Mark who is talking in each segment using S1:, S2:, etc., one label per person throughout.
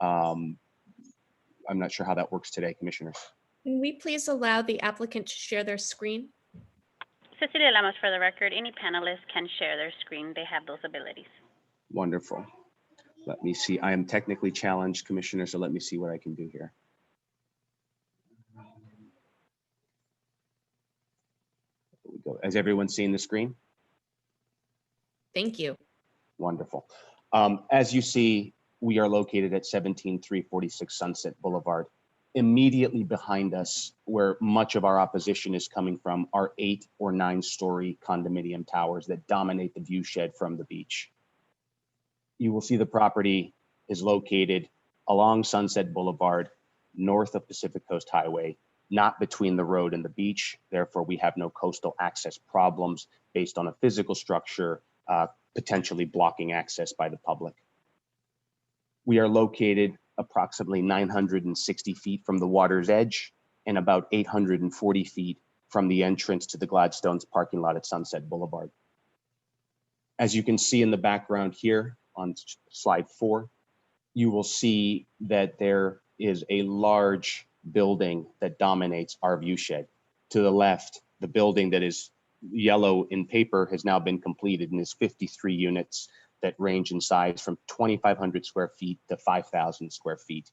S1: I'm not sure how that works today, commissioners.
S2: Can we please allow the applicant to share their screen?
S3: Cecilia Lamas, for the record, any panelist can share their screen. They have those abilities.
S1: Wonderful. Let me see. I am technically challenged, Commissioner, so let me see what I can do here. Here we go. Has everyone seen the screen?
S2: Thank you.
S1: Wonderful. As you see, we are located at 17346 Sunset Boulevard. Immediately behind us, where much of our opposition is coming from, are 8 or 9-story condominium towers that dominate the view shed from the beach. You will see the property is located along Sunset Boulevard, north of Pacific Coast Highway, not between the road and the beach. Therefore, we have no coastal access problems based on a physical structure potentially blocking access by the public. We are located approximately 960 feet from the water's edge and about 840 feet from the entrance to the Gladstone's parking lot at Sunset Boulevard. As you can see in the background here on slide 4, you will see that there is a large building that dominates our view shed. To the left, the building that is yellow in paper has now been completed and is 53 units that range in size from 2,500 square feet to 5,000 square feet.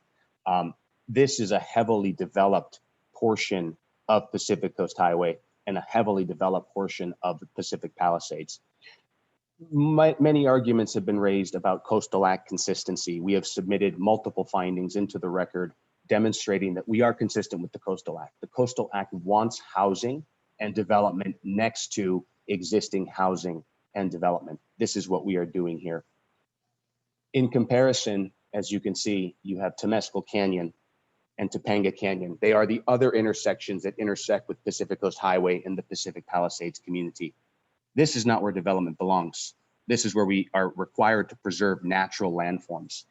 S1: This is a heavily developed portion of Pacific Coast Highway and a heavily developed portion of the Pacific Palisades. Many arguments have been raised about Coastal Act consistency. We have submitted multiple findings into the record demonstrating that we are consistent with the Coastal Act. The Coastal Act wants housing and development next to existing housing and development. This is what we are doing here. In comparison, as you can see, you have Temescal Canyon and Topanga Canyon. They are the other intersections that intersect with Pacific Coast Highway and the Pacific Palisades community. This is not where development belongs. This is where we are required to preserve natural landforms.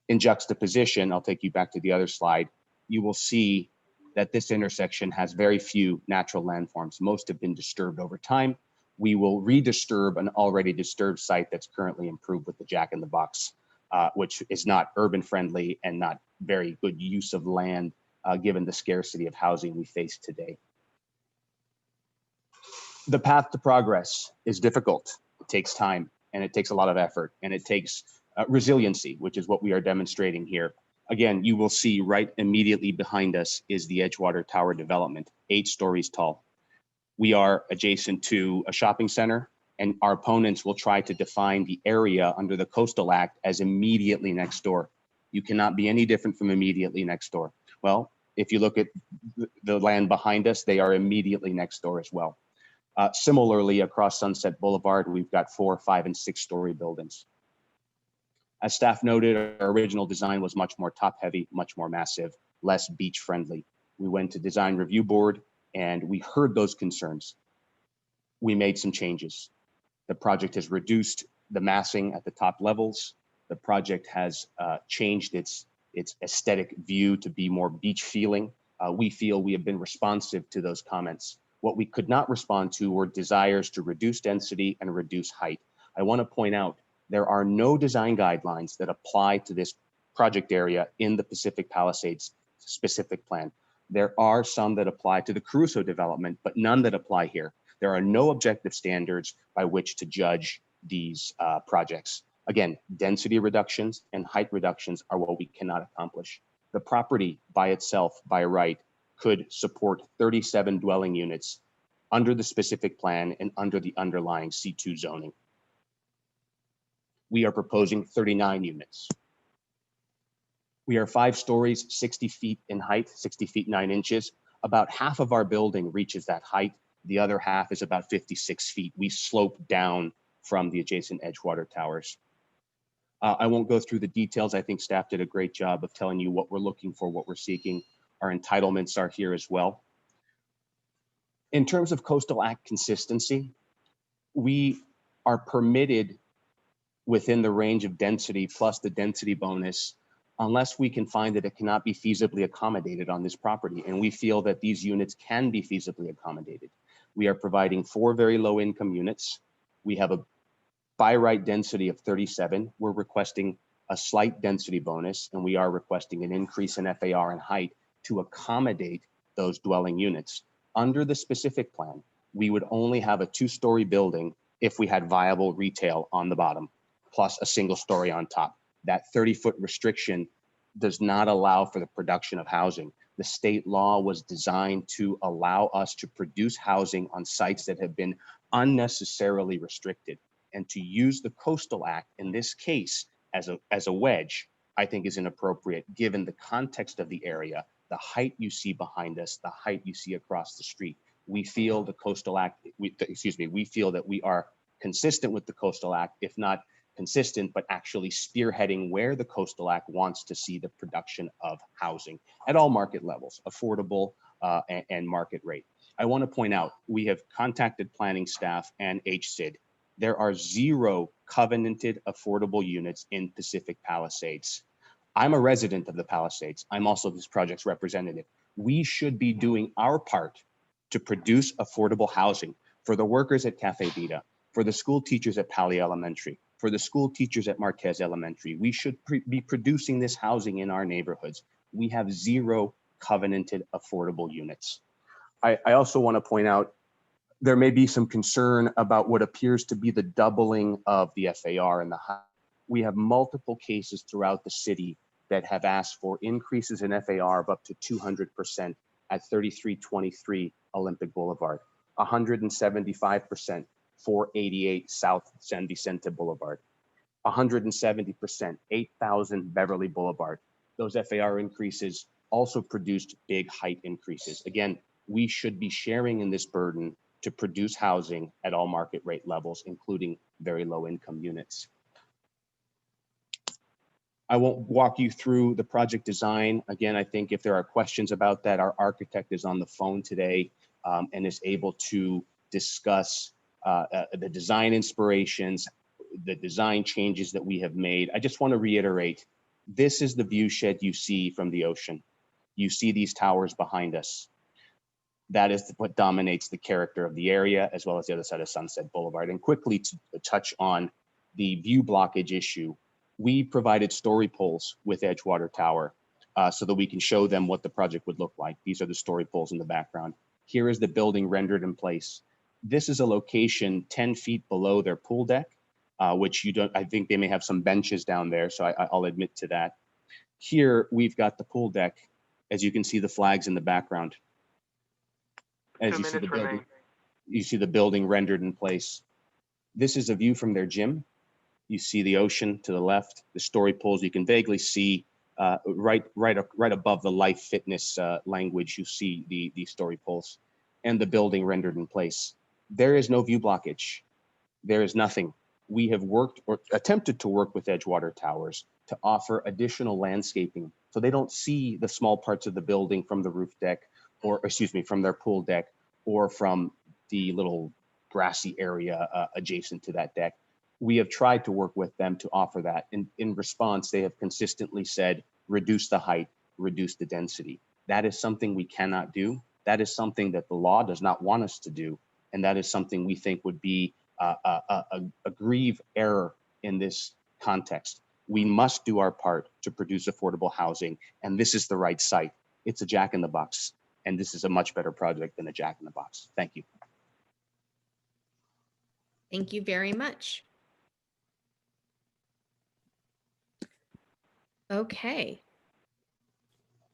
S1: In juxtaposition, I'll take you back to the other slide, you will see that this intersection has very few natural landforms. Most have been disturbed over time. We will redisturb an already disturbed site that's currently improved with the Jack in the Box, which is not urban friendly and not very good use of land given the scarcity of housing we face today. The path to progress is difficult. It takes time and it takes a lot of effort and it takes resiliency, which is what we are demonstrating here. Again, you will see right immediately behind us is the Edgewater Tower development, 8 stories tall. We are adjacent to a shopping center and our opponents will try to define the area under the Coastal Act as immediately next door. You cannot be any different from immediately next door. Well, if you look at the land behind us, they are immediately next door as well. Similarly, across Sunset Boulevard, we've got 4-, 5-, and 6-story buildings. As staff noted, our original design was much more top heavy, much more massive, less beach friendly. We went to design review board and we heard those concerns. We made some changes. The project has reduced the massing at the top levels. The project has changed its aesthetic view to be more beach feeling. We feel we have been responsive to those comments. What we could not respond to were desires to reduce density and reduce height. I want to point out there are no design guidelines that apply to this project area in the Pacific Palisades specific plan. There are some that apply to the Caruso development, but none that apply here. There are no objective standards by which to judge these projects. Again, density reductions and height reductions are what we cannot accomplish. The property by itself, by right, could support 37 dwelling units under the specific plan and under the underlying C2 zoning. We are proposing 39 units. We are 5 stories, 60 feet in height, 60 feet 9 inches. About half of our building reaches that height. The other half is about 56 feet. We slope down from the adjacent Edgewater towers. I won't go through the details. I think staff did a great job of telling you what we're looking for, what we're seeking. Our entitlements are here as well. In terms of Coastal Act consistency, we are permitted within the range of density plus the density bonus unless we can find that it cannot be feasibly accommodated on this property. And we feel that these units can be feasibly accommodated. We are providing 4 very low income units. We have a by right density of 37. We're requesting a slight density bonus, and we are requesting an increase in FAR and height to accommodate those dwelling units. Under the specific plan, we would only have a 2-story building if we had viable retail on the bottom, plus a single story on top. That 30-foot restriction does not allow for the production of housing. The state law was designed to allow us to produce housing on sites that have been unnecessarily restricted. And to use the Coastal Act in this case as a wedge, I think is inappropriate given the context of the area, the height you see behind us, the height you see across the street. We feel the Coastal Act, we feel that we are consistent with the Coastal Act, if not consistent, but actually spearheading where the Coastal Act wants to see the production of housing at all market levels, affordable and market rate. I want to point out, we have contacted planning staff and HCID. There are 0 covenanted affordable units in Pacific Palisades. I'm a resident of the Palisades. I'm also this project's representative. We should be doing our part to produce affordable housing for the workers at Cafe Vida, for the school teachers at Pali Elementary, for the school teachers at Marquez Elementary. We should be producing this housing in our neighborhoods. We have 0 covenanted affordable units. I also want to point out, there may be some concern about what appears to be the doubling of the FAR and the height. We have multiple cases throughout the city that have asked for increases in FAR of up to 200% at 3323 Olympic Boulevard, 175%, 488 South San Vicente Boulevard, 170%, 8000 Beverly Boulevard. Those FAR increases also produced big height increases. Again, we should be sharing in this burden to produce housing at all market rate levels, including very low income units. I won't walk you through the project design. Again, I think if there are questions about that, our architect is on the phone today and is able to discuss the design inspirations, the design changes that we have made. I just want to reiterate, this is the view shed you see from the ocean. You see these towers behind us. That is what dominates the character of the area, as well as the other side of Sunset Boulevard. And quickly to touch on the view blockage issue, we provided story poles with Edgewater Tower so that we can show them what the project would look like. These are the story poles in the background. Here is the building rendered in place. This is a location 10 feet below their pool deck, which I think they may have some benches down there, so I'll admit to that. Here, we've got the pool deck. As you can see, the flags in the background. As you see the building rendered in place. This is a view from their gym. You see the ocean to the left, the story poles. You can vaguely see right above the life fitness language, you see the story poles and the building rendered in place. There is no view blockage. There is nothing. We have worked or attempted to work with Edgewater Towers to offer additional landscaping so they don't see the small parts of the building from the roof deck, or excuse me, from their pool deck or from the little grassy area adjacent to that deck. We have tried to work with them to offer that. In response, they have consistently said, reduce the height, reduce the density. That is something we cannot do. That is something that the law does not want us to do. And that is something we think would be a grave error in this context. We must do our part to produce affordable housing. And this is the right site. It's a jack in the box. And this is a much better project than a jack in the box. Thank you.
S2: Thank you very much. Okay.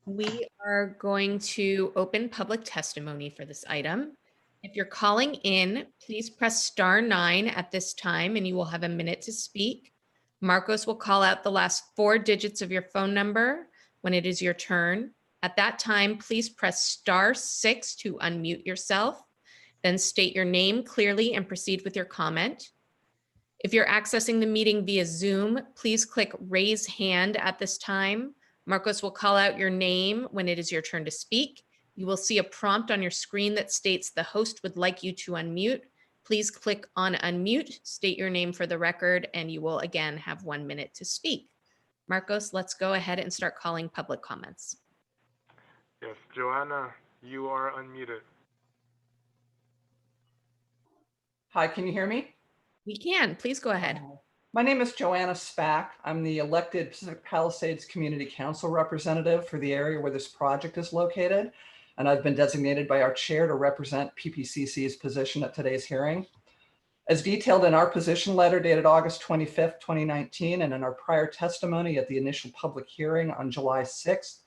S2: We are going to open public testimony for this item. If you're calling in, please press *9 at this time and you will have a minute to speak. Marcos will call out the last 4 digits of your phone number when it is your turn. At that time, please press *6 to unmute yourself, then state your name clearly and proceed with your comment. If you're accessing the meeting via Zoom, please click raise hand at this time. Marcos will call out your name when it is your turn to speak. You will see a prompt on your screen that states the host would like you to unmute. Please click on unmute, state your name for the record, and you will again have 1 minute to speak. Marcos, let's go ahead and start calling public comments.
S4: Yes, Joanna, you are unmuted.
S5: Hi, can you hear me?
S2: We can, please go ahead.
S5: My name is Joanna Spack. I'm the elected Pacific Palisades Community Council representative for the area where this project is located. And I've been designated by our chair to represent PPCC's position at today's hearing. As detailed in our position letter dated August 25th, 2019, and in our prior testimony at the initial public hearing on July 6th,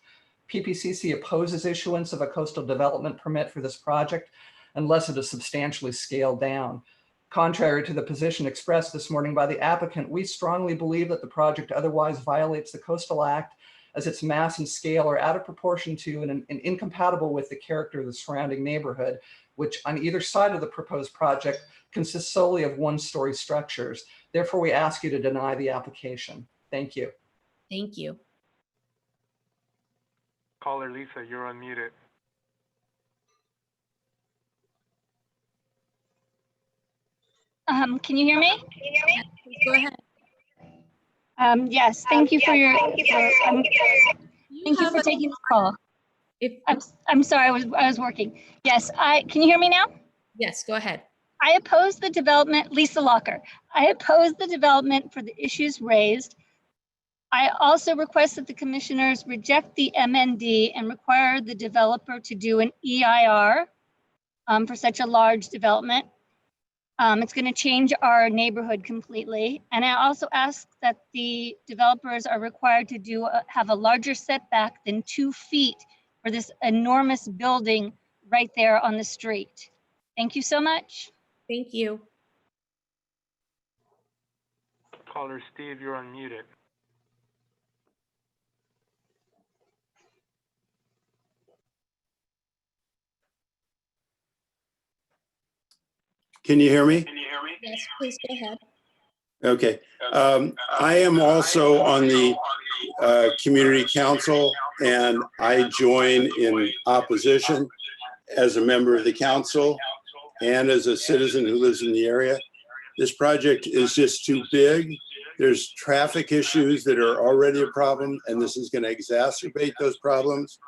S5: PPCC opposes issuance of a coastal development permit for this project unless it is substantially scaled down. Contrary to the position expressed this morning by the applicant, we strongly believe that the project otherwise violates the Coastal Act as its mass and scale are out of proportion to and incompatible with the character of the surrounding neighborhood, which on either side of the proposed project consists solely of one-story structures. Therefore, we ask you to deny the application. Thank you.
S2: Thank you.
S4: Caller Lisa, you're unmuted.
S6: Can you hear me?
S2: Go ahead.
S6: Yes, thank you for your, thank you for taking the call. I'm sorry, I was working. Yes, can you hear me now?
S2: Yes, go ahead.
S6: I oppose the development, Lisa Locker. I oppose the development for the issues raised. I also request that the commissioners reject the MND and require the developer to do an EIR for such a large development. It's going to change our neighborhood completely. And I also ask that the developers are required to have a larger setback than 2 feet for this enormous building right there on the street. Thank you so much.
S2: Thank you.
S4: Caller Steve, you're unmuted.
S7: Can you hear me?
S2: Yes, please go ahead.
S7: Okay. I am also on the community council, and I join in opposition as a member of the council and as a citizen who lives in the area. This project is just too big. There's traffic issues that are already a problem, and this is going to exacerbate those problems.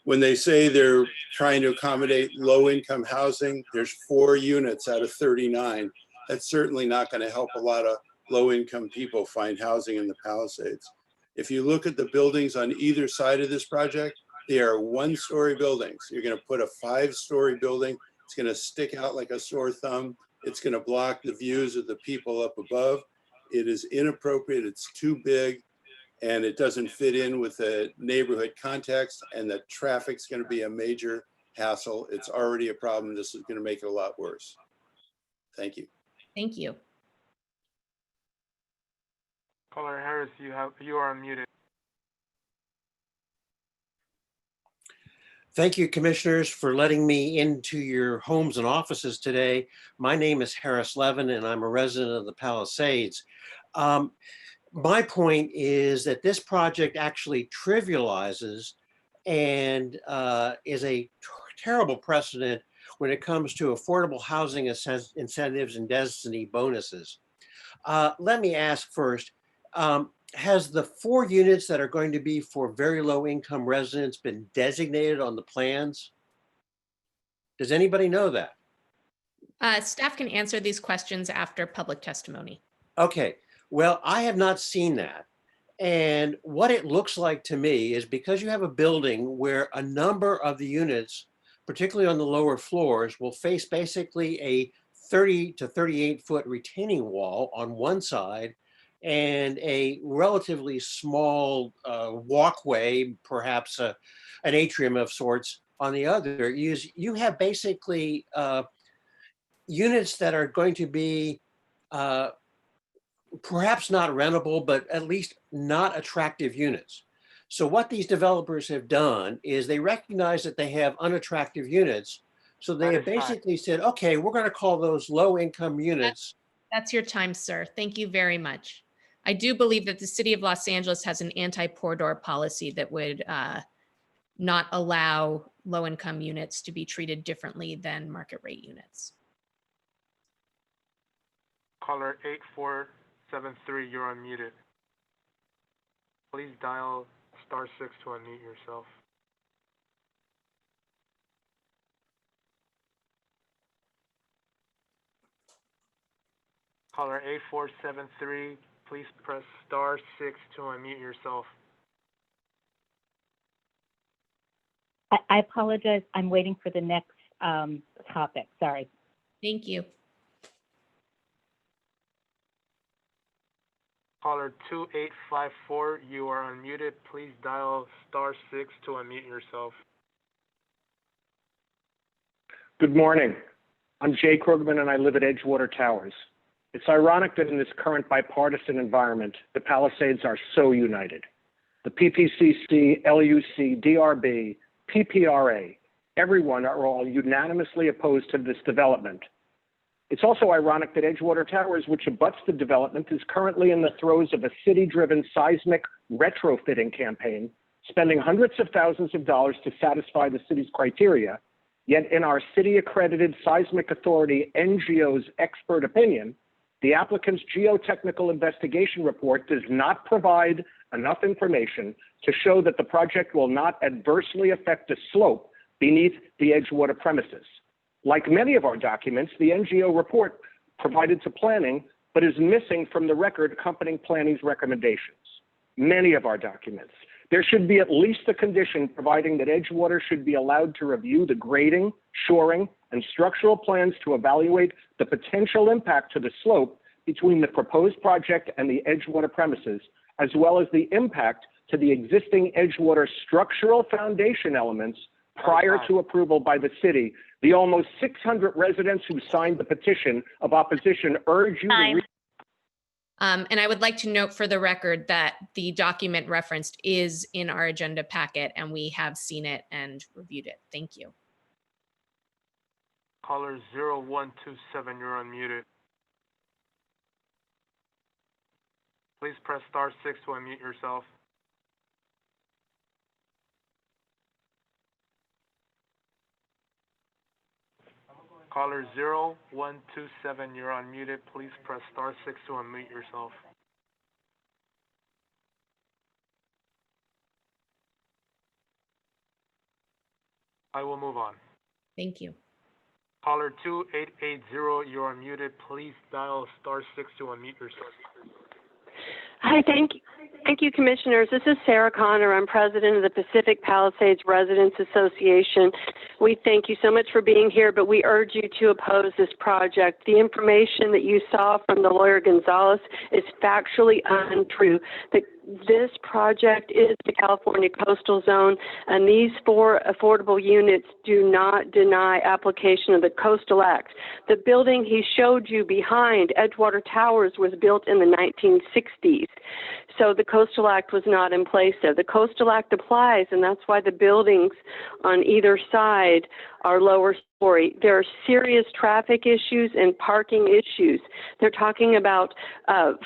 S7: When they say they're trying to accommodate low-income housing, there's 4 units out of 39. That's certainly not going to help a lot of low-income people find housing in the Palisades. If you look at the buildings on either side of this project, they are 1-story buildings. You're going to put a 5-story building. It's going to stick out like a sore thumb. It's going to block the views of the people up above. It is inappropriate. It's too big. And it doesn't fit in with the neighborhood context, and the traffic's going to be a major hassle. It's already a problem. This is going to make it a lot worse. Thank you.
S2: Thank you.
S4: Caller Harris, you are unmuted.
S8: Thank you, commissioners, for letting me into your homes and offices today. My name is Harris Levin, and I'm a resident of the Palisades. My point is that this project actually trivializes and is a terrible precedent when it comes to affordable housing incentives and density bonuses. Let me ask first, has the 4 units that are going to be for very low income residents been designated on the plans? Does anybody know that?
S2: Staff can answer these questions after public testimony.
S8: Okay. Well, I have not seen that. And what it looks like to me is because you have a building where a number of the units, particularly on the lower floors, will face basically a 30 to 38 foot retaining wall on one side and a relatively small walkway, perhaps an atrium of sorts on the other. You have basically units that are going to be perhaps not rentable, but at least not attractive units. So what these developers have done is they recognize that they have unattractive units. So they have basically said, okay, we're going to call those low income units.
S2: That's your time, sir. Thank you very much. I do believe that the city of Los Angeles has an anti-pour door policy that would not allow low income units to be treated differently than market rate units.
S4: Caller 8473, you're unmuted. Please dial *6 to unmute yourself. Caller 8473, please press *6 to unmute yourself.
S9: I apologize. I'm waiting for the next topic. Sorry.
S2: Thank you.
S4: Caller 2854, you are unmuted. Please dial *6 to unmute yourself.
S10: Good morning. I'm Jay Krugman and I live at Edgewater Towers. It's ironic that in this current bipartisan environment, the Palisades are so united. The PPCC, LUC, DRB, PPRA, everyone are all unanimously opposed to this development. It's also ironic that Edgewater Towers, which abuts the development, is currently in the throes of a city-driven seismic retrofitting campaign, spending hundreds of thousands of dollars to satisfy the city's criteria. Yet in our city-accredited seismic authority, NGO's expert opinion, the applicant's geotechnical investigation report does not provide enough information to show that the project will not adversely affect the slope beneath the Edgewater premises. Like many of our documents, the NGO report provided to planning, but is missing from the record accompanying planning's recommendations. Many of our documents. There should be at least a condition providing that Edgewater should be allowed to review the grading, shoring, and structural plans to evaluate the potential impact to the slope between the proposed project and the Edgewater premises, as well as the impact to the existing Edgewater structural foundation elements prior to approval by the city. The almost 600 residents who signed the petition of opposition urge you to
S2: And I would like to note for the record that the document referenced is in our agenda packet and we have seen it and reviewed it. Thank you.
S4: Caller 0127, you're unmuted. Please press *6 to unmute yourself. Caller 0127, you're unmuted. Please press *6 to unmute yourself. I will move on.
S2: Thank you.
S4: Caller 2880, you're unmuted. Please dial *6 to unmute yourself.
S11: Hi, thank you, Commissioners. This is Sarah Connor. I'm president of the Pacific Palisades Residents Association. We thank you so much for being here, but we urge you to oppose this project. The information that you saw from the lawyer Gonzalez is factually untrue. This project is the California Coastal Zone, and these 4 affordable units do not deny application of the Coastal Act. The building he showed you behind Edgewater Towers was built in the 1960s, so the Coastal Act was not in place there. The Coastal Act applies, and that's why the buildings on either side are lower story. There are serious traffic issues and parking issues. They're talking about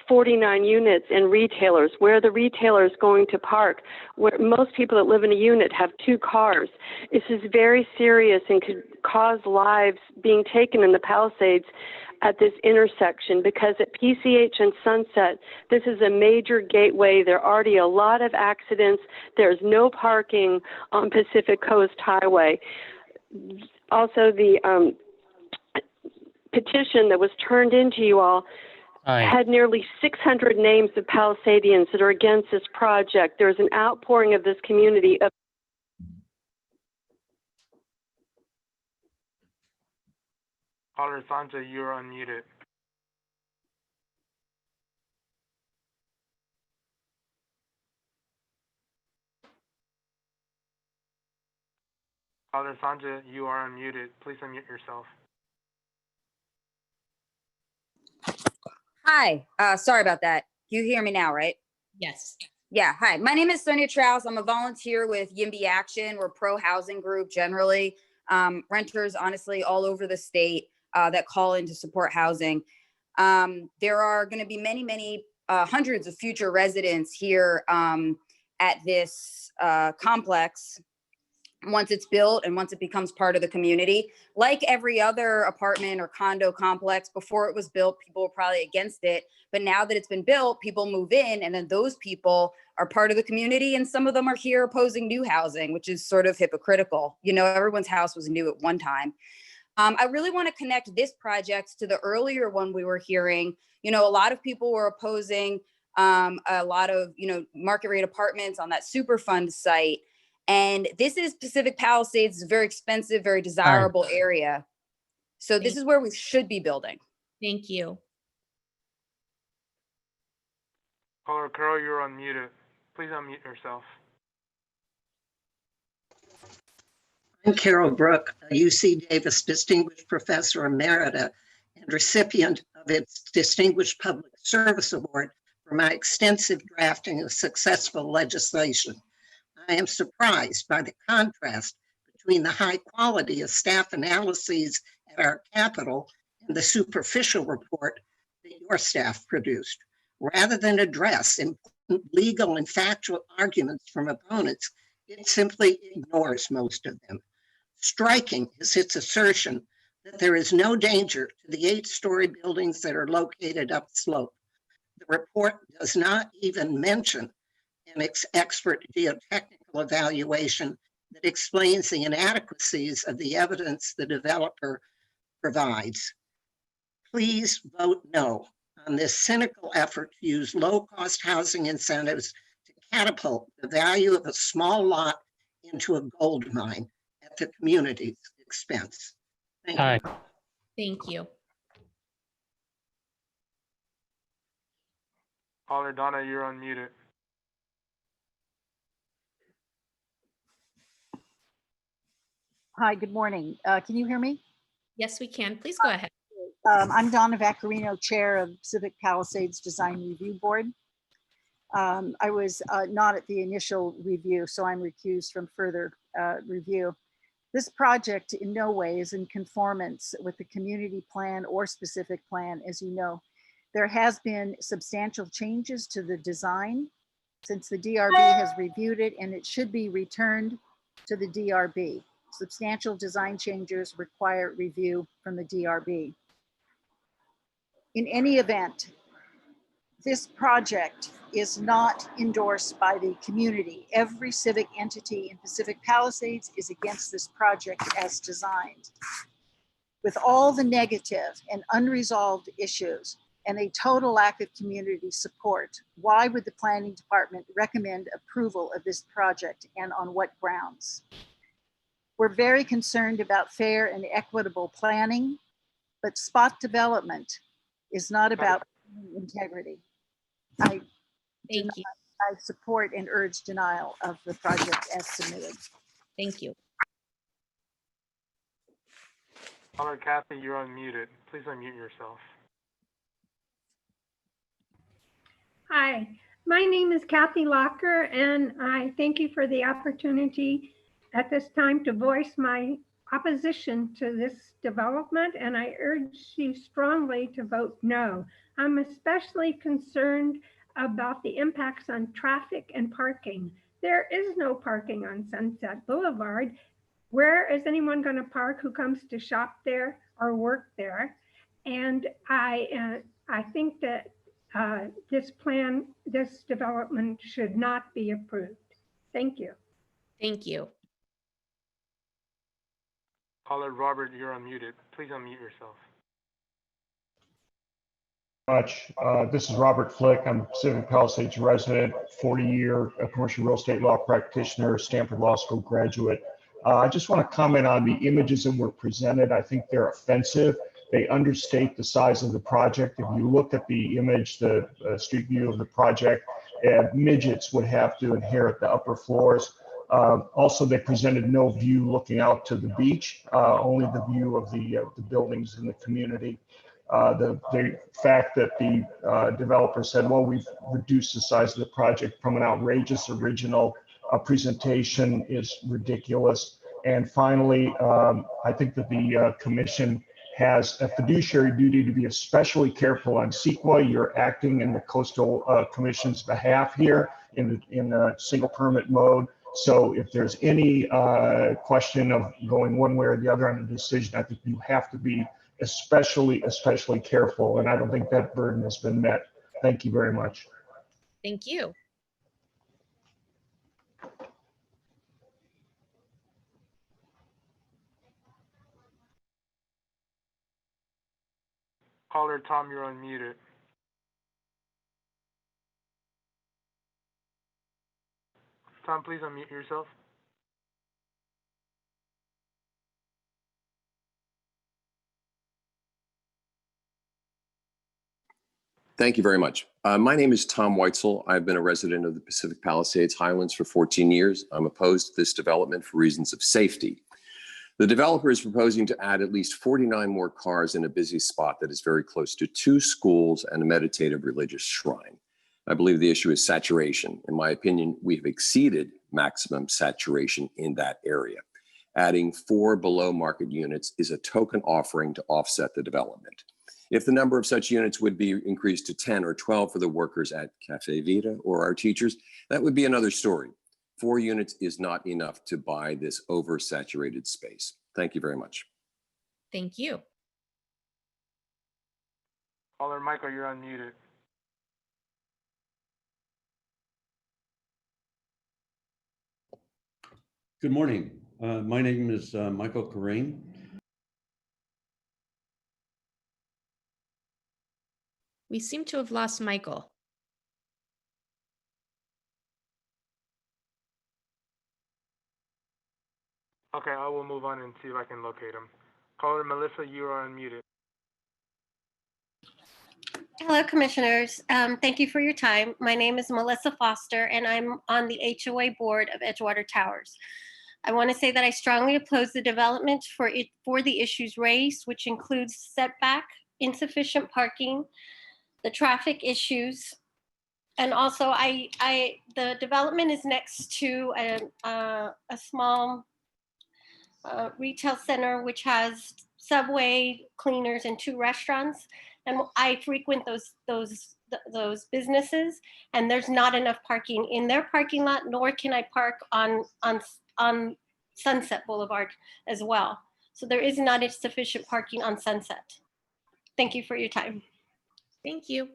S11: 49 units and retailers. Where are the retailers going to park? Where most people that live in a unit have 2 cars. This is very serious and could cause lives being taken in the Palisades at this intersection, because at PCH and Sunset, this is a major gateway. There are already a lot of accidents. There's no parking on Pacific Coast Highway. Also, the petition that was turned into you all had nearly 600 names of Palisadians that are against this project. There's an outpouring of this community.
S4: Caller Sanja, you're unmuted. Caller Sanja, you are unmuted. Please unmute yourself.
S12: Hi, sorry about that. You hear me now, right?
S2: Yes.
S12: Yeah, hi. My name is Sonia Traus. I'm a volunteer with YIMBY Action. We're pro-housing group generally. Renters, honestly, all over the state that call in to support housing. There are going to be many, hundreds of future residents here at this complex once it's built and once it becomes part of the community. Like every other apartment or condo complex, before it was built, people were probably against it. But now that it's been built, people move in, and then those people are part of the community, and some of them are here opposing new housing, which is sort of hypocritical. You know, everyone's house was new at one time. I really want to connect this project to the earlier one we were hearing. You know, a lot of people were opposing a lot of, you know, market rate apartments on that Superfund site. And this is Pacific Palisades, a very expensive, very desirable area. So this is where we should be building.
S2: Thank you.
S4: Caller Carol, you're unmuted. Please unmute yourself.
S13: I'm Carol Brook, a UC Davis Distinguished Professor Emerita and recipient of its Distinguished Public Service Award for my extensive drafting of successful legislation. I am surprised by the contrast between the high quality of staff analyses at our Capitol and the superficial report that your staff produced. Rather than address important legal and factual arguments from opponents, it simply ignores most of them. Striking is its assertion that there is no danger to the 8-story buildings that are located upslope. The report does not even mention an expert geotechnical evaluation that explains the inadequacies of the evidence the developer provides. Please vote no on this cynical effort to use low-cost housing incentives to catapult the value of a small lot into a gold mine at the community's expense. Thank you.
S2: Thank you.
S4: Caller Donna, you're unmuted.
S14: Hi, good morning. Can you hear me?
S2: Yes, we can. Please go ahead.
S14: I'm Donna Vaccarino, Chair of Pacific Palisades Design Review Board. I was not at the initial review, so I'm recused from further review. This project in no way is in conformance with the community plan or specific plan, as you know. There has been substantial changes to the design since the DRB has reviewed it, and it should be returned to the DRB. Substantial design changes require review from the DRB. In any event, this project is not endorsed by the community. Every civic entity in Pacific Palisades is against this project as designed. With all the negative and unresolved issues and a total lack of community support, why would the planning department recommend approval of this project, and on what grounds? We're very concerned about fair and equitable planning, but spot development is not about integrity. I support and urge denial of the project as submitted.
S2: Thank you.
S4: Caller Kathy, you're unmuted. Please unmute yourself.
S15: Hi, my name is Kathy Locker, and I thank you for the opportunity at this time to voice my opposition to this development, and I urge you strongly to vote no. I'm especially concerned about the impacts on traffic and parking. There is no parking on Sunset Boulevard. Where is anyone going to park who comes to shop there or work there? And I think that this development should not be approved. Thank you.
S2: Thank you.
S4: Caller Robert, you're unmuted. Please unmute yourself.
S16: Much. This is Robert Flick. I'm a Pacific Palisades resident, 40-year commercial real estate law practitioner, Stanford Law School graduate. I just want to comment on the images that were presented. I think they're offensive. They understate the size of the project. If you look at the image, the street view of the project, midgets would have to inherit the upper floors. Also, they presented no view looking out to the beach, only the view of the buildings in the community. The fact that the developer said, well, we've reduced the size of the project from an outrageous original presentation is ridiculous. And finally, I think that the commission has a fiduciary duty to be especially careful on CEQA. You're acting in the Coastal Commission's behalf here in a single permit mode. So if there's any question of going one way or the other on a decision, I think you have to be especially careful. And I don't think that burden has been met. Thank you very much.
S2: Thank you.
S4: Caller Tom, you're unmuted. Tom, please unmute yourself.
S17: Thank you very much. My name is Tom Weitzel. I've been a resident of the Pacific Palisades Highlands for 14 years. I'm opposed to this development for reasons of safety. The developer is proposing to add at least 49 more cars in a busy spot that is very close to 2 schools and a meditative religious shrine. I believe the issue is saturation. In my opinion, we've exceeded maximum saturation in that area. Adding 4 below market units is a token offering to offset the development. If the number of such units would be increased to 10 or 12 for the workers at Cafe Vita or our teachers, that would be another story. 4 units is not enough to buy this oversaturated space. Thank you very much.
S2: Thank you.
S4: Caller Michael, you're unmuted.
S18: Good morning. My name is Michael Corain.
S2: We seem to have lost Michael.
S4: Okay, I will move on and see if I can locate him. Caller Melissa, you are unmuted.
S19: Hello, Commissioners. Thank you for your time. My name is Melissa Foster, and I'm on the HOA board of Edgewater Towers. I want to say that I strongly oppose the development for the issues raised, which includes setback, insufficient parking, the traffic issues, and also the development is next to a small retail center which has Subway, Cleaners, and 2 restaurants. And I frequent those businesses, and there's not enough parking in their parking lot, nor can I park on Sunset Boulevard as well. So there is not sufficient parking on Sunset. Thank you for your time.
S2: Thank you.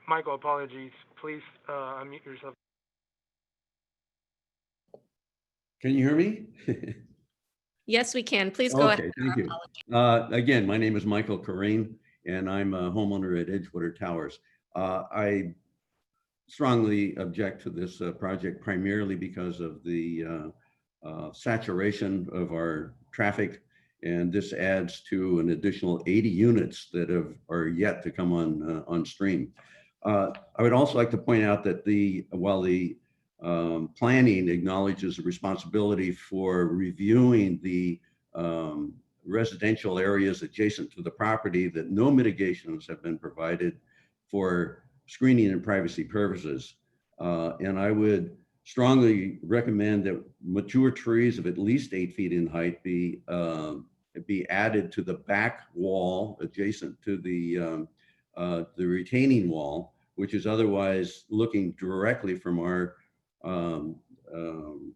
S4: Michael, apologies. Please unmute yourself.
S18: Can you hear me?
S2: Yes, we can. Please go ahead.
S18: Okay, thank you. Again, my name is Michael Corain, and I'm a homeowner at Edgewater Towers. I strongly object to this project primarily because of the saturation of our traffic, and this adds to an additional 80 units that are yet to come on stream. I would also like to point out that while the planning acknowledges the responsibility for reviewing the residential areas adjacent to the property, that no mitigations have been provided for screening and privacy purposes. And I would strongly recommend that mature trees of at least 8 feet in height be added to the back wall adjacent to the retaining wall, which is otherwise looking directly from our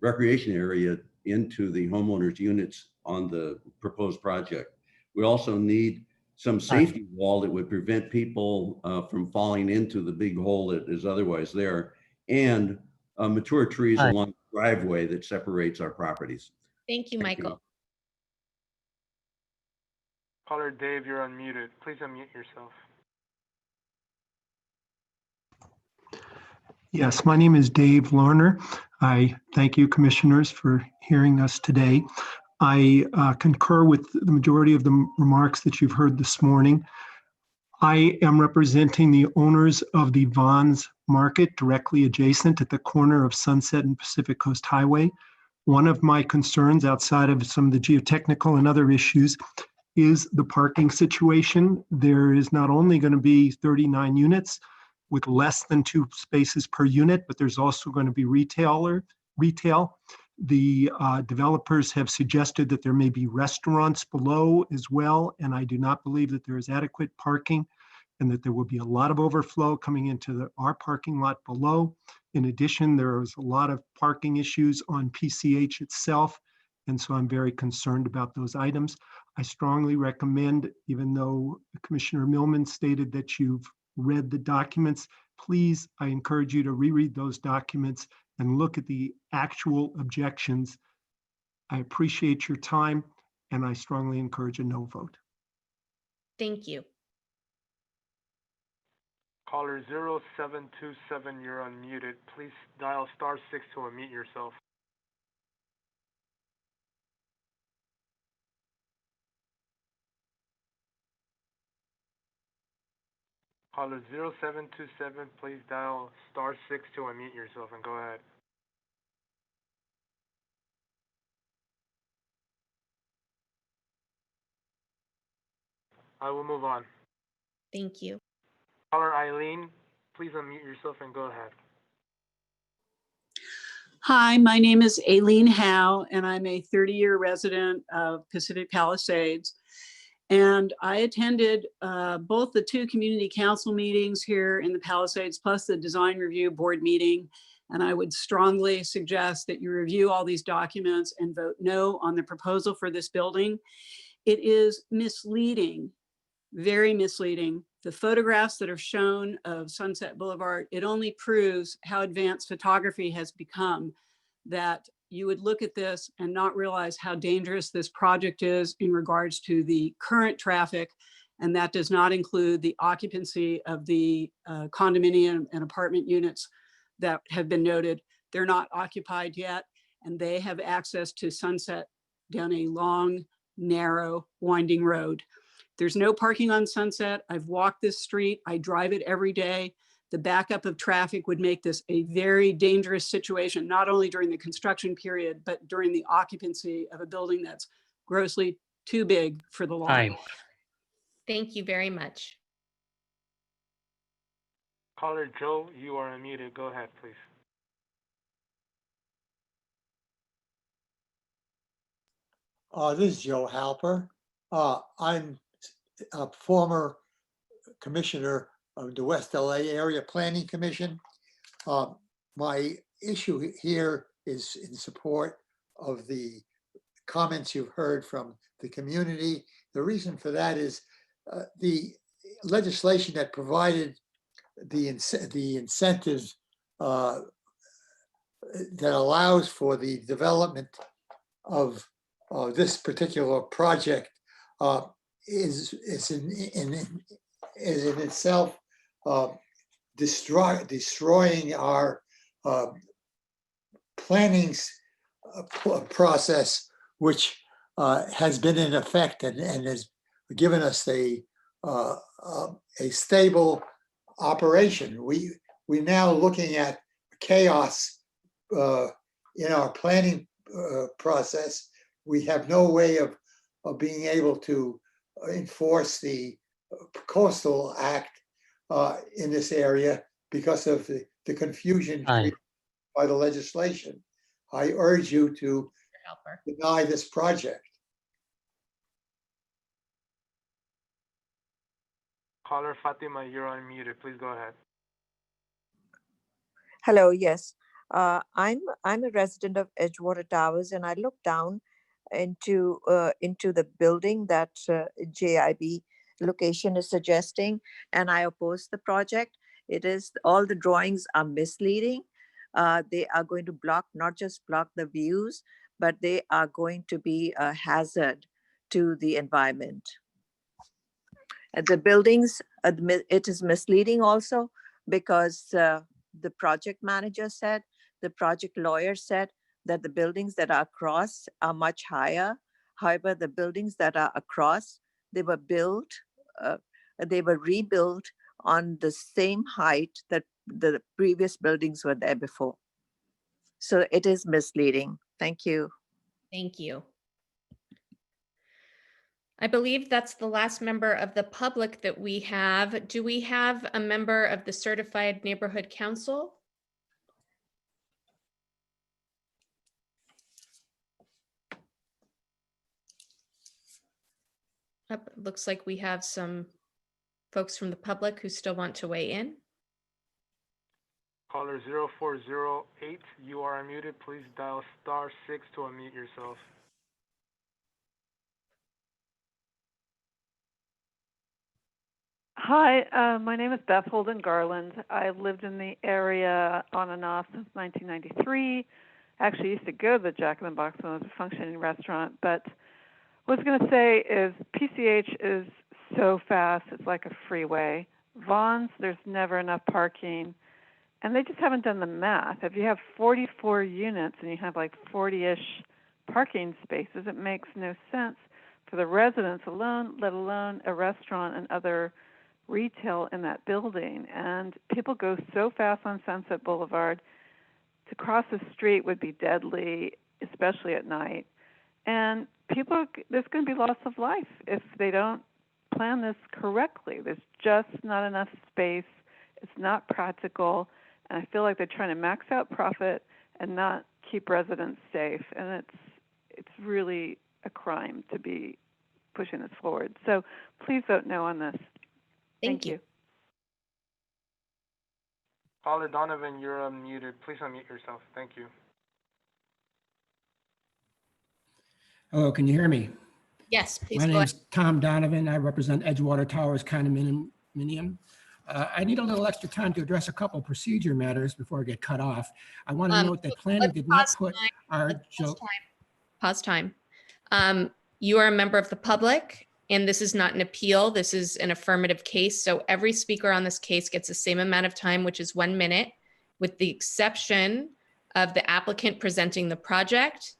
S18: recreation area into the homeowners' units on the proposed project. We also need some safety wall that would prevent people from falling into the big hole that is otherwise there, and mature trees along the driveway that separates our properties.
S2: Thank you, Michael.
S4: Caller Dave, you're unmuted. Please unmute yourself.
S20: Yes, my name is Dave Larner. I thank you, commissioners, for hearing us today. I concur with the majority of the remarks that you've heard this morning. I am representing the owners of the Vons Market directly adjacent at the corner of Sunset and Pacific Coast Highway. One of my concerns, outside of some of the geotechnical and other issues, is the parking situation. There is not only going to be 39 units with less than 2 spaces per unit, but there's also going to be retail. The developers have suggested that there may be restaurants below as well, and I do not believe that there is adequate parking and that there will be a lot of overflow coming into our parking lot below. In addition, there is a lot of parking issues on PCH itself, and so I'm very concerned about those items. I strongly recommend, even though Commissioner Millman stated that you've read the documents, please, I encourage you to reread those documents and look at the actual objections. I appreciate your time, and I strongly encourage a no vote.
S2: Thank you.
S4: Caller 0727, you're unmuted. Please dial *6 to unmute yourself. Caller 0727, please dial *6 to unmute yourself and go ahead. I will move on.
S2: Thank you.
S4: Caller Eileen, please unmute yourself and go ahead.
S21: Hi, my name is Aileen Howe, and I'm a 30-year resident of Pacific Palisades. And I attended both the 2 community council meetings here in the Palisades, plus the design review board meeting. And I would strongly suggest that you review all these documents and vote no on the proposal for this building. It is misleading, very misleading. The photographs that are shown of Sunset Boulevard, it only proves how advanced photography has become, that you would look at this and not realize how dangerous this project is in regards to the current traffic. And that does not include the occupancy of the condominium and apartment units that have been noted. They're not occupied yet, and they have access to Sunset down a long, narrow, winding road. There's no parking on Sunset. I've walked this street. I drive it every day. The backup of traffic would make this a very dangerous situation, not only during the construction period, but during the occupancy of a building that's grossly too big for the law.
S2: Thank you very much.
S4: Caller Joe, you are unmuted. Go ahead, please.
S22: This is Joe Halper. I'm a former commissioner of the West LA Area Planning Commission. My issue here is in support of the comments you've heard from the community. The reason for that is the legislation that provided the incentives that allows for the development of this particular project is in itself destroying our planning process, which has been in effect and has given us a stable operation. We're now looking at chaos in our planning process. We have no way of being able to enforce the Coastal Act in this area because of the confusion created by the legislation. I urge you to deny this project.
S4: Caller Fatima, you're unmuted. Please go ahead.
S23: Hello, yes. I'm a resident of Edgewater Towers, and I look down into the building that JIB location is suggesting, and I oppose the project. It is, all the drawings are misleading. They are going to block, not just block the views, but they are going to be a hazard to the environment. The buildings, it is misleading also because the project manager said, the project lawyer said that the buildings that are across are much higher. However, the buildings that are across, they were rebuilt on the same height that the previous buildings were there before. So it is misleading. Thank you.
S2: Thank you. I believe that's the last member of the public that we have. Do we have a member of the Certified Neighborhood Council? Looks like we have some folks from the public who still want to weigh in.
S4: Caller 0408, you are unmuted. Please dial *6 to unmute yourself.
S24: Hi, my name is Beth Holden Garland. I've lived in the area on and off since 1993. Actually used to go to the Jack in the Box when it was a functioning restaurant. But what I was going to say is PCH is so fast. It's like a freeway. Vaughn's, there's never enough parking. And they just haven't done the math. If you have 44 units and you have like 40-ish parking spaces, it makes no sense for the residents alone, let alone a restaurant and other retail in that building. And people go so fast on Sunset Boulevard. To cross the street would be deadly, especially at night. And there's going to be loss of life if they don't plan this correctly. There's just not enough space. It's not practical. And I feel like they're trying to max out profit and not keep residents safe. And it's really a crime to be pushing this forward. So please vote no on this.
S2: Thank you.
S4: Caller Donovan, you're unmuted. Please unmute yourself. Thank you.
S1: Hello, can you hear me?
S2: Yes, please
S1: My
S2: go
S1: name's
S2: ahead.
S1: Tom Donovan. I represent Edgewater Towers condominium. I need a little extra time to address a couple procedure matters before I get cut off. I want to note that planning did not put our
S2: Pause time. You are a member of the public, and this is not an appeal. This is an affirmative case. So every speaker on this case gets the same amount of time, which is 1 minute, with the exception of the applicant presenting the project.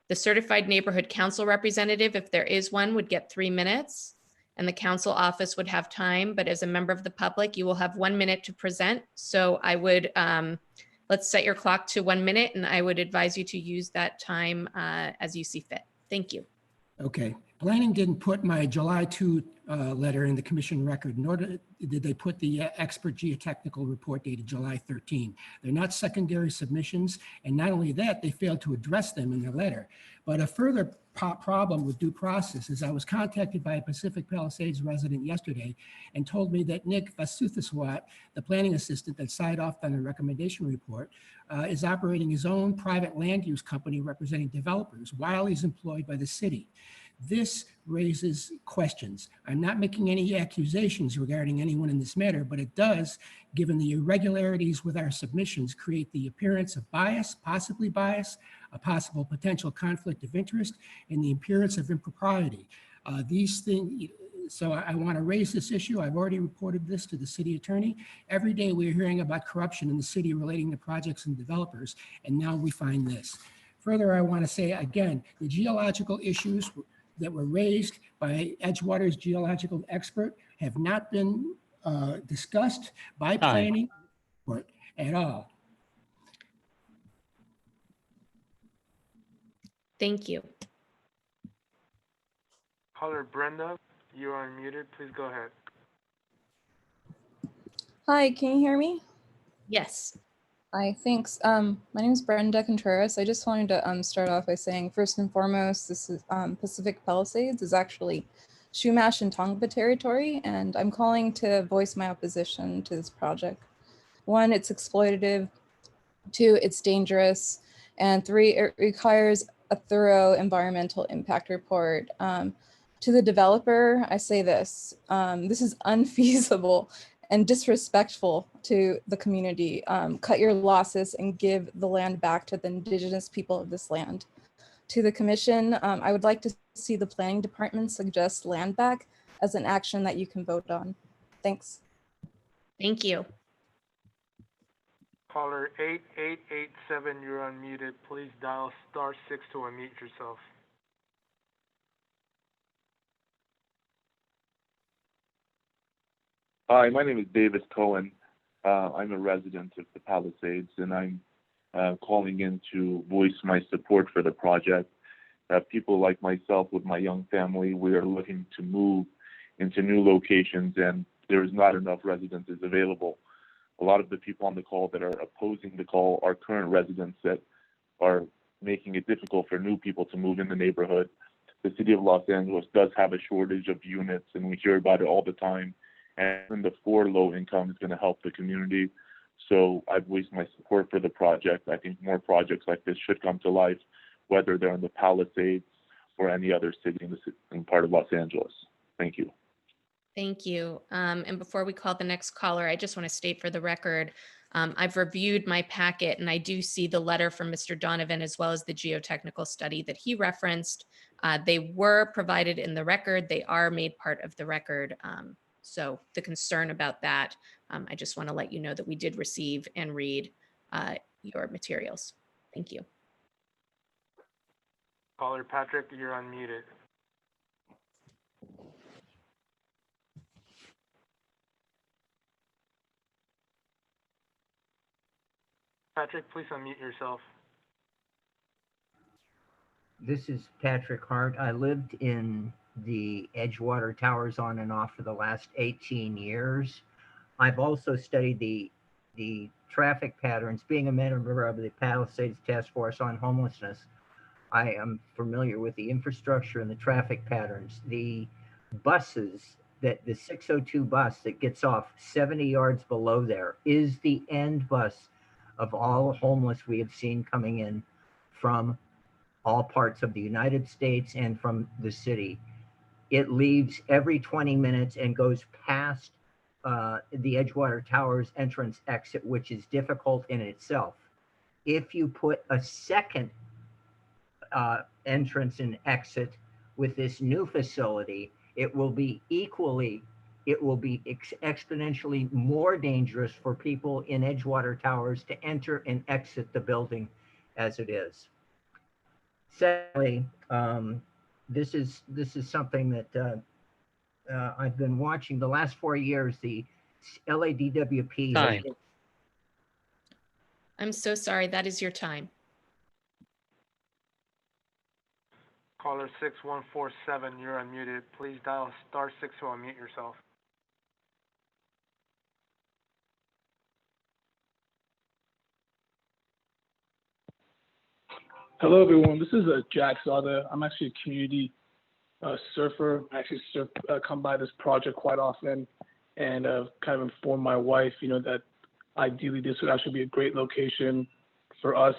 S2: The certified neighborhood council representative, if there is one, would get 3 minutes, and the council office would have time. But as a member of the public, you will have 1 minute to present. So I would, let's set your clock to 1 minute, and I would advise you to use that time as you see fit. Thank you.
S1: Okay. Planning didn't put my July 2 letter in the commission record, nor did they put the expert geotechnical report dated July 13. They're not secondary submissions. And not only that, they failed to address them in their letter. But a further problem with due process is I was contacted by a Pacific Palisades resident yesterday and told me that Nick Vasuthaswat, the planning assistant that signed off on the recommendation report, is operating his own private land use company representing developers while he's employed by the city. This raises questions. I'm not making any accusations regarding anyone in this matter, but it does, given the irregularities with our submissions, create the appearance of bias, possibly bias, a possible potential conflict of interest, and the appearance of impropriety. These things, so I want to raise this issue. I've already reported this to the city attorney. Every day we're hearing about corruption in the city relating to projects and developers, and now we find this. Further, I want to say again, the geological issues that were raised by Edgewater's geological expert have not been discussed by planning at all.
S2: Thank you.
S4: Caller Brenda, you are unmuted. Please go ahead.
S3: Hi, can you hear me?
S2: Yes.
S3: Hi, thanks. My name is Brenda Contreras. I just wanted to start off by saying, first and foremost, this is Pacific Palisades is actually Chumash and Tongva territory, and I'm calling to voice my opposition to this project. 1, it's exploitative. 2, it's dangerous. And 3, it requires a thorough environmental impact report. To the developer, I say this, this is unfeasible and disrespectful to the community. Cut your losses and give the land back to the indigenous people of this land. To the commission, I would like to see the planning department suggest land back as an action that you can vote on. Thanks.
S2: Thank you.
S4: Caller 8887, you're unmuted. Please dial *6 to unmute yourself.
S5: Hi, my name is Davis Cohen. I'm a resident of the Palisades, and I'm calling in to voice my support for the project. People like myself with my young family, we are looking to move into new locations, and there's not enough residences available. A lot of the people on the call that are opposing the call are current residents that are making it difficult for new people to move in the neighborhood. The city of Los Angeles does have a shortage of units, and we hear about it all the time. And the 4 low income is going to help the community. So I've voiced my support for the project. I think more projects like this should come to life, whether they're in the Palisades or any other city in part of Los Angeles. Thank you.
S2: Thank you. And before we call the next caller, I just want to state for the record, I've reviewed my packet and I do see the letter from Mr. Donovan as well as the geotechnical study that he referenced. They were provided in the record. They are made part of the record. So the concern about that, I just want to let you know that we did receive and read your materials. Thank you.
S4: Caller Patrick, you're unmuted. Patrick, please unmute yourself.
S6: This is Patrick Hart. I lived in the Edgewater Towers on and off for the last 18 years. I've also studied the traffic patterns. Being a member of the Palisades Task Force on Homelessness, I am familiar with the infrastructure and the traffic patterns. The buses, that the 602 bus that gets off 70 yards below there is the end bus of all homeless we have seen coming in from all parts of the United States and from the city. It leaves every 20 minutes and goes past the Edgewater Towers entrance exit, which is difficult in itself. If you put a second entrance and exit with this new facility, it will be exponentially more dangerous for people in Edgewater Towers to enter and exit the building as it is. Sadly, this is something that I've been watching the last 4 years. The LADWP has been.
S2: I'm so sorry. That is your time.
S4: Caller 6147, you're unmuted. Please dial *6 to unmute yourself.
S7: Hello, everyone. This is Jack Sada. I'm actually a community surfer. I actually come by this project quite often, and kind of inform my wife, that ideally this would actually be a great location for us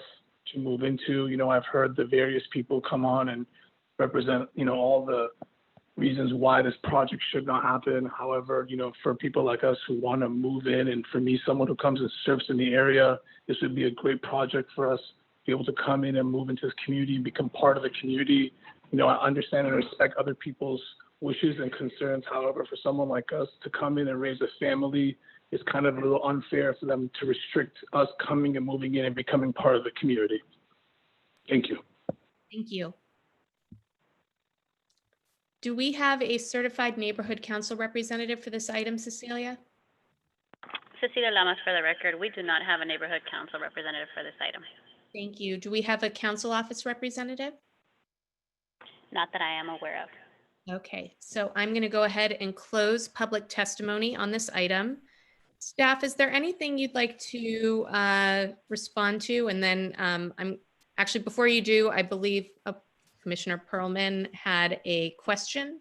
S7: to move into. I've heard the various people come on and represent, all the reasons why this project should not happen. However, for people like us who want to move in, and for me, someone who comes and surfs in the area, this would be a great project for us to be able to come in and move into this community and become part of the community. I understand and respect other people's wishes and concerns. However, for someone like us to come in and raise a family, it's kind of a little unfair for them to restrict us coming and moving in and becoming part of the community. Thank you.
S2: Thank you. Do we have a certified neighborhood council representative for this item, Cecilia?
S8: Cecilia Lamas for the record. We do not have a neighborhood council representative for this item.
S2: Thank you. Do we have a council office representative?
S8: Not that I am aware of.
S2: Okay, so I'm going to go ahead and close public testimony on this item. Staff, is there anything you'd like to respond to? And then I'm actually, before you do, I believe Commissioner Perlman had a question.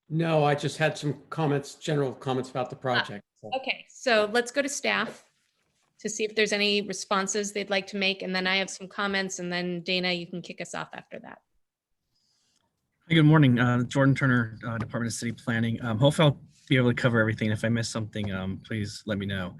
S9: No, I just had some comments, general comments about the project.
S2: Okay, so let's go to staff to see if there's any responses they'd like to make. And then I have some comments, and then Dana, you can kick us off after that.
S25: Hey, good morning, Jordan Turner, Department of City Planning. Hopefully I'll be able to cover everything. If I miss something, please let me know.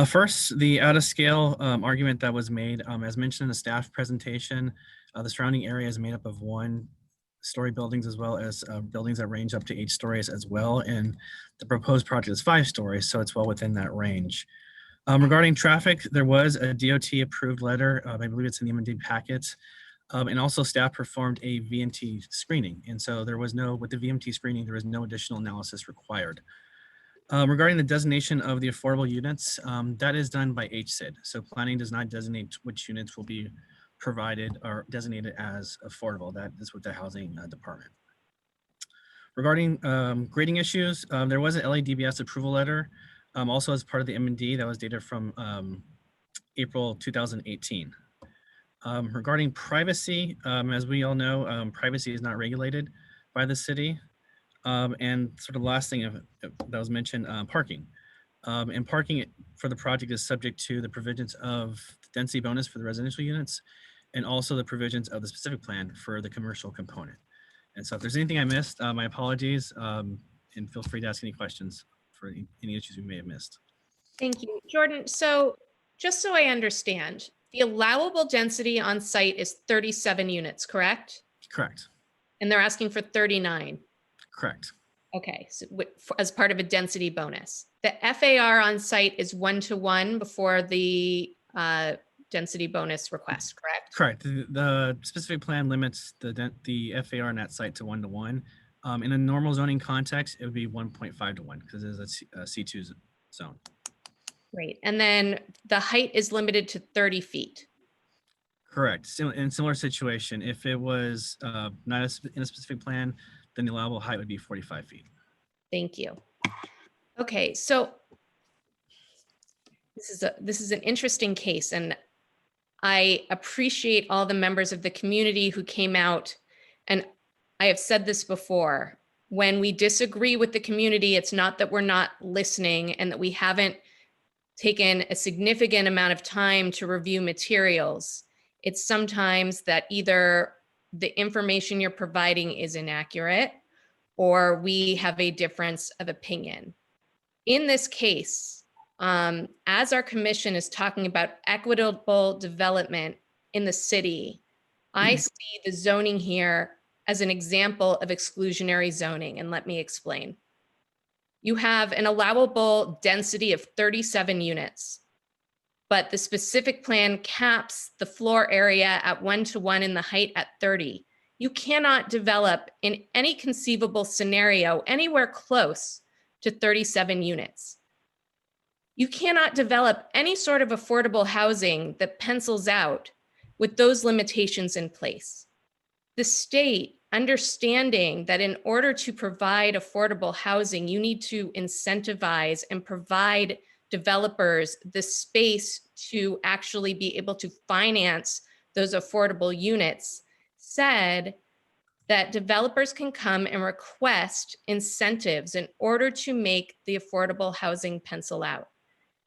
S25: First, the out of scale argument that was made, as mentioned in the staff presentation, the surrounding area is made up of 1-story buildings as well as buildings that range up to 8 stories as well. And the proposed project is 5 stories, so it's well within that range. Regarding traffic, there was a DOT approved letter, I believe it's in the M&D packet, and also staff performed a VMT screening. And so there was no, with the VMT screening, there was no additional analysis required. Regarding the designation of the affordable units, that is done by HCID. So planning does not designate which units will be provided or designated as affordable. That is with the housing department. Regarding grading issues, there was an LADBS approval letter, also as part of the M&D that was dated from April 2018. Regarding privacy, as we all know, privacy is not regulated by the city. And sort of the last thing that was mentioned, parking. And parking for the project is subject to the provisions of the density bonus for the residential units and also the provisions of the specific plan for the commercial component. And so if there's anything I missed, my apologies. and feel free to ask any questions for any issues we may have missed.
S2: Thank you, Jordan. So just so I understand, the allowable density on site is 37 units, correct?
S25: Correct.
S2: And they're asking for 39.
S25: Correct.
S2: Okay, so as part of a density bonus. The FAR on site is 1-to-1 before the density bonus request, correct?
S25: Correct. The specific plan limits the FAR in that site to 1-to-1. In a normal zoning context, it would be 1.5-to-1 because it is a C2 zone.
S2: Great. And then the height is limited to 30 feet.
S25: Correct. In similar situation, if it was not in a specific plan, then the allowable height would be 45 feet.
S2: Thank you. Okay, so this is an interesting case, and I appreciate all the members of the community who came out. And I have said this before, when we disagree with the community, it's not that we're not listening and that we haven't taken a significant amount of time to review materials. It's sometimes that either the information you're providing is inaccurate or we have a difference of opinion. In this case, as our commission is talking about equitable development in the city, I see the zoning here as an example of exclusionary zoning, and let me explain. You have an allowable density of 37 units, but the specific plan caps the floor area at 1-to-1 and the height at 30. You cannot develop in any conceivable scenario anywhere close to 37 units. You cannot develop any sort of affordable housing that pencils out with those limitations in place. The state, understanding that in order to provide affordable housing, you need to incentivize and provide developers the space to actually be able to finance those affordable units, said that developers can come and request incentives in order to make the affordable housing pencil out.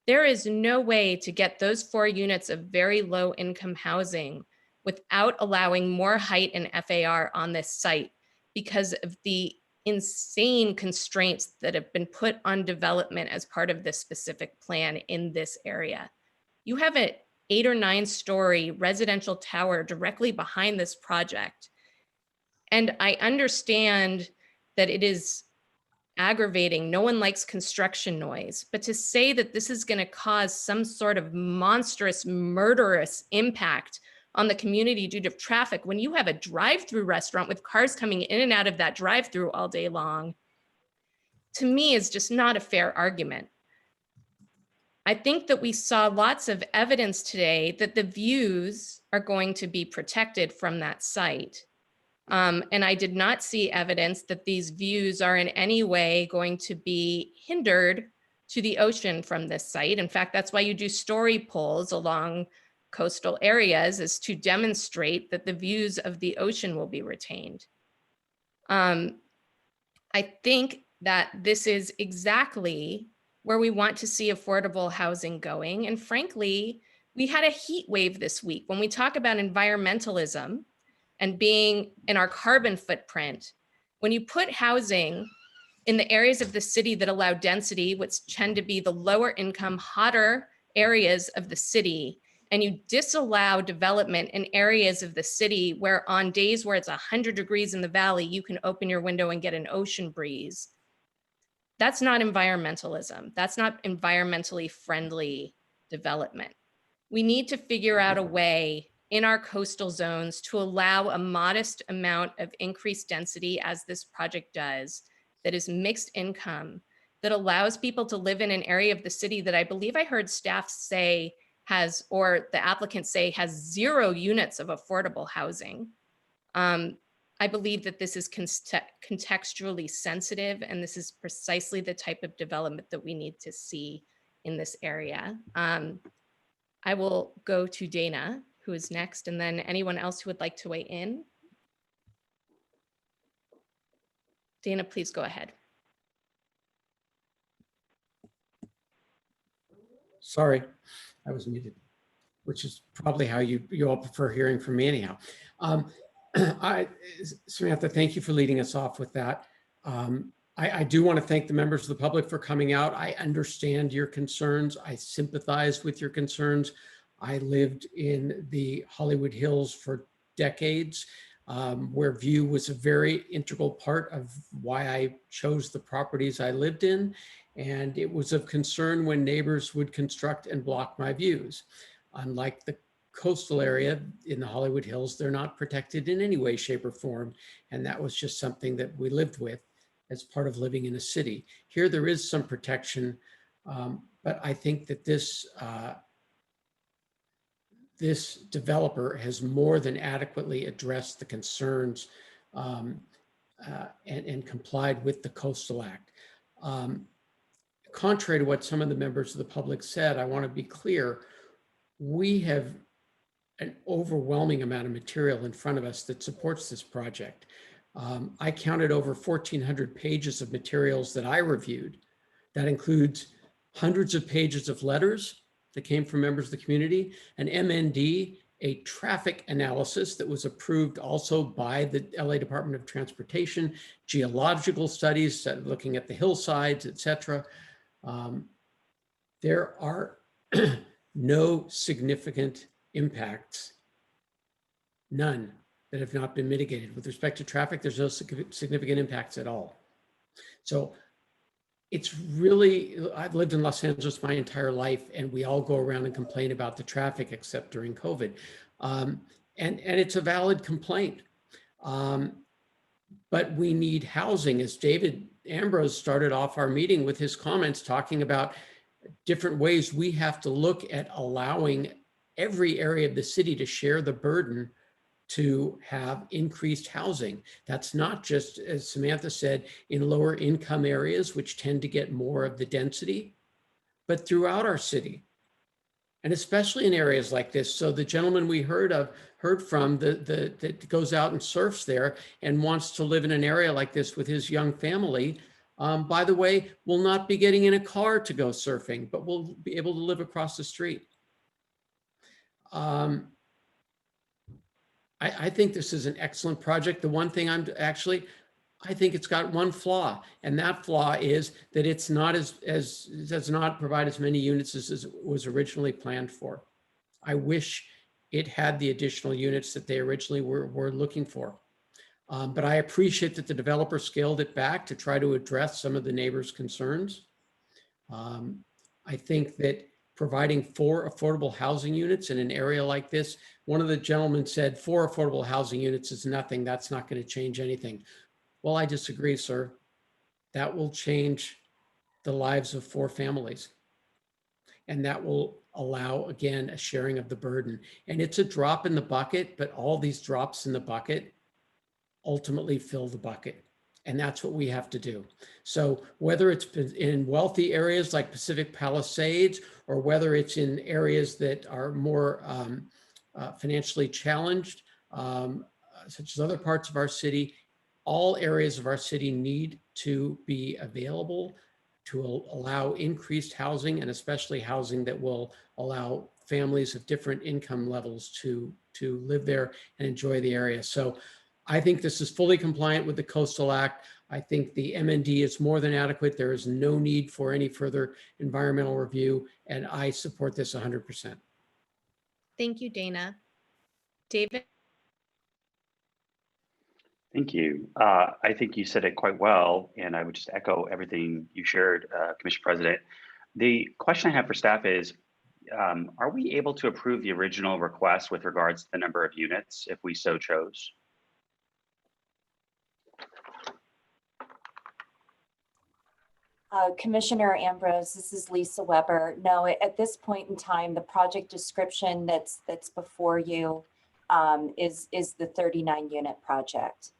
S2: There is no way to get those 4 units of very low income housing without allowing more height and FAR on this site because of the insane constraints that have been put on development as part of this specific plan in this area. You have an 8 or 9 story residential tower directly behind this project. And I understand that it is aggravating. No one likes construction noise, but to say that this is going to cause some sort of monstrous, murderous impact on the community due to traffic, when you have a drive-through restaurant with cars coming in and out of that drive-through all day long, to me is just not a fair argument. I think that we saw lots of evidence today that the views are going to be protected from that site. And I did not see evidence that these views are in any way going to be hindered to the ocean from this site. In fact, that's why you do story poles along coastal areas, is to demonstrate that the views of the ocean will be retained. I think that this is exactly where we want to see affordable housing going. And frankly, we had a heat wave this week. When we talk about environmentalism and being in our carbon footprint, when you put housing in the areas of the city that allow density, which tend to be the lower income, hotter areas of the city, and you disallow development in areas of the city where on days where it's 100 degrees in the valley, you can open your window and get an ocean breeze. That's not environmentalism. That's not environmentally friendly development. We need to figure out a way in our coastal zones to allow a modest amount of increased density, as this project does, that is mixed income, that allows people to live in an area of the city that I believe I heard staff say has, or the applicant say, has 0 units of affordable housing. I believe that this is contextually sensitive, and this is precisely the type of development that we need to see in this area. I will go to Dana, who is next, and then anyone else who would like to weigh in. Dana, please go ahead.
S9: Sorry, I was muted, which is probably how you all prefer hearing from me anyhow. I, Samantha, thank you for leading us off with that. I do want to thank the members of the public for coming out. I understand your concerns. I sympathize with your concerns. I lived in the Hollywood Hills for decades, where view was a very integral part of why I chose the properties I lived in. And it was of concern when neighbors would construct and block my views. Unlike the coastal area in the Hollywood Hills, they're not protected in any way, shape, or form. And that was just something that we lived with as part of living in a city. Here, there is some protection, but I think that this developer has more than adequately addressed the concerns and complied with the Coastal Act. Contrary to what some of the members of the public said, I want to be clear, we have an overwhelming amount of material in front of us that supports this project. I counted over 1,400 pages of materials that I reviewed. That includes hundreds of pages of letters that came from members of the community, an MND, a traffic analysis that was approved also by the LA Department of Transportation, geological studies looking at the hillsides, et cetera. There are no significant impacts, none, that have not been mitigated. With respect to traffic, there's no significant impacts at all. So it's really, I've lived in Los Angeles my entire life, and we all go around and complain about the traffic except during COVID. And it's a valid complaint. But we need housing, as David Ambrose started off our meeting with his comments talking about different ways we have to look at allowing every area of the city to share the burden to have increased housing. That's not just, as Samantha said, in lower income areas, which tend to get more of the density, but throughout our city. And especially in areas like this. So the gentleman we heard from that goes out and surfs there and wants to live in an area like this with his young family, by the way, will not be getting in a car to go surfing, but will be able to live across the street. I think this is an excellent project. The one thing I think it's got one flaw, and that flaw is that it's not does not provide as many units as was originally planned for. I wish it had the additional units that they originally were looking for. But I appreciate that the developer scaled it back to try to address some of the neighbors' concerns. I think that providing 4 affordable housing units in an area like this, one of the gentlemen said 4 affordable housing units is nothing. That's not going to change anything. Well, I disagree, sir. That will change the lives of 4 families. And that will allow, again, a sharing of the burden. And it's a drop in the bucket, but all these drops in the bucket ultimately fill the bucket. And that's what we have to do. So whether it's in wealthy areas like Pacific Palisades, or whether it's in areas that are more financially challenged, such as other parts of our city, all areas of our city need to be available to allow increased housing, and especially housing that will allow families of different income levels to live there and enjoy the area. So I think this is fully compliant with the Coastal Act. I think the MND is more than adequate. There is no need for any further environmental review, and I support this 100%.
S2: Thank you, Dana. David?
S10: Thank you. I think you said it quite well, and I would just echo everything you shared, Commissioner President. The question I have for staff is, are we able to approve the original request with regards to the number of units if we so chose?
S11: Commissioner Ambrose, this is Lisa Weber. No, at this point in time, the project description that's before you is the 39 unit project.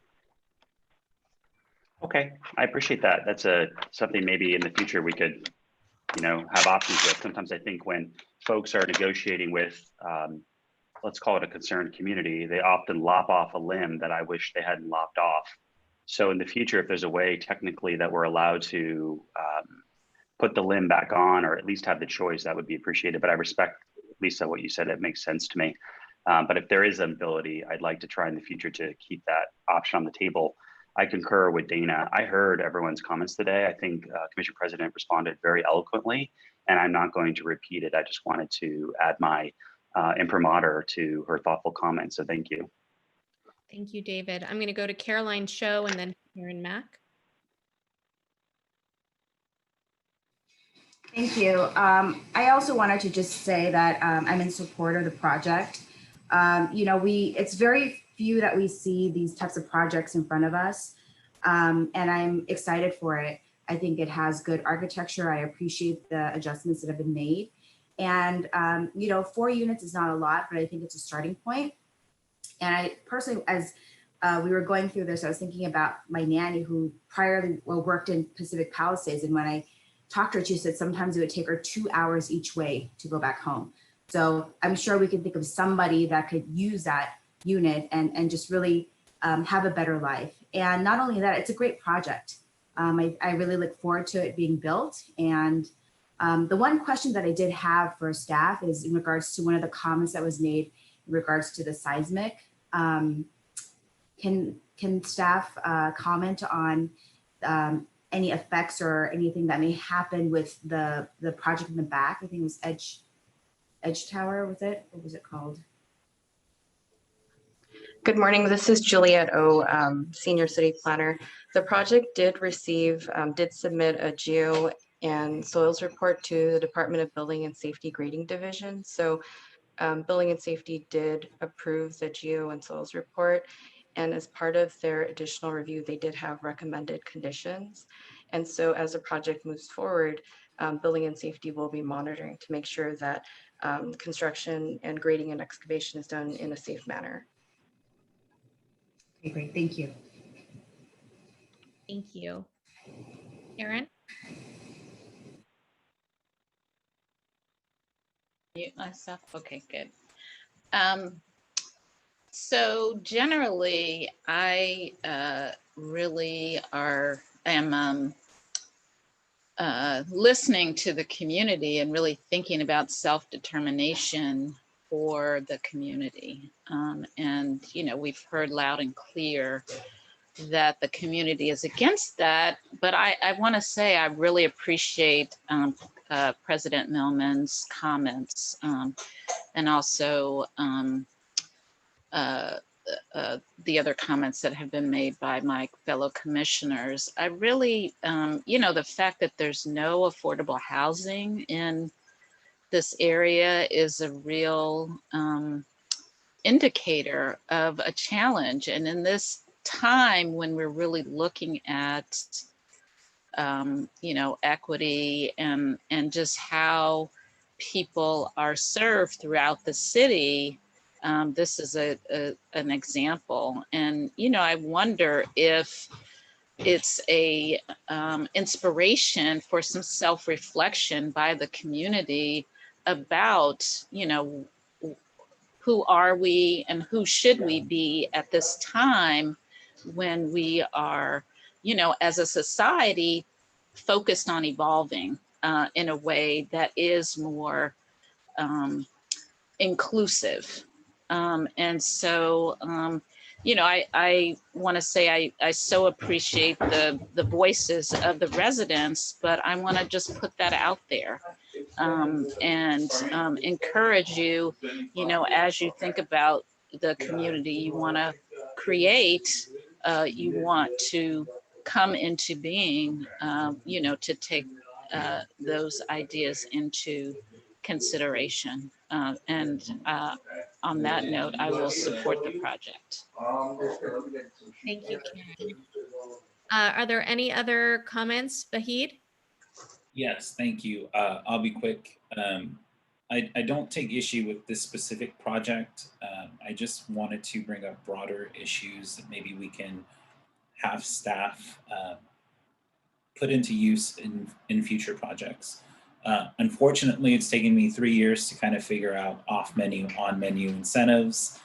S10: Okay, I appreciate that. That's something maybe in the future we could, have options with. Sometimes I think when folks are negotiating with, let's call it a concerned community, they often lop off a limb that I wish they hadn't lopped off. So in the future, if there's a way technically that we're allowed to put the limb back on, or at least have the choice, that would be appreciated. But I respect, Lisa, what you said. It makes sense to me. But if there is an ability, I'd like to try in the future to keep that option on the table. I concur with Dana. I heard everyone's comments today. I think Commission President responded very eloquently, and I'm not going to repeat it. I just wanted to add my imprimatur to her thoughtful comments. So thank you.
S2: Thank you, David. I'm going to go to Caroline Show and then Karen Mack.
S12: Thank you. I also wanted to just say that I'm in support of the project. You know, it's very few that we see these types of projects in front of us, and I'm excited for it. I think it has good architecture. I appreciate the adjustments that have been made. And, you know, 4 units is not a lot, but I think it's a starting point. And I personally, as we were going through this, I was thinking about my nanny who worked in Pacific Palisades. And when I talked to her, she said sometimes it would take her 2 hours each way to go back home. So I'm sure we can think of somebody that could use that unit and just really have a better life. And not only that, it's a great project. I really look forward to it being built. And the one question that I did have for staff is in regards to one of the comments that was made in regards to the seismic. Can staff comment on any effects or anything that may happen with the project in the back? I think it was Edge Tower, was it? What was it called?
S13: Good morning. This is Juliet O, Senior City Planner. The project did submit a geo and soils report to the Department of Building and Safety Grading Division. So Building and Safety did approve the geo and soils report. And as part of their additional review, they did have recommended conditions. And so as the project moves forward, Building and Safety will be monitoring to make sure that construction and grading and excavation is done in a safe manner.
S12: Okay, great. Thank you.
S2: Thank you. Karen?
S14: Mute myself. Okay, good. So generally, I really am listening to the community and really thinking about self-determination for the community. And, you know, we've heard loud and clear that the community is against that, but I want to say I really appreciate President Millman's comments and also the other comments that have been made by my fellow commissioners. I really, you know, the fact that there's no affordable housing in this area is a real indicator of a challenge. And in this time when we're really looking at, you know, equity and just how people are served throughout the city, this is an example. And, you know, I wonder if it's a inspiration for some self-reflection by the community about, you know, who are we and who should we be at this time when we are, you know, as a society focused on evolving in a way that is more inclusive. And so, you know, I want to say I so appreciate the voices of the residents, but I want to just put that out there and encourage you, you know, as you think about the community you want to create, you want to come into being, you know, to take those ideas into consideration. And on that note, I will support the project.
S2: Thank you, Karen. Are there any other comments, Vahid?
S15: Yes, thank you. I'll be quick. I don't take issue with this specific project. I just wanted to bring up broader issues that maybe we can have staff put into use in future projects. Unfortunately, it's taken me 3 years to kind of figure out off-menu, on-menu incentives.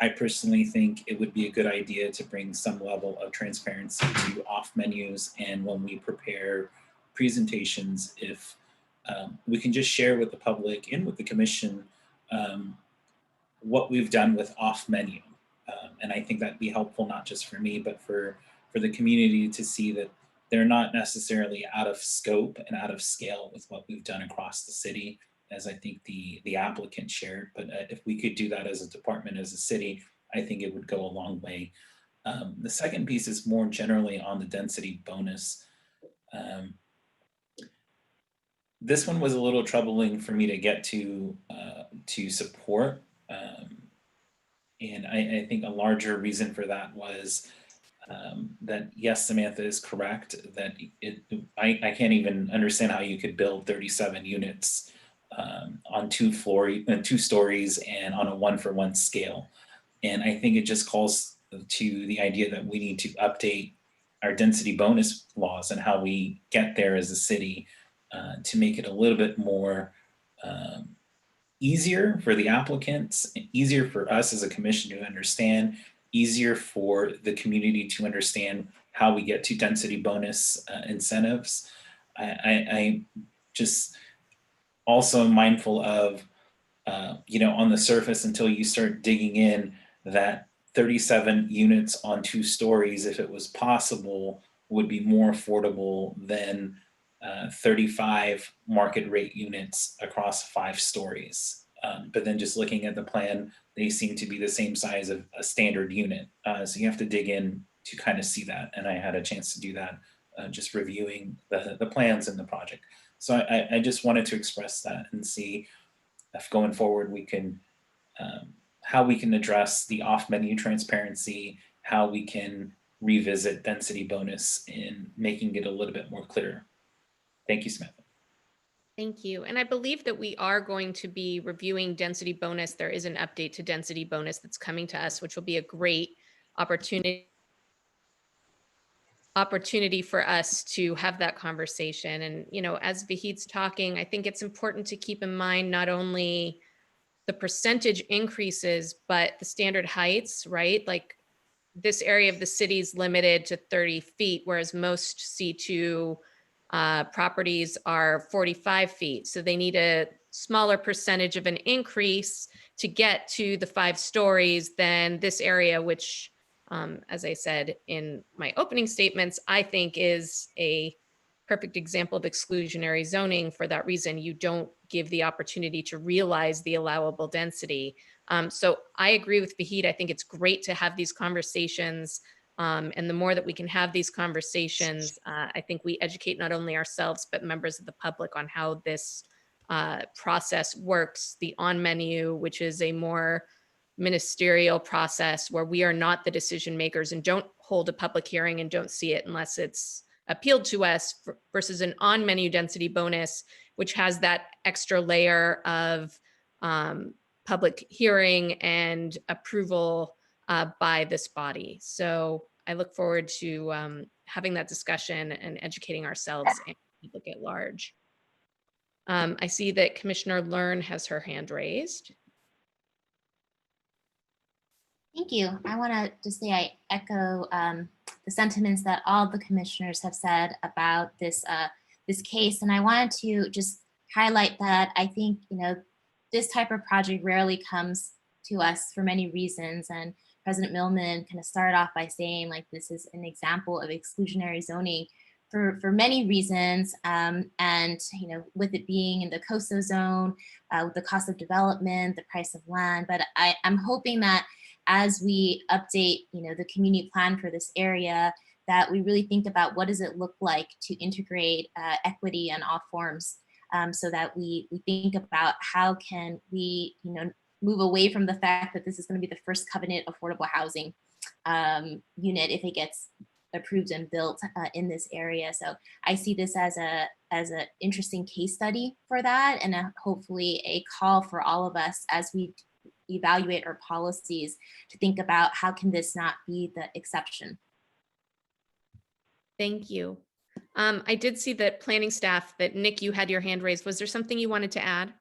S15: I personally think it would be a good idea to bring some level of transparency to off-menus, and when we prepare presentations, if we can just share with the public and with the commission what we've done with off-menu. And I think that'd be helpful, not just for me, but for the community to see that they're not necessarily out of scope and out of scale with what we've done across the city, as I think the applicant shared. But if we could do that as a department, as a city, I think it would go a long way. The second piece is more generally on the density bonus. This one was a little troubling for me to get to support. And I think a larger reason for that was that, yes, Samantha is correct, that I can't even understand how you could build 37 units on 2 stories and on a 1-for-1 scale. And I think it just calls to the idea that we need to update our density bonus laws and how we get there as a city to make it a little bit more easier for the applicants, easier for us as a commission to understand, easier for the community to understand how we get to density bonus incentives. I just also mindful of, on the surface, until you start digging in, that 37 units on 2 stories, if it was possible, would be more affordable than 35 market rate units across 5 stories. But then just looking at the plan, they seem to be the same size of a standard unit. So you have to dig in to kind of see that. And I had a chance to do that just reviewing the plans in the project. So I just wanted to express that and see if going forward we can, how we can address the off-menu transparency, how we can revisit density bonus in making it a little bit more clear. Thank you, Samantha.
S2: Thank you. And I believe that we are going to be reviewing density bonus. There is an update to density bonus that's coming to us, which will be a great opportunity for us to have that conversation. And, as Vahid's talking, I think it's important to keep in mind not only the percentage increases, but the standard heights, right? Like, this area of the city is limited to 30 feet, whereas most C2 properties are 45 feet. So they need a smaller percentage of an increase to get to the 5 stories than this area, which, as I said in my opening statements, I think is a perfect example of exclusionary zoning. For that reason, you don't give the opportunity to realize the allowable density. So I agree with Vahid. I think it's great to have these conversations. And the more that we can have these conversations, I think we educate not only ourselves, but members of the public on how this process works. The on menu, which is a more ministerial process where we are not the decision makers and don't hold a public hearing and don't see it unless it's appealed to us, versus an on menu density bonus, which has that extra layer of public hearing and approval by this body. So I look forward to having that discussion and educating ourselves and people at large. I see that Commissioner Learn has her hand raised.
S16: Thank you. I want to just say I echo the sentiments that all the commissioners have said about this this case, and I wanted to just highlight that I think this type of project rarely comes to us for many reasons, and President Millman kind of started off by saying this is an example of exclusionary zoning for many reasons, and with it being in the coastal zone, with the cost of development, the price of land, but I'm hoping that as we update, the community plan for this area, that we really think about what does it look like to integrate equity in all forms, so that we think about how can we, move away from the fact that this is going to be the first covenant affordable housing unit if it gets approved and built in this area. So I see this as an interesting case study for that, and hopefully a call for all of us as we evaluate our policies to think about how can this not be the exception.
S2: Thank you. I did see that planning staff, that Nick, you had your hand raised. Was there something you wanted to add?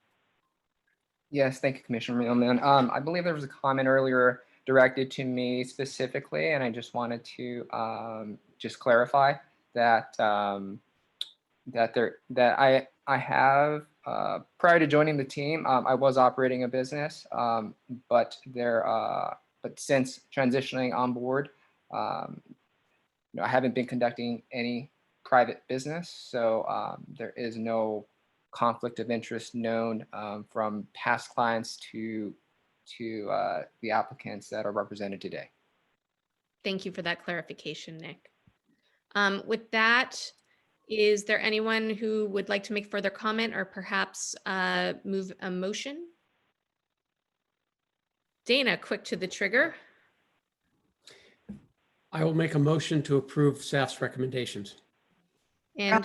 S17: Yes, thank you, Commissioner Millman. I believe there was a comment earlier directed to me specifically, and I just wanted to just clarify that I have prior to joining the team, I was operating a business, but but since transitioning on board, I haven't been conducting any private business, so there is no conflict of interest known from past clients to the applicants that are represented today.
S2: Thank you for that clarification, Nick. With that, is there anyone who would like to make further comment or perhaps move a motion? Dana, quick to the trigger.
S9: I will make a motion to approve staff's recommendations.
S2: And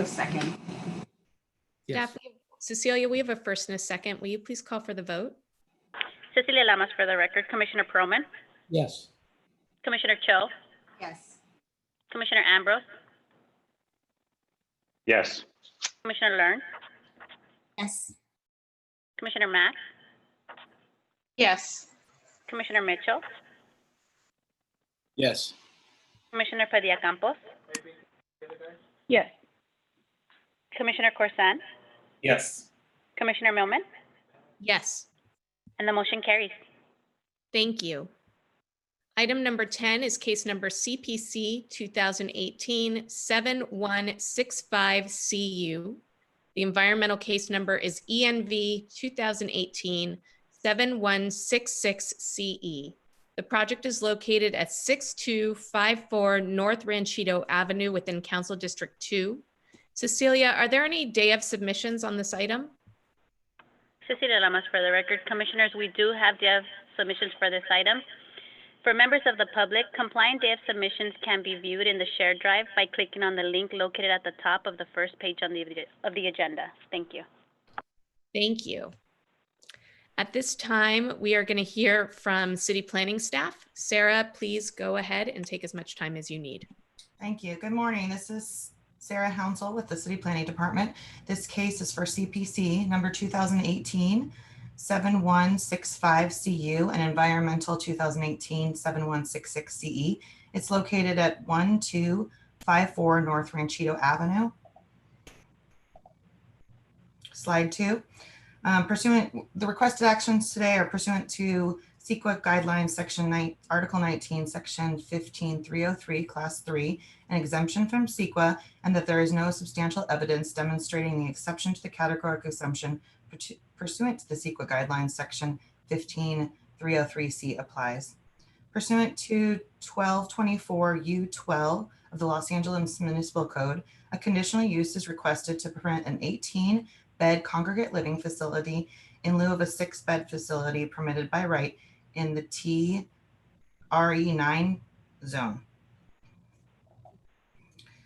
S12: second.
S9: Yes.
S2: staff, Cecilia, we have a first and a second. Will you please call for the vote?
S8: Cecilia Lamas for the record. Commissioner Perlman,
S9: Yes.
S8: Commissioner Cho,
S12: Yes.
S8: Commissioner Ambrose,
S10: Yes.
S8: Commissioner Learn,
S16: Yes.
S8: Commissioner Mack,
S14: Yes.
S8: Commissioner Mitchell,
S9: Yes.
S8: Commissioner Padilla Campos,
S24: Yes.
S8: Commissioner Corsan,
S15: Yes.
S8: Commissioner Millman,
S2: Yes.
S8: and the motion carries.
S2: Thank you. Item number 10 is case number CPC 2018-7165CU. The environmental case number is ENV 2018-7166CE. The project is located at 6254 North Ranchito Avenue within Council District 2. Cecilia, are there any day of submissions on this item?
S8: Cecilia Lamas for the record. Commissioners, we do have day of submissions for this item. For members of the public, compliant day of submissions can be viewed in the shared drive by clicking on the link located at the top of the first page on of the agenda. Thank you.
S2: Thank you. At this time, we are going to hear from city planning staff. Sarah, please go ahead and take as much time as you need.
S18: Thank you. Good morning. This is Sarah Hounsel with the City Planning Department. This case is for CPC number 2018-7165CU and environmental 2018-7166CE. It's located at 1254 North Ranchito Avenue. Slide 2. The requested actions today are pursuant to CEQA guidelines section 9, article 19, section 15303, class 3, an exemption from CEQA, and that there is no substantial evidence demonstrating the exception to the categorical exemption pursuant to the CEQA guidelines section 15303C applies. Pursuant to 1224 U12 of the Los Angeles Municipal Code, a conditional use is requested to permit an 18-bed congregate living facility in lieu of a 6-bed facility permitted by right in the TRE9 zone.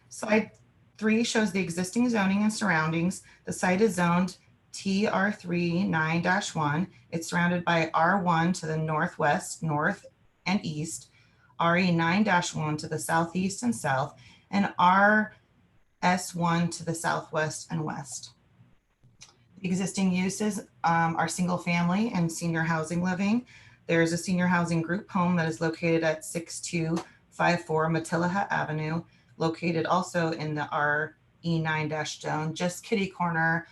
S18: Slide 3 shows the existing zoning and surroundings. The site is zoned TR3 9-1. It's surrounded by R1 to the northwest, north, and east, RE 9-1 to the southeast and south, and RS1 to the southwest and west. The existing uses are single family and senior housing living. There's a senior housing group home that is located at 6254 Matilaha Avenue, located also in the RE9- zone, just kitty corner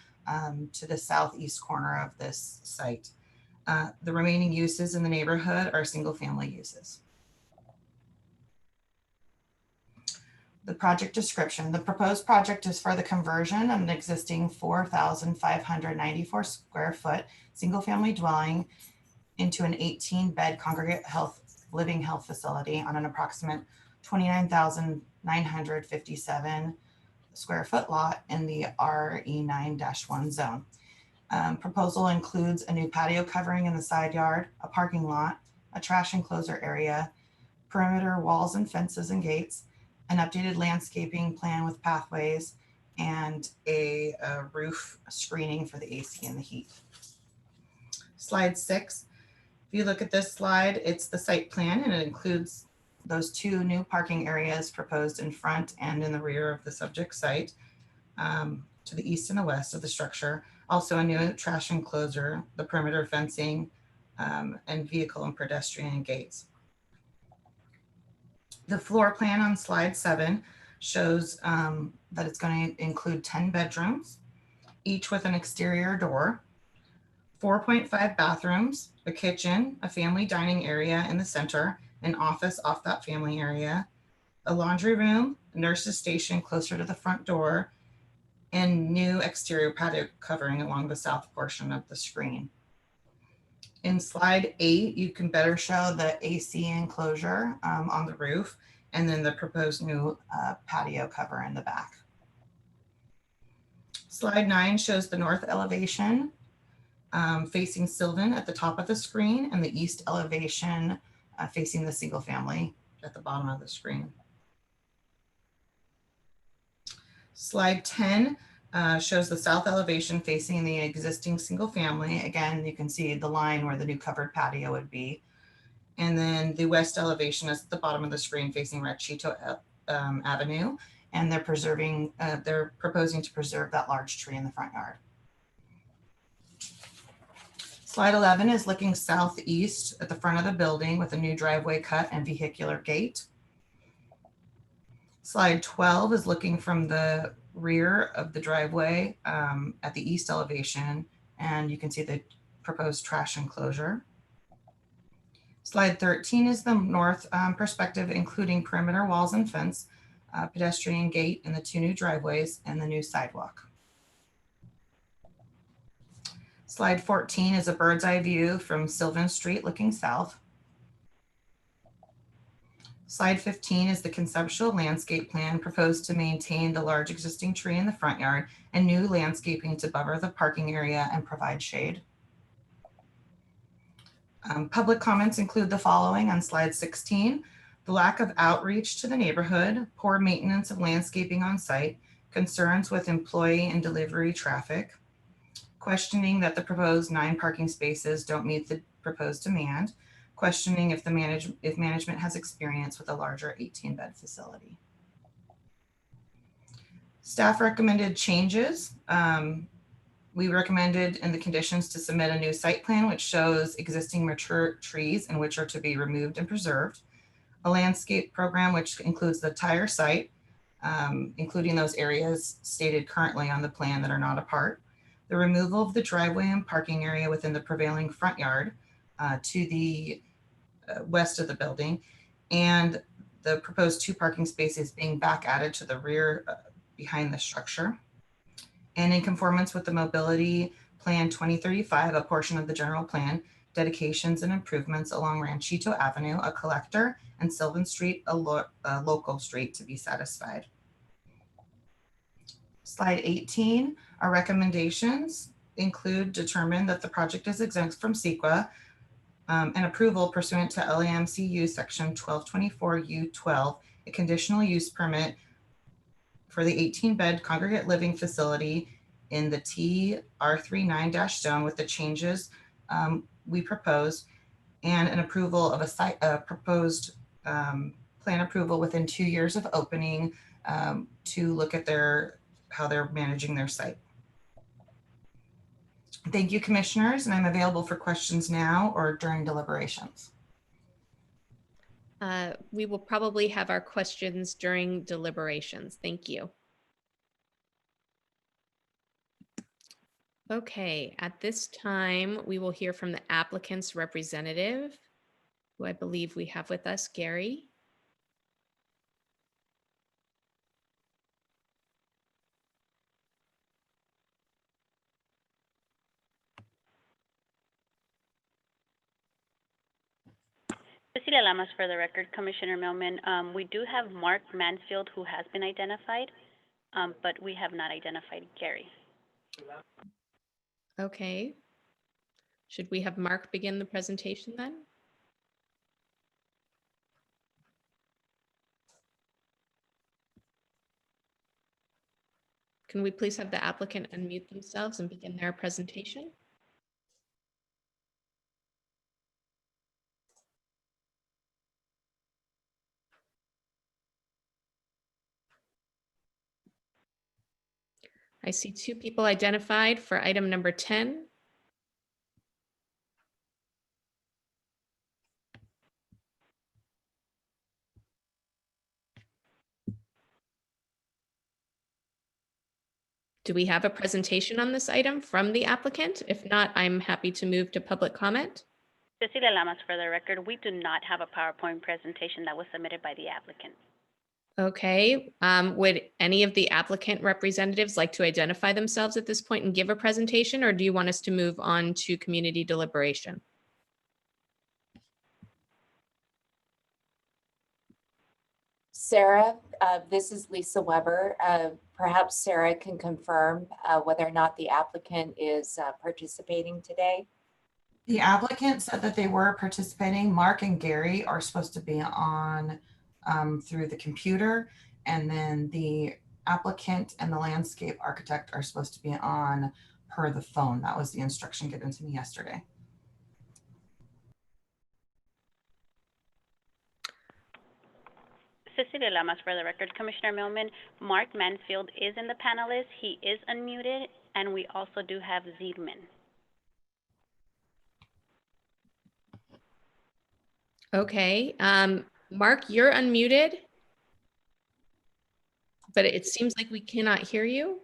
S18: to the southeast corner of this site. The remaining uses in the neighborhood are single family uses. The project description. The proposed project is for the conversion of an existing 4,594 square foot single family dwelling into an 18-bed congregate living health facility on an approximate 29,957 square foot lot in the RE9-1 zone. Proposal includes a new patio covering in the side yard, a parking lot, a trash enclosure area, perimeter walls and fences and gates, an updated landscaping plan with pathways, and a roof screening for the AC and the heat. Slide 6. If you look at this slide, it's the site plan, and it includes those 2 new parking areas proposed in front and in the rear of the subject site, to the east and the west of the structure. Also a new trash enclosure, the perimeter fencing, and vehicle and pedestrian gates. The floor plan on slide 7 shows that it's going to include 10 bedrooms, each with an exterior door, 4.5 bathrooms, a kitchen, a family dining area in the center, an office off that family area, a laundry room, a nurse's station closer to the front door, and new exterior patio covering along the south portion of the screen. In slide 8, you can better show the AC enclosure on the roof and then the proposed new patio cover in the back. Slide 9 shows the north elevation facing Sylvan at the top of the screen and the east elevation facing the single family at the bottom of the screen. Slide 10 shows the south elevation facing the existing single family. Again, you can see the line where the new covered patio would be. And then the west elevation is at the bottom of the screen facing Ranchito Avenue. And they're proposing to preserve that large tree in the front yard. Slide 11 is looking southeast at the front of the building with a new driveway cut and vehicular gate. Slide 12 is looking from the rear of the driveway at the east elevation, and you can see the proposed trash enclosure. Slide 13 is the north perspective, including perimeter walls and fence, pedestrian gate, and the 2 new driveways and the new sidewalk. Slide 14 is a bird's eye view from Sylvan Street looking south. Slide 15 is the conceptual landscape plan proposed to maintain the large existing tree in the front yard and new landscaping to buffer the parking area and provide shade. Public comments include the following on slide 16: the lack of outreach to the neighborhood, poor maintenance of landscaping on site, concerns with employee and delivery traffic, questioning that the proposed 9 parking spaces don't meet the proposed demand, questioning if management has experience with a larger 18-bed facility. Staff recommended changes. We recommended in the conditions to submit a new site plan which shows existing mature trees and which are to be removed and preserved, a landscape program which includes the entire site, including those areas stated currently on the plan that are not a part, the removal of the driveway and parking area within the prevailing front yard to the west of the building, and the proposed 2 parking spaces being back added to the rear behind the structure. And in conformance with the Mobility Plan 2035, a portion of the general plan, dedications and improvements along Ranchito Avenue, a collector, and Sylvan Street, a local street to be satisfied. Slide 18, our recommendations include determine that the project is exempt from CEQA and approval pursuant to LAMCU section 1224U12, a conditional use permit for the 18-bed congregate living facility in the TR39- zone with the changes we propose, and an approval of a proposed plan approval within 2 years of opening to look at how they're managing their site. Thank you, commissioners, and I'm available for questions now or during deliberations.
S2: We will probably have our questions during deliberations. Thank you. Okay, at this time, we will hear from the applicant's representative, who I believe we have with us, Gary.
S8: Cecilia Lamas for the record, Commissioner Millman. We do have Mark Mansfield who has been identified, but we have not identified Gary.
S2: Okay. Should we have Mark begin the presentation then? Can we please have the applicant unmute themselves and begin their presentation? I see 2 people identified for item number 10. Do we have a presentation on this item from the applicant? If not, I'm happy to move to public comment.
S8: Cecilia Lamas, for the record, we do not have a PowerPoint presentation that was submitted by the applicant.
S2: Okay, would any of the applicant representatives like to identify themselves at this point and give a presentation, or do you want us to move on to community deliberation?
S11: Sarah, this is Lisa Weber. Perhaps Sarah can confirm whether or not the applicant is participating today.
S18: The applicant said that they were participating. Mark and Gary are supposed to be on through the computer, and then the applicant and the landscape architect are supposed to be on per the phone. That was the instruction given to me yesterday.
S8: Cecilia Lamas, for the record, Commissioner Millman, Mark Mansfield is in the panelist. He is unmuted, and we also do have Ziedman.
S2: Okay, Mark, you're unmuted, but it seems like we cannot hear you.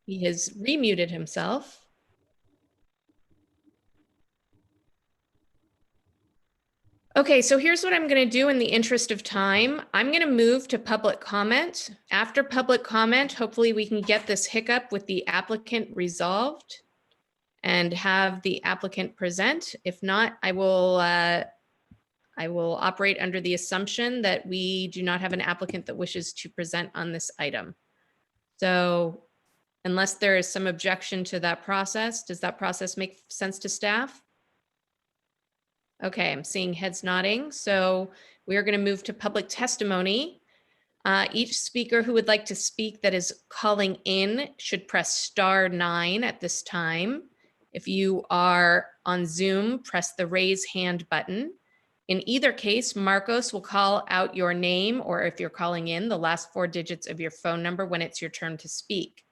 S2: He has remuted himself. Okay, so here's what I'm going to do in the interest of time. I'm going to move to public comment. After public comment, hopefully we can get this hiccup with the applicant resolved and have the applicant present. If not, I will operate under the assumption that we do not have an applicant that wishes to present on this item. So unless there is some objection to that process, does that process make sense to staff? Okay, I'm seeing heads nodding. So we are going to move to public testimony. Each speaker who would like to speak that is calling in should press *9 at this time. If you are on Zoom, press the raise hand button. In either case, Marcos will call out your name, or if you're calling in, the last 4 digits of your phone number when it's your turn to speak.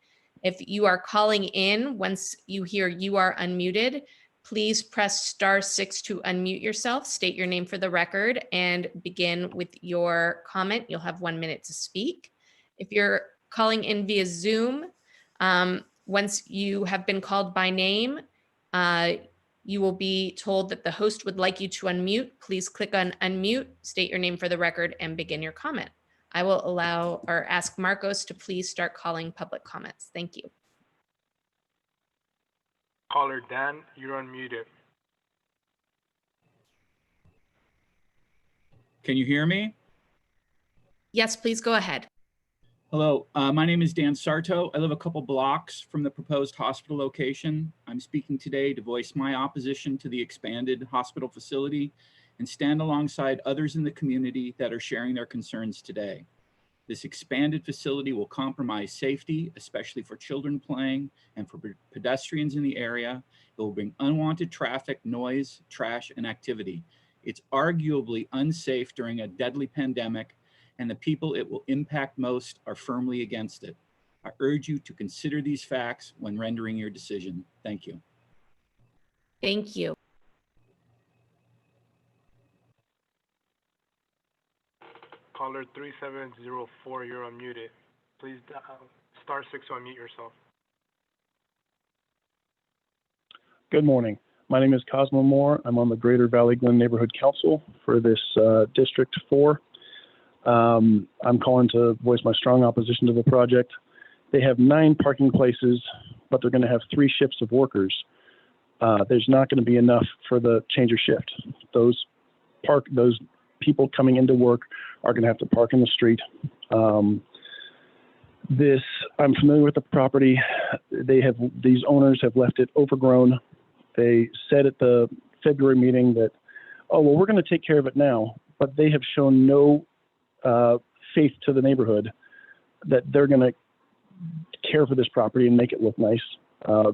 S2: If you are calling in, once you hear you are unmuted, please press *6 to unmute yourself, state your name for the record, and begin with your comment. You'll have 1 minute to speak. If you're calling in via Zoom, once you have been called by name, you will be told that the host would like you to unmute. Please click on unmute, state your name for the record, and begin your comment. I will allow or ask Marcos to please start calling public comments. Thank you.
S4: Caller Dan, you're unmuted.
S19: Can you hear me?
S2: Yes, please go ahead.
S19: Hello, my name is Dan Sarto. I live a couple blocks from the proposed hospital location. I'm speaking today to voice my opposition to the expanded hospital facility and stand alongside others in the community that are sharing their concerns today. This expanded facility will compromise safety, especially for children playing and for pedestrians in the area. It will bring unwanted traffic, noise, trash, and activity. It's arguably unsafe during a deadly pandemic, and the people it will impact most are firmly against it. I urge you to consider these facts when rendering your decision. Thank you.
S2: Thank you.
S4: Caller 3704, you're unmuted. Please *6 to unmute yourself.
S20: Good morning. My name is Cosmo Moore. I'm on the Greater Valley Glen Neighborhood Council for this District 4. I'm calling to voice my strong opposition to the project. They have 9 parking places, but they're going to have 3 shifts of workers. There's not going to be enough for the change of shift. Those people coming into work are going to have to park in the street. I'm familiar with the property. These owners have left it overgrown. They said at the February meeting that, oh, well, we're going to take care of it now, but they have shown no faith to the neighborhood that they're going to care for this property and make it look nice.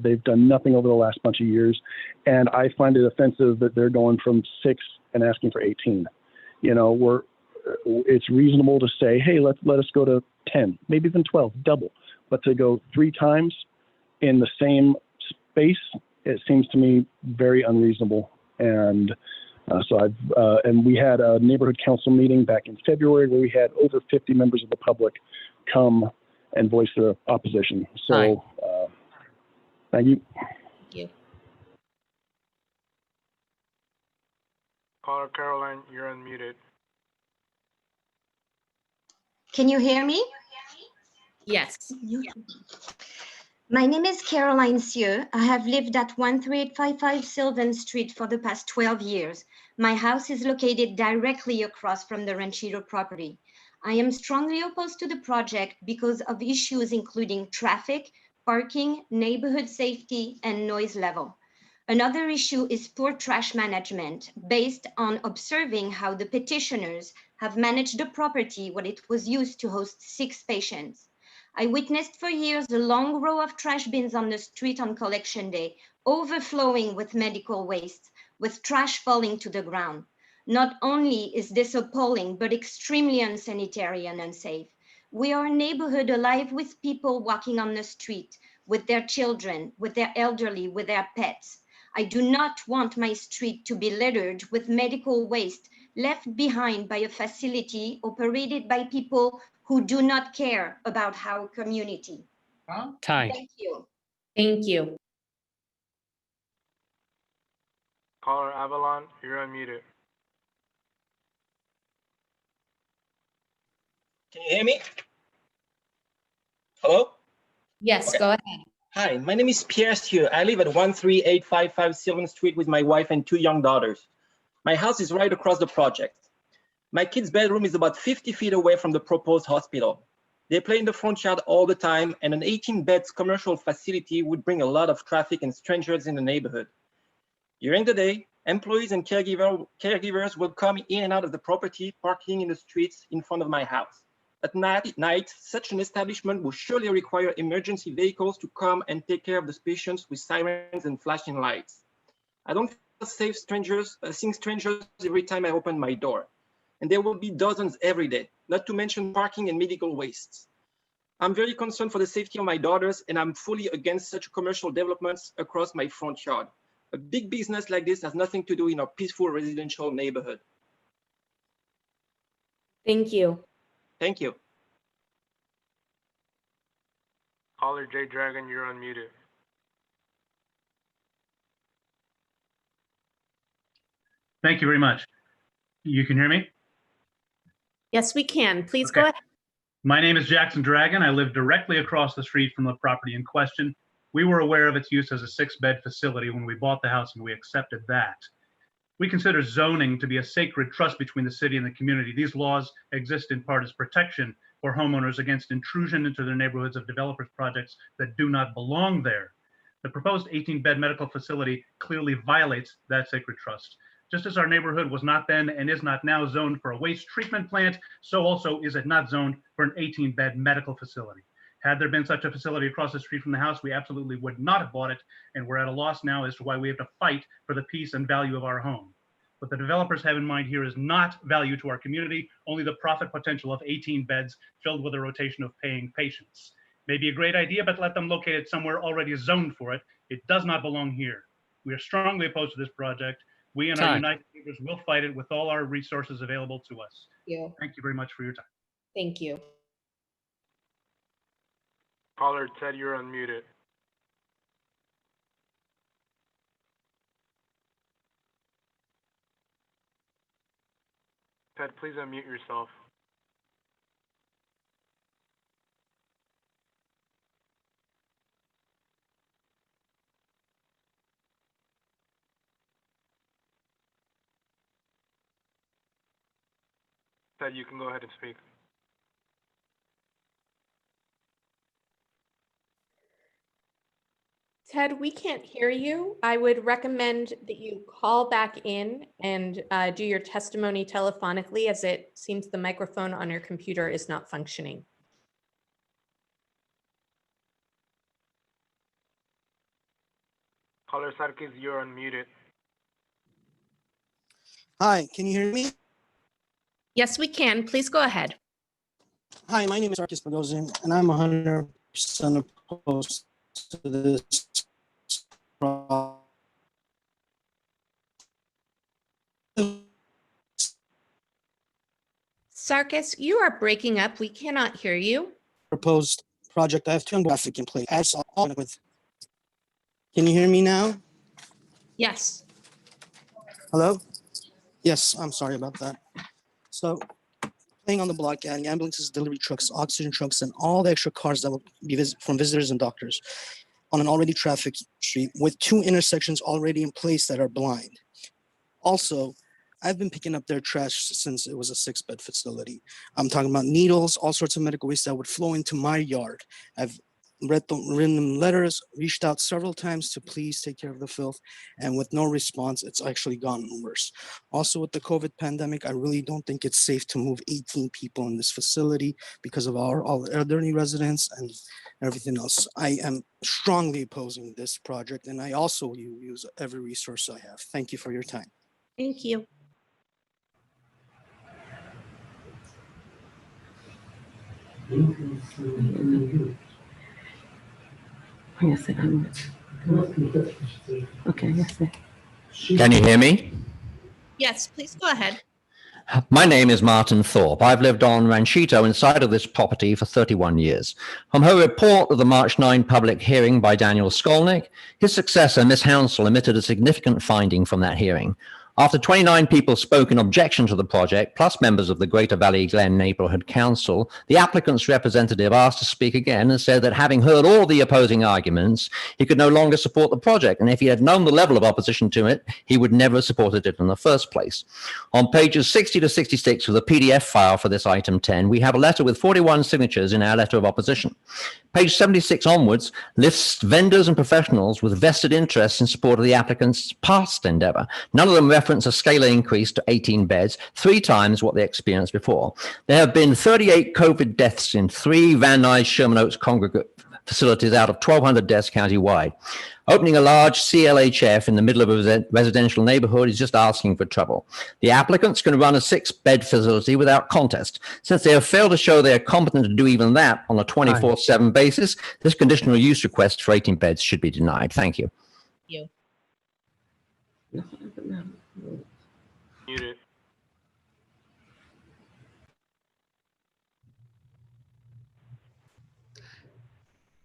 S20: They've done nothing over the last bunch of years, and I find it offensive that they're going from 6 and asking for 18. You know, it's reasonable to say, hey, let us go to 10, maybe even 12, double. But to go 3 times in the same space, it seems to me very unreasonable. And and we had a neighborhood council meeting back in February where we had over 50 members of the public come and voice their opposition. So, thank you.
S2: Thank you.
S4: Caller Caroline, you're unmuted.
S1: Can you hear me?
S2: Yes.
S1: My name is Caroline Sieu. I have lived at 13855 Sylvan Street for the past 12 years. My house is located directly across from the Ranchito property. I am strongly opposed to the project because of issues including traffic, parking, neighborhood safety, and noise level. Another issue is poor trash management based on observing how the petitioners have managed the property when it was used to host 6 patients. I witnessed for years a long row of trash bins on the street on collection day, overflowing with medical waste, with trash falling to the ground. Not only is this appalling, but extremely unsanitary and unsafe. We are a neighborhood alive with people walking on the street, with their children, with their elderly, with their pets. I do not want my street to be littered with medical waste left behind by a facility operated by people who do not care about our community.
S3: Ty.
S1: Thank you.
S2: Thank you.
S4: Caller Avalon, you're unmuted.
S3: Can you hear me? Hello?
S2: Yes,
S3: Okay.
S2: go ahead.
S3: Hi, my name is Pierre Sieu. I live at 13855 Sylvan Street with my wife and 2 young daughters. My house is right across the project. My kids' bedroom is about 50 feet away from the proposed hospital. They play in the front yard all the time, and an 18-bed commercial facility would bring a lot of traffic and strangers in the neighborhood. During the day, employees and caregivers will come in and out of the property, parking in the streets in front of my house. At night, such an establishment will surely require emergency vehicles to come and take care of the patients with sirens and flashing lights. I don't feel safe seeing strangers every time I open my door. And there will be dozens every day, not to mention parking and medical wastes. I'm very concerned for the safety of my daughters, and I'm fully against such commercial developments across my front yard. A big business like this has nothing to do in a peaceful residential neighborhood.
S2: Thank you.
S3: Thank you.
S4: Caller J Dragon, you're unmuted.
S21: Thank you very much. You can hear me?
S2: Yes, we can. Please
S21: Okay.
S2: go ahead.
S21: My name is Jackson Dragon. I live directly across the street from the property in question. We were aware of its use as a 6-bed facility when we bought the house, and we accepted that. We consider zoning to be a sacred trust between the city and the community. These laws exist in part as protection for homeowners against intrusion into their neighborhoods of developers' projects that do not belong there. The proposed 18-bed medical facility clearly violates that sacred trust. Just as our neighborhood was not then and is not now zoned for a waste treatment plant, so also is it not zoned for an 18-bed medical facility. Had there been such a facility across the street from the house, we absolutely would not have bought it, and we're at a loss now as to why we have to fight for the peace and value of our home. What the developers have in mind here is not value to our community, only the profit potential of 18 beds filled with a rotation of paying patients. Maybe a great idea, but let them locate it somewhere already zoned for it. It does not belong here. We are strongly opposed to this project. We and our United neighbors will fight it with all our resources available to us. Thank you very much for your time.
S2: Thank you.
S4: Caller Ted, you're unmuted. Ted, please unmute yourself. Ted, you can go ahead and speak.
S2: Ted, we can't hear you. I would recommend that you call back in and do your testimony telephonically, as it seems the microphone on your computer is not functioning.
S4: Caller Sarkis, you're unmuted.
S22: Hi, can you hear me?
S2: Yes, we can. Please go ahead.
S22: Hi, my name is Sarkis Bogosian, and I'm 100% opposed to this
S2: Sarkis, you are breaking up. We cannot hear you.
S22: proposed project. I have two traffic in place. As all with. Can you hear me now?
S2: Yes.
S22: Hello? Yes, I'm sorry about that. So, playing on the block, and ambulances, delivery trucks, oxygen trucks, and all the extra cars that will be from visitors and doctors on an already trafficked street with two intersections already in place that are blind. Also, I've been picking up their trash since it was a 6-bed facility. I'm talking about needles, all sorts of medical waste that would flow into my yard. I've written them letters, reached out several times to please take care of the filth, and with no response, it's actually gotten worse. Also, with the COVID pandemic, I really don't think it's safe to move 18 people in this facility because of all the elderly residents and everything else. I am strongly opposing this project, and I also use every resource I have. Thank you for your time.
S2: Thank you.
S5: Yes, okay, yes.
S6: Can you hear me?
S2: Yes, please go ahead.
S6: My name is Martin Thorpe. I've lived on Ranchito inside of this property for 31 years. From her report of the March 9 public hearing by Daniel Skolnick, his successor, Ms. Hounsell, omitted a significant finding from that hearing. After 29 people spoke in objection to the project, plus members of the Greater Valley Glen Neighborhood Council, the applicant's representative asked to speak again and said that having heard all the opposing arguments, he could no longer support the project. And if he had known the level of opposition to it, he would never have supported it in the first place. On pages 60 to 66 of the PDF file for this item 10, we have a letter with 41 signatures in our letter of opposition. Page 76 onwards lists vendors and professionals with vested interests in support of the applicant's past endeavor. None of them reference a scale increase to 18 beds, 3 times what they experienced before. There have been 38 COVID deaths in 3 Van Nuys Sherman Oaks congregate facilities out of 1,200 deaths county-wide. Opening a large CLHF in the middle of a residential neighborhood is just asking for trouble. The applicants can run a 6-bed facility without contest. Since they have failed to show they are competent to do even that on a 24/7 basis, this conditional use request for 18 beds should be denied. Thank you.
S2: Thank you.
S4: Muted.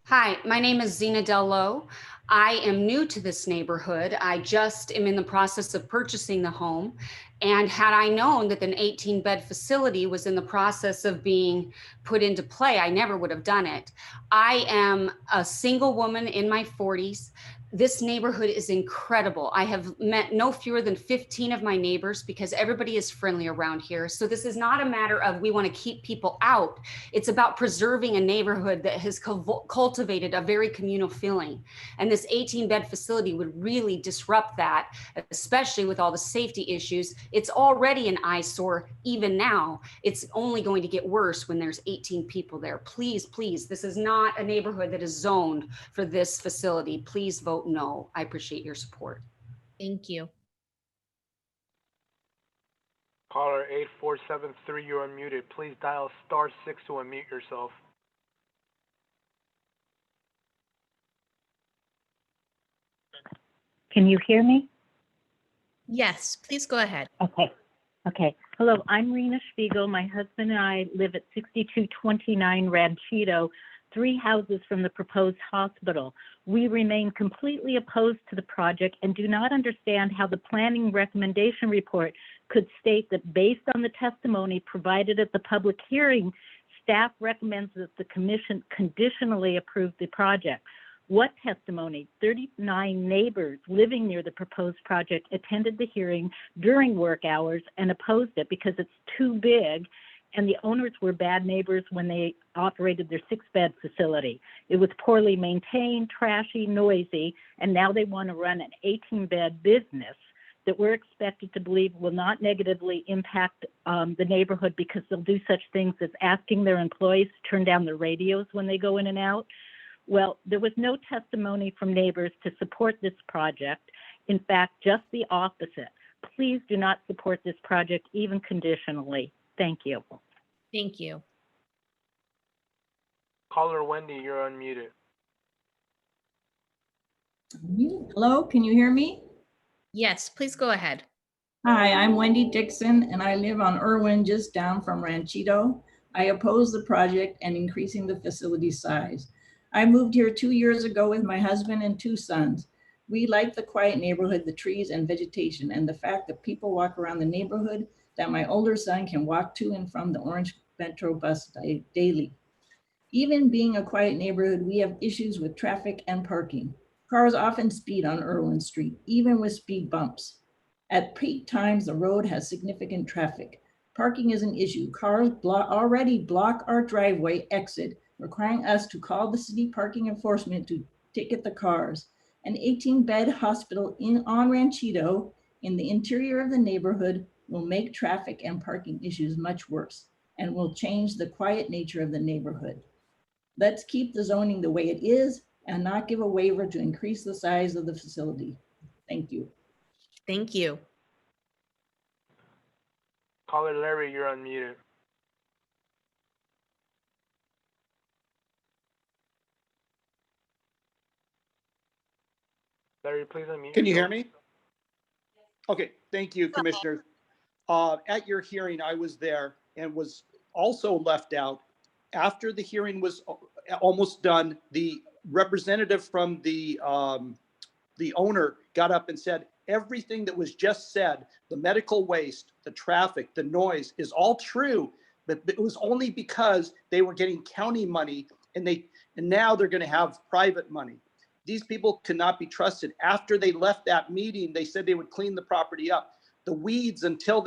S7: Hi, my name is Zena Del Lowe. I am new to this neighborhood. I just am in the process of purchasing the home. And had I known that an 18-bed facility was in the process of being put into play, I never would have done it. I am a single woman in my 40s. This neighborhood is incredible. I have met no fewer than 15 of my neighbors because everybody is friendly around here. So this is not a matter of we want to keep people out. It's about preserving a neighborhood that has cultivated a very communal feeling. And this 18-bed facility would really disrupt that, especially with all the safety issues. It's already an eyesore even now. It's only going to get worse when there's 18 people there. Please, please, this is not a neighborhood that is zoned for this facility. Please vote no. I appreciate your support.
S2: Thank you.
S4: Caller 8473, you're unmuted. Please dial *6 to unmute yourself.
S23: Can you hear me?
S2: Yes, please go ahead.
S23: Okay. Hello, I'm Rena Spiegel. My husband and I live at 6229 Ranchito, 3 houses from the proposed hospital. We remain completely opposed to the project and do not understand how the planning recommendation report could state that based on the testimony provided at the public hearing, staff recommends that the commission conditionally approve the project. What testimony? 39 neighbors living near the proposed project attended the hearing during work hours and opposed it because it's too big, and the owners were bad neighbors when they operated their 6-bed facility. It was poorly maintained, trashy, noisy, and now they want to run an 18-bed business that we're expected to believe will not negatively impact the neighborhood because they'll do such things as asking their employees to turn down their radios when they go in and out. Well, there was no testimony from neighbors to support this project. In fact, just the opposite. Please do not support this project even conditionally. Thank you.
S2: Thank you.
S4: Caller Wendy, you're unmuted.
S25: Hello, can you hear me?
S2: Yes, please go ahead.
S25: Hi, I'm Wendy Dixon and I live on Irwin, just down from Ranchito. I oppose the project and increasing the facility size. I moved here 2 years ago with my husband and 2 sons. We like the quiet neighborhood, the trees and vegetation, and the fact that people walk around the neighborhood, that my older son can walk to and from the Orange Metro bus daily. Even being a quiet neighborhood, we have issues with traffic and parking. Cars often speed on Irwin Street, even with speed bumps. At peak times, the road has significant traffic. Parking is an issue. Cars already block our driveway exit, requiring us to call the city parking enforcement to ticket the cars. An 18-bed hospital on Ranchito in the interior of the neighborhood will make traffic and parking issues much worse and will change the quiet nature of the neighborhood. Let's keep the zoning the way it is and not give a waiver to increase the size of the facility. Thank you.
S2: Thank you.
S4: Caller Larry, you're unmuted. Larry, please unmute.
S10: Can you hear me? Okay, thank you, Commissioner. At your hearing, I was there and was also left out. After the hearing was almost done, the representative from the owner got up and said, everything that was just said, the medical waste, the traffic, the noise is all true, but it was only because they were getting county money and now they're going to have private money. These people cannot be trusted. After they left that meeting, they said they would clean the property up. The weeds until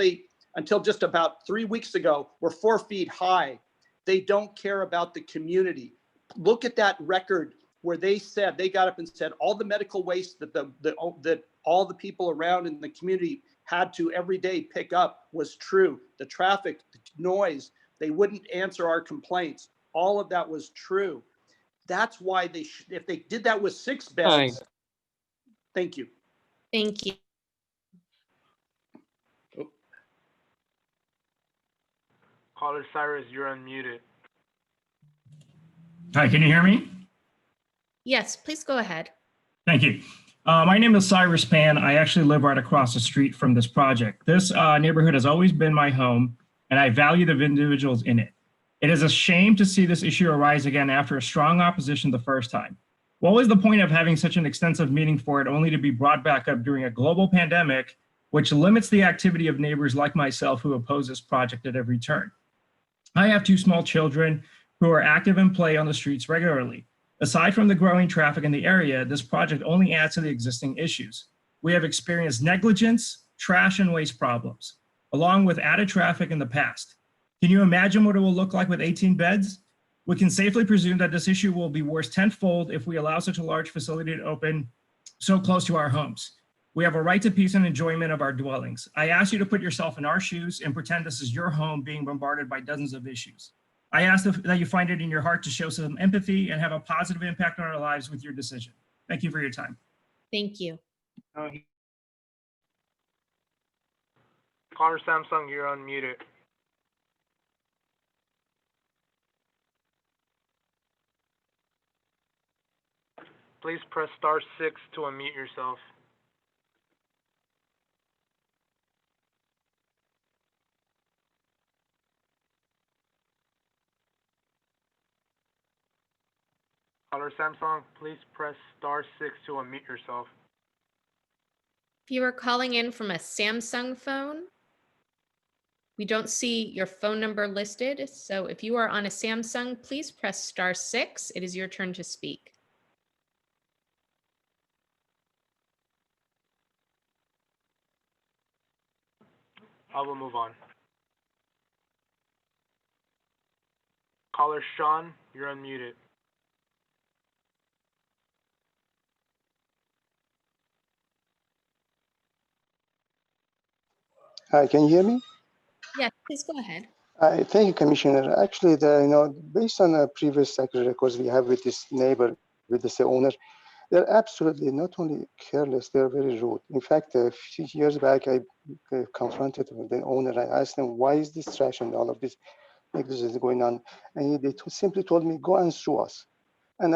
S10: just about 3 weeks ago were 4 feet high. They don't care about the community. Look at that record where they got up and said all the medical waste that all the people around in the community had to every day pick up was true. The traffic, the noise, they wouldn't answer our complaints. All of that was true. That's why if they did that with 6 beds.
S12: Fine.
S10: Thank you.
S2: Thank you.
S4: Caller Cyrus, you're unmuted.
S12: Hi, can you hear me?
S2: Yes, please go ahead.
S12: Thank you. My name is Cyrus Pan. I actually live right across the street from this project. This neighborhood has always been my home, and I value the individuals in it. It is a shame to see this issue arise again after a strong opposition the first time. What was the point of having such an extensive meeting for it only to be brought back up during a global pandemic, which limits the activity of neighbors like myself who oppose this project at every turn? I have 2 small children who are active and play on the streets regularly. Aside from the growing traffic in the area, this project only adds to the existing issues. We have experienced negligence, trash, and waste problems, along with added traffic in the past. Can you imagine what it will look like with 18 beds? We can safely presume that this issue will be worse tenfold if we allow such a large facility to open so close to our homes. We have a right to peace and enjoyment of our dwellings. I ask you to put yourself in our shoes and pretend this is your home being bombarded by dozens of issues. I ask that you find it in your heart to show some empathy and have a positive impact on our lives with your decision. Thank you for your time.
S2: Thank you.
S4: Caller Samsung, you're unmuted. Please press *6 to unmute yourself. Caller Samsung, please press *6 to unmute yourself.
S2: If you are calling in from a Samsung phone, we don't see your phone number listed. So if you are on a Samsung, please press *6. It is your turn to speak.
S4: I will move on. Caller Sean, you're unmuted.
S13: Hi, can you hear me?
S2: Yes, please go ahead.
S13: Thank you, Commissioner. Actually, based on the previous secretary records we have with this neighbor, with this owner, they're absolutely not only careless, they're very rude. In fact, a few years back, I confronted the owner. I asked him, why is this trash and all of this negligence going on? And they simply told me, go and sue us. And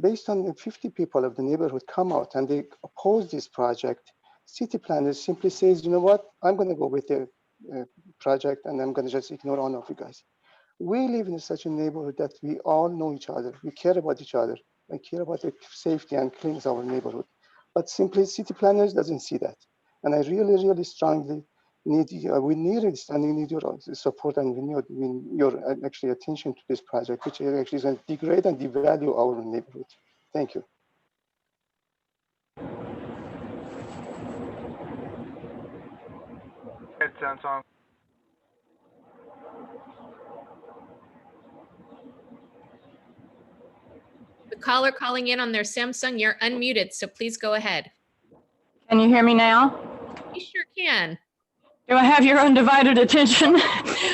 S13: based on 50 people of the neighborhood come out and they oppose this project, city planner simply says, you know what, I'm going to go with the project and I'm going to just ignore all of you guys. We live in such a neighborhood that we all know each other. We care about each other. I care about the safety and cleanliness of our neighborhood. But simply city planners doesn't see that. And I really strongly need, we need your support, and we need your actually attention to this project, which actually is going to degrade and devalue our neighborhood. Thank you.
S4: Samsung.
S2: The caller calling in on their Samsung, you're unmuted, so please go ahead.
S9: Can you hear me now?
S2: You sure can.
S9: Do I have your undivided attention?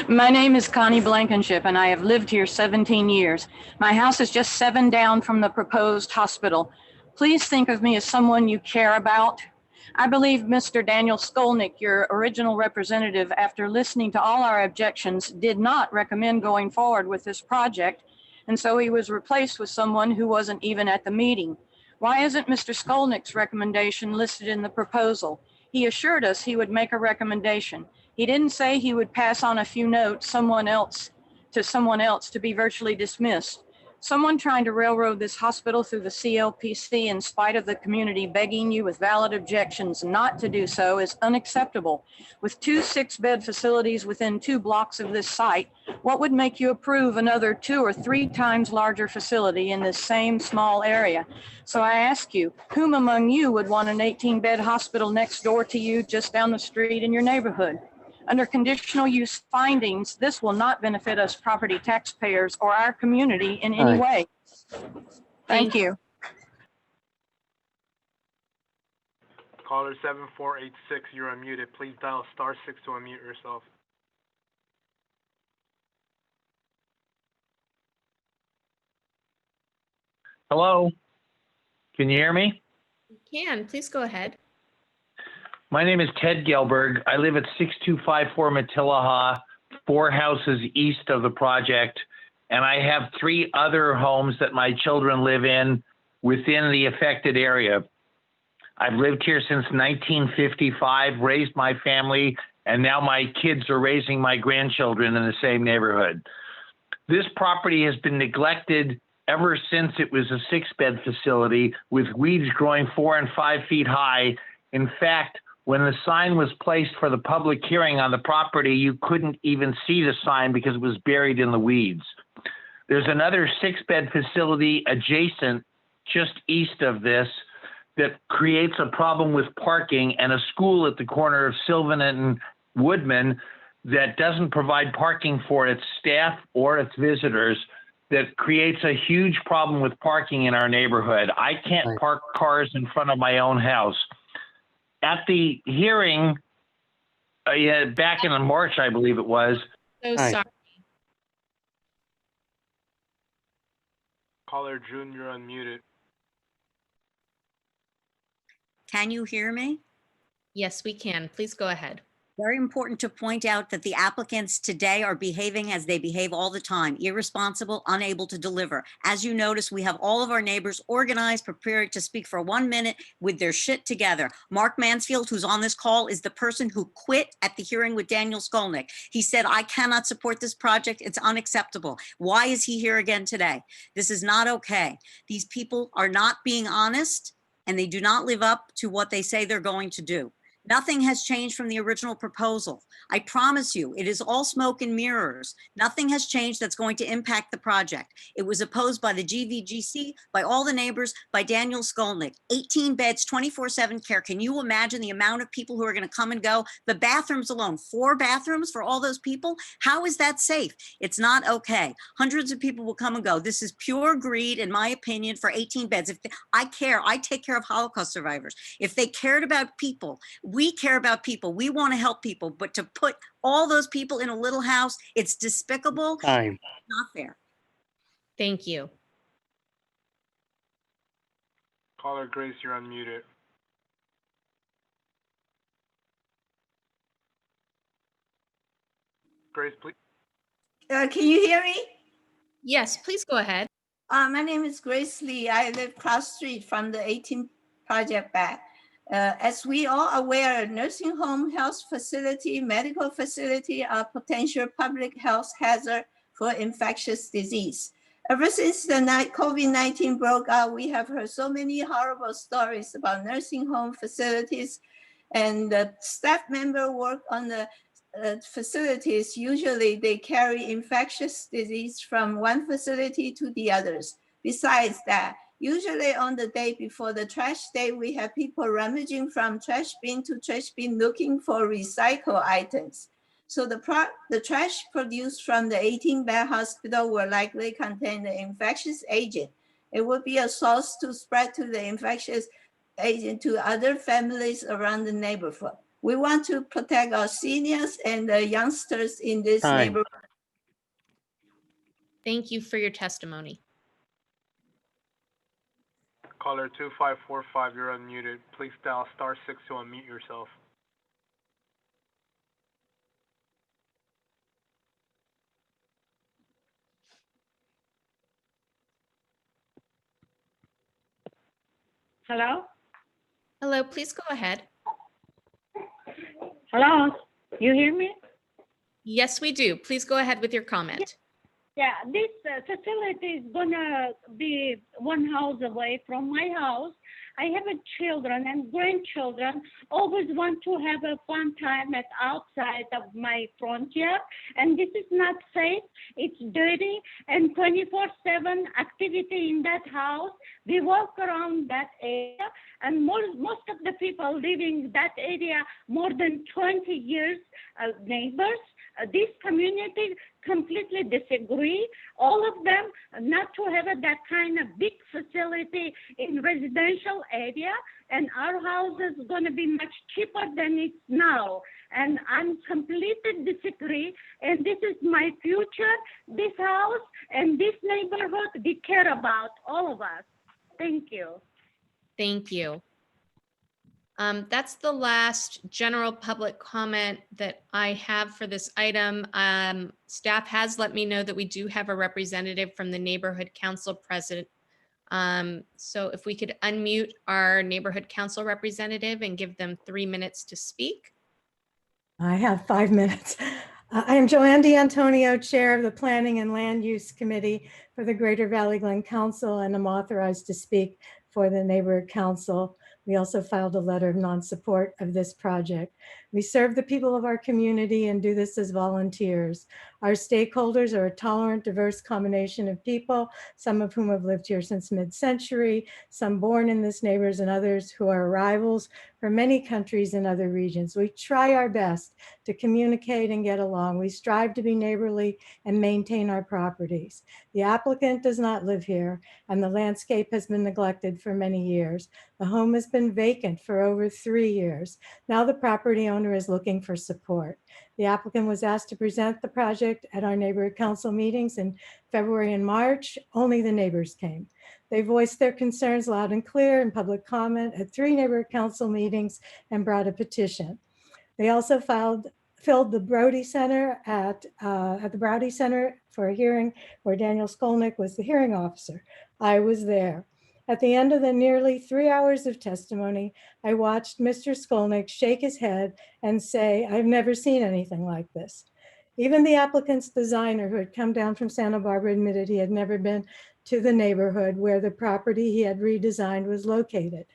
S9: My name is Connie Blankenship, and I have lived here 17 years. My house is just 7 down from the proposed hospital. Please think of me as someone you care about. I believe Mr. Daniel Skolnick, your original representative, after listening to all our objections, did not recommend going forward with this project, and so he was replaced with someone who wasn't even at the meeting. Why isn't Mr. Skolnick's recommendation listed in the proposal? He assured us he would make a recommendation. He didn't say he would pass on a few notes to someone else to be virtually dismissed. Someone trying to railroad this hospital through the CLPC in spite of the community begging you with valid objections not to do so is unacceptable. With 2 6-bed facilities within 2 blocks of this site, what would make you approve another 2 or 3 times larger facility in this same small area? So I ask you, whom among you would want an 18-bed hospital next door to you just down the street in your neighborhood? Under conditional use findings, this will not benefit us property taxpayers or our community in any way. Thank you.
S4: Caller 7486, you're unmuted. Please dial *6 to unmute yourself.
S14: Hello, can you hear me?
S2: You can, please go ahead.
S14: My name is Ted Gelberg. I live at 6254 Matilaha, 4 houses east of the project, and I have 3 other homes that my children live in within the affected area. I've lived here since 1955, raised my family, and now my kids are raising my grandchildren in the same neighborhood. This property has been neglected ever since it was a 6-bed facility with weeds growing 4 and 5 feet high. In fact, when the sign was placed for the public hearing on the property, you couldn't even see the sign because it was buried in the weeds. There's another 6-bed facility adjacent just east of this that creates a problem with parking, and a school at the corner of Sylvan and Woodman that doesn't provide parking for its staff or its visitors, that creates a huge problem with parking in our neighborhood. I can't park cars in front of my own house. At the hearing, back in March, I believe it was.
S2: So sorry.
S4: Caller June, you're unmuted.
S16: Can you hear me?
S2: Yes, we can. Please go ahead.
S16: Very important to point out that the applicants today are behaving as they behave all the time, irresponsible, unable to deliver. As you notice, we have all of our neighbors organized, prepared to speak for 1 minute with their shit together. Mark Mansfield, who's on this call, is the person who quit at the hearing with Daniel Skolnick. He said, I cannot support this project. It's unacceptable. Why is he here again today? This is not okay. These people are not being honest, and they do not live up to what they say they're going to do. Nothing has changed from the original proposal. I promise you, it is all smoke and mirrors. Nothing has changed that's going to impact the project. It was opposed by the GVGC, by all the neighbors, by Daniel Skolnick. 18 beds, 24/7 care. Can you imagine the amount of people who are going to come and go? The bathrooms alone, 4 bathrooms for all those people? How is that safe? It's not okay. Hundreds of people will come and go. This is pure greed, in my opinion, for 18 beds. If I take care of Holocaust survivors. If they cared about people, we care about people. We want to help people, but to put all those people in a little house, it's despicable.
S14: Time.
S16: It's not fair.
S2: Thank you.
S4: Caller Grace, you're unmuted. Grace, please.
S17: Can you hear me?
S2: Yes, please go ahead.
S17: My name is Grace Lee. I live cross street from the 18 project back. As we all aware, nursing home, health facility, medical facility are potential public health hazard for infectious disease. Ever since the COVID-19 broke out, we have heard so many horrible stories about nursing home facilities, and the staff member work on the facilities. Usually they carry infectious disease from one facility to the others. Besides that, usually on the day before the trash day, we have people rummaging from trash bin to trash bin looking for recycled items. So the trash produced from the 18-bed hospital will likely contain the infectious agent. It will be a source to spread to the infectious agent to other families around the neighborhood. We want to protect our seniors and the youngsters in this neighborhood.
S2: Thank you for your testimony.
S4: Caller 2545, you're unmuted. Please dial *6 to unmute yourself.
S23: Hello?
S2: Hello, please go ahead.
S23: Hello? You hear me?
S2: Yes, we do. Please go ahead with your comment.
S23: Yeah, this facility is gonna be one house away from my house. I have children and grandchildren, always want to have a fun time at outside of my front yard, and this is not safe. It's dirty and 24/7 activity in that house. We walk around that area, and most of the people living that area more than 20 years, neighbors. This community completely disagree, all of them, not to have that kind of big facility in residential area, and our house is going to be much cheaper than it's now. And I'm completely disagree, and this is my future, this house and this neighborhood we care about, all of us. Thank you.
S2: Thank you. That's the last general public comment that I have for this item. Staff has let me know that we do have a representative from the Neighborhood Council present. So if we could unmute our Neighborhood Council representative and give them 3 minutes to speak.
S8: I have 5 minutes. I am Joanne D'Antonio, Chair of the Planning and Land Use Committee for the Greater Valley Glen Council, and I'm authorized to speak for the Neighborhood Council. We also filed a letter of non-support of this project. We serve the people of our community and do this as volunteers. Our stakeholders are a tolerant, diverse combination of people, some of whom have lived here since mid-century, some born in this neighborhood, and others who are arrivals from many countries and other regions. We try our best to communicate and get along. We strive to be neighborly and maintain our properties. The applicant does not live here, and the landscape has been neglected for many years. The home has been vacant for over 3 years. Now the property owner is looking for support. The applicant was asked to present the project at our neighborhood council meetings in February and March. Only the neighbors came. They voiced their concerns loud and clear in public comment at 3 neighborhood council meetings and brought a petition. They also filled the Brody Center at the Brody Center for a hearing where Daniel Skolnick was the hearing officer. I was there. At the end of the nearly 3 hours of testimony, I watched Mr. Skolnick shake his head and say, "I've never seen anything like this." Even the applicant's designer, who had come down from Santa Barbara, admitted he had never been to the neighborhood where the property he had redesigned was located.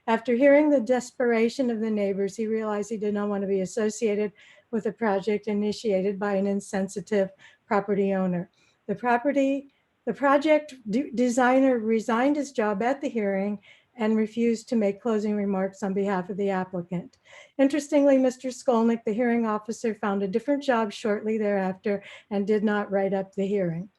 S8: After hearing the desperation of the neighbors, he realized he did not want to be associated with a project initiated by an insensitive property owner. The project designer resigned his job at the hearing and refused to make closing remarks on behalf of the applicant. Interestingly, Mr. Skolnick, the hearing officer, found a different job shortly thereafter and did not write up the hearing.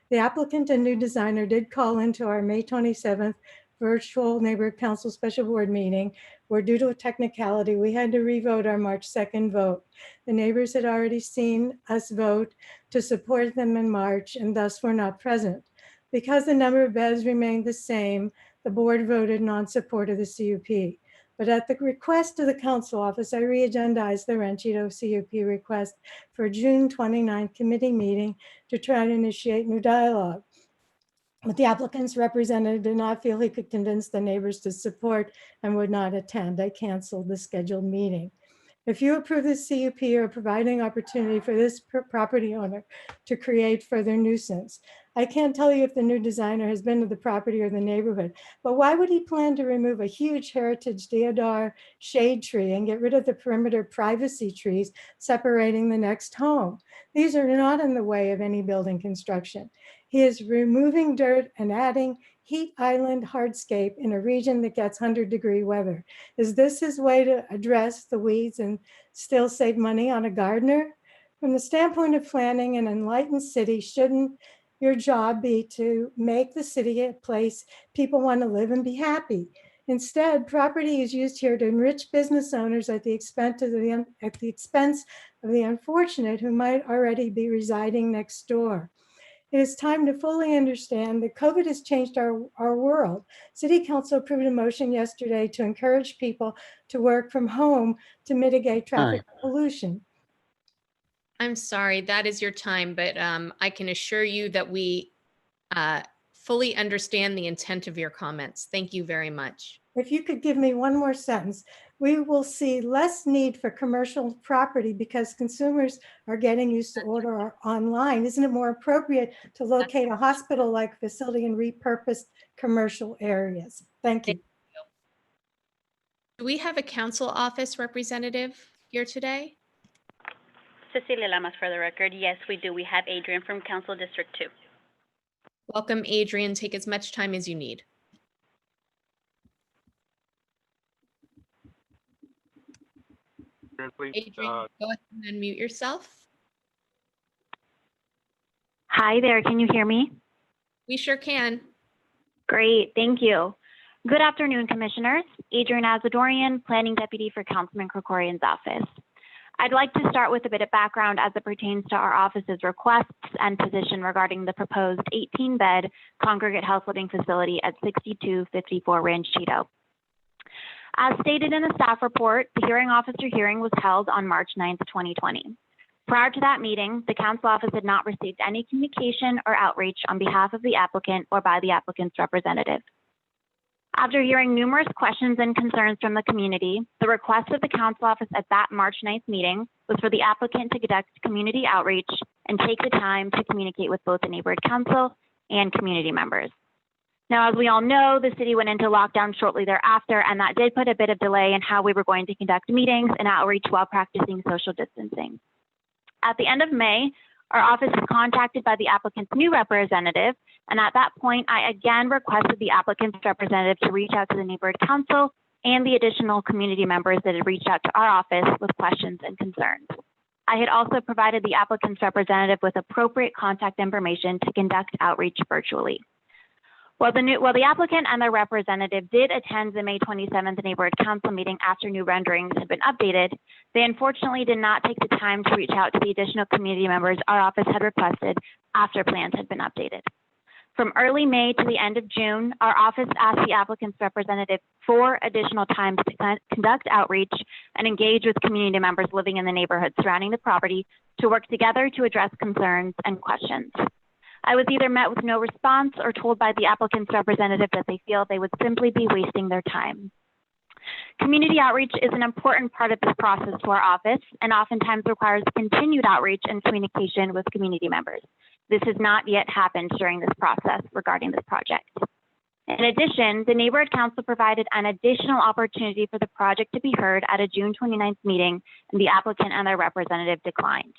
S8: The applicant and new designer did call into our May 27th virtual neighborhood council special board meeting, where due to a technicality, we had to revote our March 2nd vote. The neighbors had already seen us vote to support them in March and thus were not present. Because the number of beds remained the same, the board voted non-support of the CUP. But at the request of the council office, I re-agendized the Ranchito CUP request for June 29th committee meeting to try to initiate new dialogue. But the applicant's representative did not feel he could convince the neighbors to support and would not attend. I canceled the scheduled meeting. If you approve this CUP, you're providing opportunity for this property owner to create further nuisance. I can't tell you if the new designer has been to the property or the neighborhood, but why would he plan to remove a huge heritage deodar shade tree and get rid of the perimeter privacy trees separating the next home? These are not in the way of any building construction. He is removing dirt and adding heat island hardscape in a region that gets 100-degree weather. Is this his way to address the weeds and still save money on a gardener? From the standpoint of planning an enlightened city, shouldn't your job be to make the city a place people want to live and be happy? Instead, property is used here to enrich business owners at the expense of the unfortunate who might already be residing next door. It is time to fully understand that COVID has changed our world. City Council approved a motion yesterday to encourage people to work from home to mitigate traffic pollution.
S2: I'm sorry, that is your time, but I can assure you that we fully understand the intent of your comments. Thank you very much.
S8: If you could give me one more sentence, we will see less need for commercial property because consumers are getting used to order online. Isn't it more appropriate to locate a hospital-like facility in repurposed commercial areas? Thank you.
S2: Do we have a council office representative here today?
S11: Cecilia Lamas for the record. Yes, we do. We have Adrian from Council District 2.
S2: Welcome, Adrian. Take as much time as you need. Adrian, go ahead and unmute yourself.
S11: Hi there. Can you hear me?
S2: We sure can.
S11: Great. Thank you. Good afternoon, Commissioners. Adrian Azadorian, Planning Deputy for Councilman Krikorian's office. I'd like to start with a bit of background as it pertains to our office's requests and position regarding the proposed 18-bed congregate health living facility at 6254 Ranchito. As stated in the staff report, the hearing officer hearing was held on March 9th, 2020. Prior to that meeting, the council office had not received any communication or outreach on behalf of the applicant or by the applicant's representative. After hearing numerous questions and concerns from the community, the request of the council office at that March 9th meeting was for the applicant to conduct community outreach and take the time to communicate with both the neighborhood council and community members. Now, as we all know, the city went into lockdown shortly thereafter, and that did put a bit of delay in how we were going to conduct meetings and outreach while practicing social distancing. At the end of May, our office was contacted by the applicant's new representative, and at that point, I again requested the applicant's representative to reach out to the neighborhood council and the additional community members that had reached out to our office with questions and concerns. I had also provided the applicant's representative with appropriate contact information to conduct outreach virtually. While the applicant and their representative did attend the May 27th neighborhood council meeting after new renderings had been updated, they unfortunately did not take the time to reach out to the additional community members our office had requested after plans had been updated. From early May to the end of June, our office asked the applicant's representative 4 additional times to conduct outreach and engage with community members living in the neighborhood surrounding the property to work together to address concerns and questions. I was either met with no response or told by the applicant's representative that they feel they would simply be wasting their time. Community outreach is an important part of this process to our office and oftentimes requires continued outreach and communication with community members. This has not yet happened during this process regarding this project. In addition, the neighborhood council provided an additional opportunity for the project to be heard at a June 29th meeting, and the applicant and their representative declined.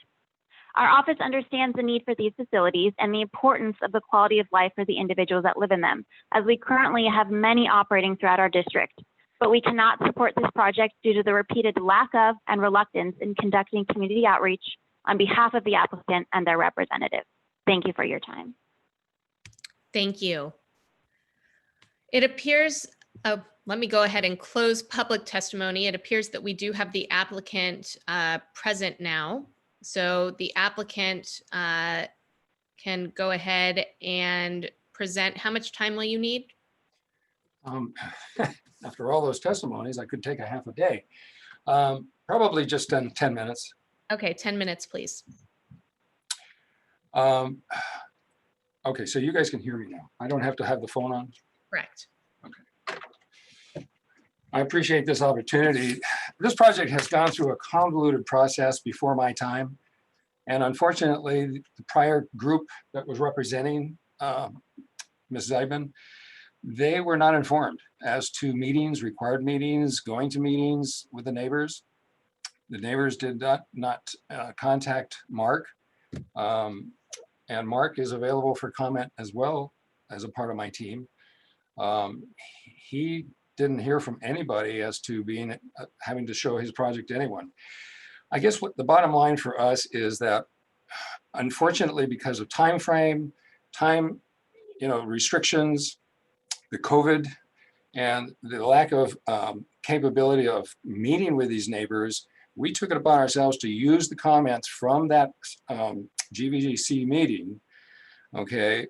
S11: Our office understands the need for these facilities and the importance of the quality of life for the individuals that live in them, as we currently have many operating throughout our district. But we cannot support this project due to the repeated lack of and reluctance in conducting community outreach on behalf of the applicant and their representative. Thank you for your time.
S2: Thank you. It appears, let me go ahead and close public testimony. It appears that we do have the applicant present now. So the applicant can go ahead and present. How much time will you need?
S15: After all those testimonies, I could take a half a day. Probably just 10 minutes.
S2: Okay, 10 minutes, please.
S15: Okay, so you guys can hear me now. I don't have to have the phone on?
S2: Correct.
S15: Okay. I appreciate this opportunity This project has gone through a convoluted process before my time. And unfortunately, the prior group that was representing Ms. Zeidman, they were not informed as to meetings, required meetings, going to meetings with the neighbors. The neighbors did not contact Mark. And Mark is available for comment as well as a part of my team. He didn't hear from anybody as to being having to show his project to anyone. I guess what the bottom line for us is that, unfortunately, because of time restrictions, the COVID, and the lack of capability of meeting with these neighbors, we took it upon ourselves to use the comments from that GVGC meeting, okay,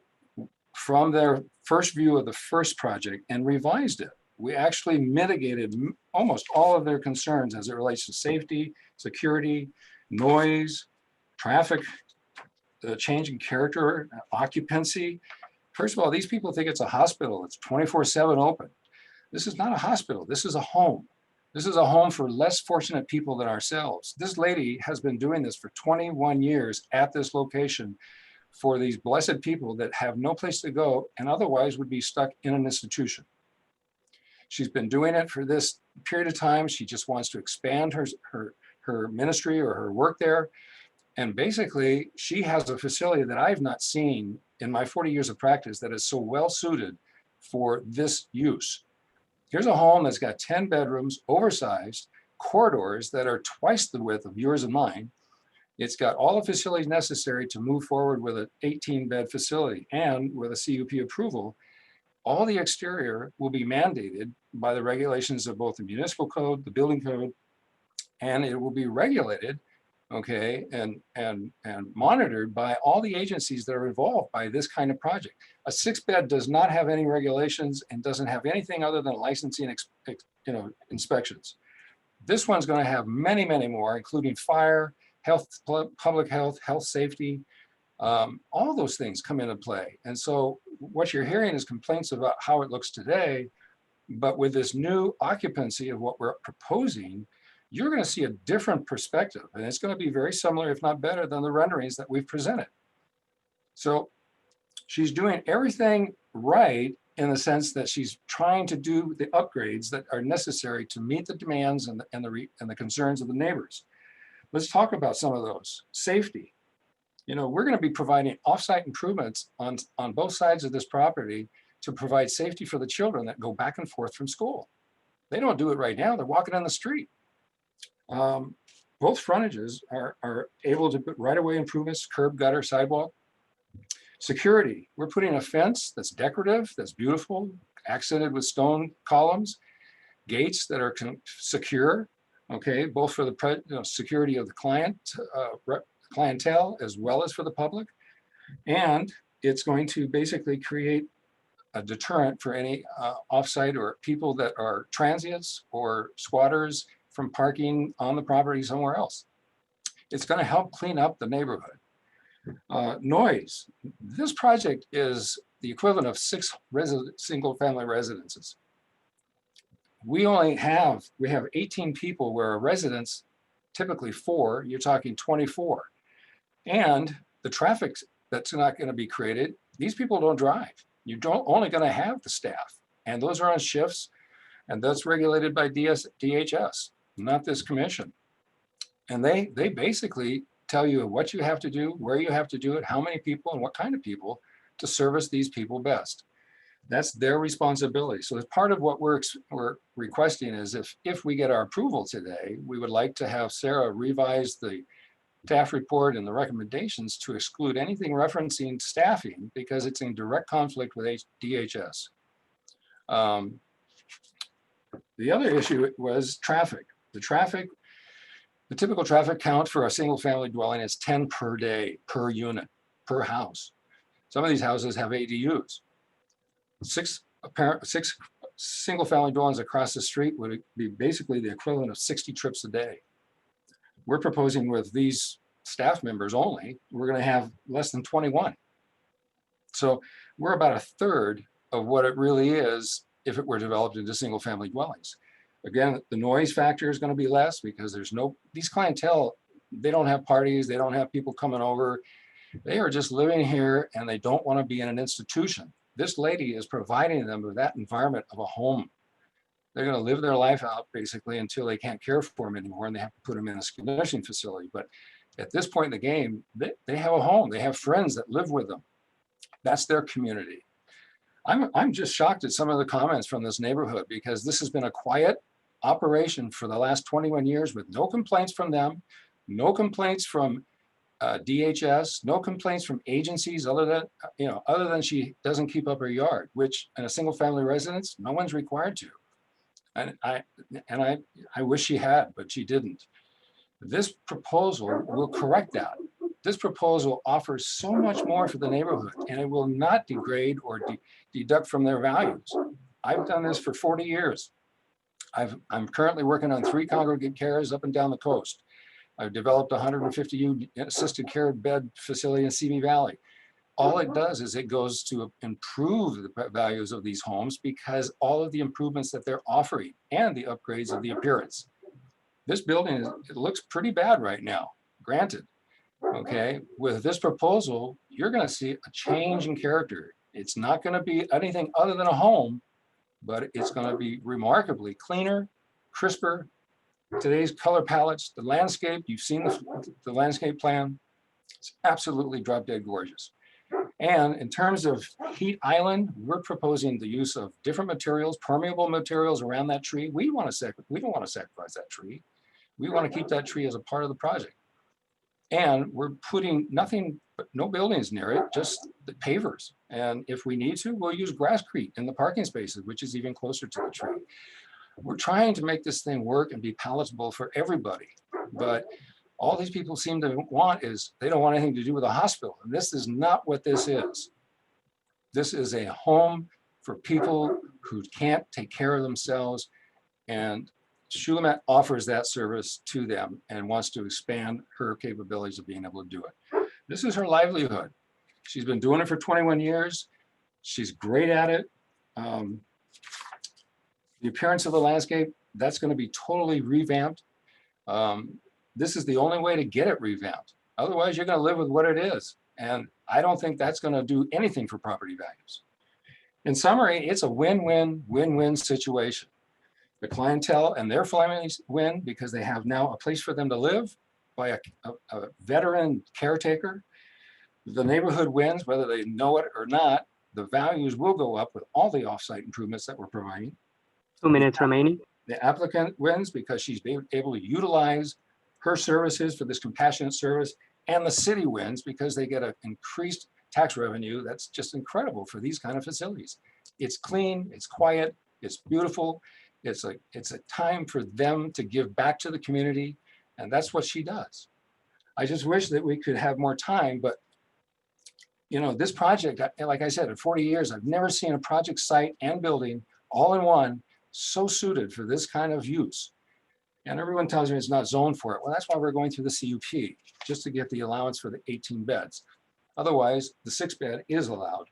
S15: from their first view of the first project and revised it. We actually mitigated almost all of their concerns as it relates to safety, security, noise, traffic, the change in character, occupancy. First of all, these people think it's a hospital. It's 24/7 open. This is not a hospital. This is a home. This is a home for less fortunate people than ourselves. This lady has been doing this for 21 years at this location for these blessed people that have no place to go and otherwise would be stuck in an institution. She's been doing it for this period of time. She just wants to expand her ministry or her work there. And basically, she has a facility that I've not seen in my 40 years of practice that is so well suited for this use. Here's a home that's got 10 bedrooms, oversized, corridors that are twice the width of yours and mine. It's got all the facilities necessary to move forward with an 18-bed facility, and with a CUP approval, all the exterior will be mandated by the regulations of both the municipal code, the building code, and it will be regulated, okay, and monitored by all the agencies that are involved by this kind of project. A 6-bed does not have any regulations and doesn't have anything other than licensing, inspections. This one's going to have many, many more, including fire, health, public health, health safety. All those things come into play. And so what you're hearing is complaints about how it looks today, but with this new occupancy of what we're proposing, you're going to see a different perspective, and it's going to be very similar, if not better, than the renderings that we've presented. So she's doing everything right in the sense that she's trying to do the upgrades that are necessary to meet the demands and the concerns of the neighbors. Let's talk about some of those. Safety. You know, we're going to be providing offsite improvements on both sides of this property to provide safety for the children that go back and forth from school. They don't do it right now. They're walking on the street. Both frontages are able to put right-of-way improvements, curb, gutter, sidewalk. Security. We're putting a fence that's decorative, that's beautiful, accented with stone columns, gates that are secure, okay, both for the security of the clientele as well as for the public. And it's going to basically create a deterrent for any offsite or people that are transients or squatters from parking on the property somewhere else. It's going to help clean up the neighborhood. Noise. This project is the equivalent of 6 single-family residences. We have 18 people where a residence, typically 4, you're talking 24. And the traffic that's not going to be created, these people don't drive. You're only going to have the staff, and those are on shifts, and that's regulated by DHS, not this commission. And they basically tell you what you have to do, where you have to do it, how many people, and what kind of people to service these people best. That's their responsibility. So as part of what we're requesting is if we get our approval today, we would like to have Sarah revise the staff report and the recommendations to exclude anything referencing staffing because it's in direct conflict with DHS. The other issue was traffic. The typical traffic count for a single family dwelling is 10 per day, per unit, per house. Some of these houses have ADUs. 6 single family dwellings across the street would be basically the equivalent of 60 trips a day. We're proposing with these staff members only, we're going to have less than 21. So we're about 1/3 of what it really is if it were developed into single family dwellings. Again, the noise factor is going to be less because there's these clientele, they don't have parties, they don't have people coming over. They are just living here and they don't want to be in an institution. This lady is providing them with that environment of a home. They're going to live their life out basically until they can't care for them anymore and they have to put them in a skilled nursing facility. But at this point in the game, they have a home. They have friends that live with them. That's their community. I'm just shocked at some of the comments from this neighborhood because this has been a quiet operation for the last 21 years with no complaints from them, no complaints from DHS, no complaints from agencies other than she doesn't keep up her yard, which in a single family residence, no one's required to. And I wish she had, but she didn't. This proposal will correct that. This proposal offers so much more for the neighborhood and it will not degrade or deduct from their values. I've done this for 40 years. I'm currently working on 3 congregate cares up and down the coast. I've developed a 150 assisted care bed facility in Simi Valley. All it does is it goes to improve the values of these homes because all of the improvements that they're offering and the upgrades of the appearance. This building, it looks pretty bad right now, granted. Okay, with this proposal, you're going to see a change in character. It's not going to be anything other than a home, but it's going to be remarkably cleaner, crisper. Today's color palettes, the landscape, you've seen the landscape plan. It's absolutely drop dead gorgeous. And in terms of heat island, we're proposing the use of different materials, permeable materials around that tree. We don't want to sacrifice that tree. We want to keep that tree as a part of the project. And we're putting no buildings near it, just the pavers. And if we need to, we'll use grasscrete in the parking spaces, which is even closer to the tree. We're trying to make this thing work and be palatable for everybody. But all these people seem to want is they don't want anything to do with a hospital. And this is not what this is. This is a home for people who can't take care of themselves. And Shulamit offers that service to them and wants to expand her capabilities of being able to do it. This is her livelihood. She's been doing it for 21 years. She's great at it. The appearance of the landscape, that's going to be totally revamped. This is the only way to get it revamped. Otherwise, you're going to live with what it is. And I don't think that's going to do anything for property values. In summary, it's a win-win, win-win situation. The clientele and their families win because they have now a place for them to live by a veteran caretaker. The neighborhood wins, whether they know it or not. The values will go up with all the offsite improvements that we're providing.
S1: 2 minutes remaining.
S15: The applicant wins because she's able to utilize her services for this compassionate service, and the city wins because they get an increased tax revenue that's just incredible for these kind of facilities. It's clean, it's quiet, it's beautiful. It's a time for them to give back to the community, and that's what she does. I just wish that we could have more time, but this project, like I said, in 40 years, I've never seen a project site and building all in one so suited for this kind of use. And everyone tells me it's not zoned for it. Well, that's why we're going through the CUP, just to get the allowance for the 18 beds. Otherwise, the 6-bed is allowed.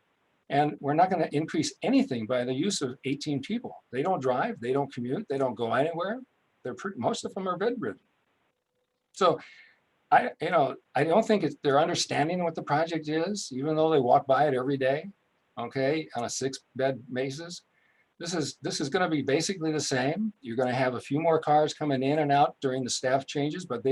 S15: And we're not going to increase anything by the use of 18 people. They don't drive, they don't commute, they don't go anywhere. Most of them are bedridden. So I don't think they're understanding what the project is, even though they walk by it every day, okay, on a 6-bed basis. This is going to be basically the same. You're going to have a few more cars coming in and out during the staff changes, but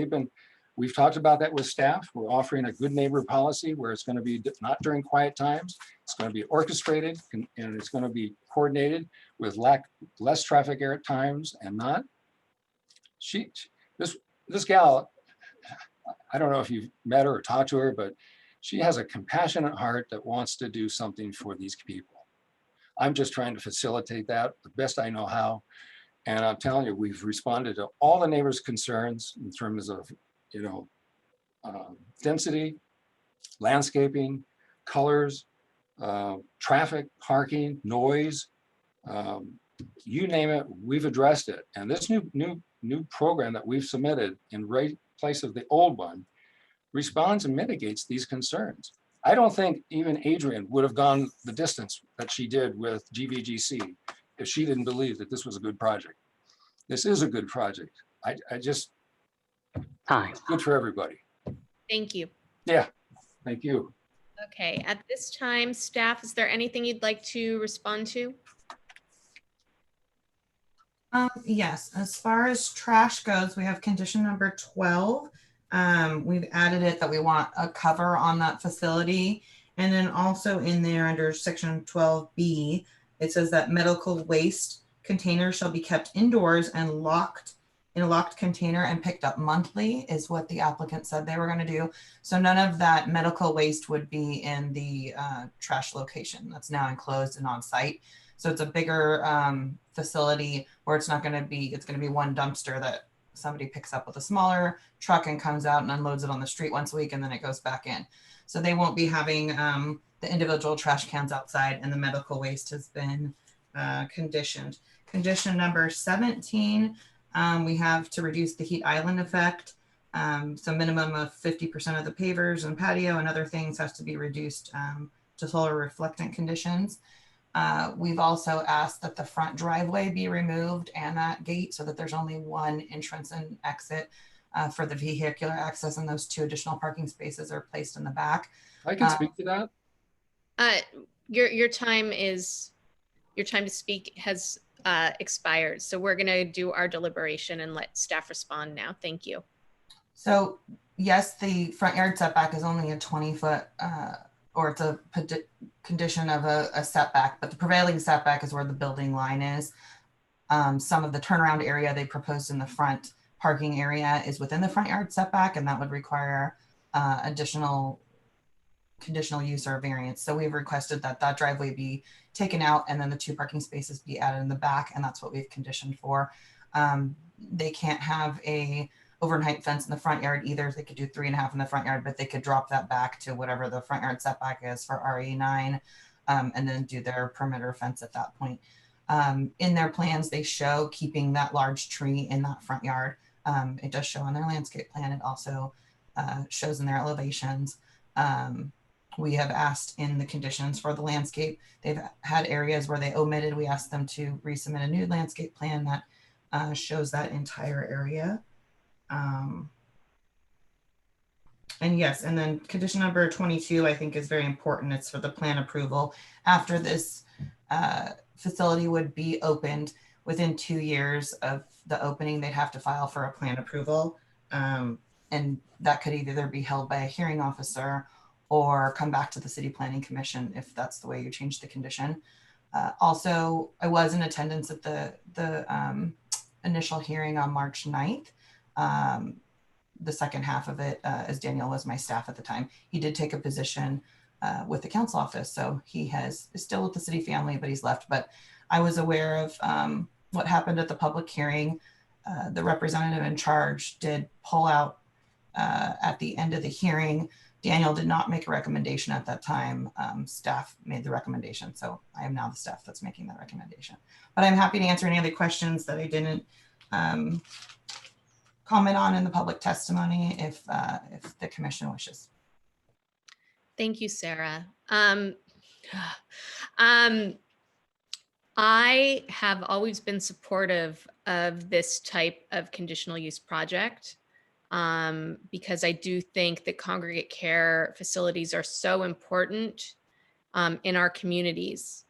S15: we've talked about that with staff. We're offering a good neighbor policy where it's going to be not during quiet times. It's going to be orchestrated and it's going to be coordinated with less traffic air at times and not. This gal, I don't know if you've met her or talked to her, but she has a compassionate heart that wants to do something for these people. I'm just trying to facilitate that the best I know how. And I'm telling you, we've responded to all the neighbors' concerns in terms of, density, landscaping, colors, traffic, parking, noise, you name it, we've addressed it. And this new program that we've submitted in place of the old one responds and mitigates these concerns. I don't think even Adrian would have gone the distance that she did with GVGC if she didn't believe that this was a good project. this is a good project. I just,
S1: Hi.
S15: it's good for everybody.
S2: Thank you.
S15: Yeah, thank you.
S2: Okay, at this time, staff, is there anything you'd like to respond to?
S18: Yes, as far as trash goes, we have condition number 12. We've added it that we want a cover on that facility. And then also in there under section 12B, it says that medical waste containers shall be kept indoors and locked in a locked container and picked up monthly is what the applicant said they were going to do. So none of that medical waste would be in the trash location that's now enclosed and on site. So it's a bigger facility where it's not going to be, it's going to be one dumpster that somebody picks up with a smaller truck and comes out and unloads it on the street once a week, and then it goes back in. So they won't be having the individual trash cans outside, and the medical waste has been conditioned. Condition number 17, we have to reduce the heat island effect. So minimum of 50% of the pavers and patio and other things has to be reduced to solar reflectant conditions. We've also asked that the front driveway be removed and that gate so that there's only one entrance and exit for the vehicular access, and those 2 additional parking spaces are placed in the back.
S15: I can speak to that.
S2: Your time to speak has expired. So we're going to do our deliberation and let staff respond now. Thank you.
S18: So yes, the front yard setback is only a 20-foot or it's a condition of a setback, but the prevailing setback is where the building line is. Some of the turnaround area they proposed in the front parking area is within the front yard setback, and that would require additional conditional use or variance. So we've requested that that driveway be taken out and then the 2 parking spaces be added in the back, and that's what we've conditioned for. They can't have a overnight fence in the front yard either. They could do 3.5 in the front yard, but they could drop that back to whatever the front yard setback is for RE9 and then do their perimeter fence at that point. In their plans, they show keeping that large tree in that front yard. It does show on their landscape plan. It also shows in their elevations. We have asked in the conditions for the landscape, they've had areas where they omitted. We asked them to resubmit a new landscape plan that shows that entire area. And yes, and then condition number 22, I think is very important. It's for the plan approval. After this facility would be opened, within 2 years of the opening, they'd have to file for a plan approval. And that could either be held by a hearing officer or come back to the City Planning Commission if that's the way you change the condition. Also, I was in attendance at the initial hearing on March 9th. The second half of it, as Daniel was my staff at the time, he did take a position with the council office. So he is still with the city family, but he's left. But I was aware of what happened at the public hearing. The representative in charge did pull out at the end of the hearing. Daniel did not make a recommendation at that time. Staff made the recommendation. So I am now the staff that's making that recommendation. But I'm happy to answer any other questions that I didn't comment on in the public testimony if the commission wishes.
S2: Thank you, Sarah. I have always been supportive of this type of conditional use project because I do think that congregate care facilities are so important in our communities.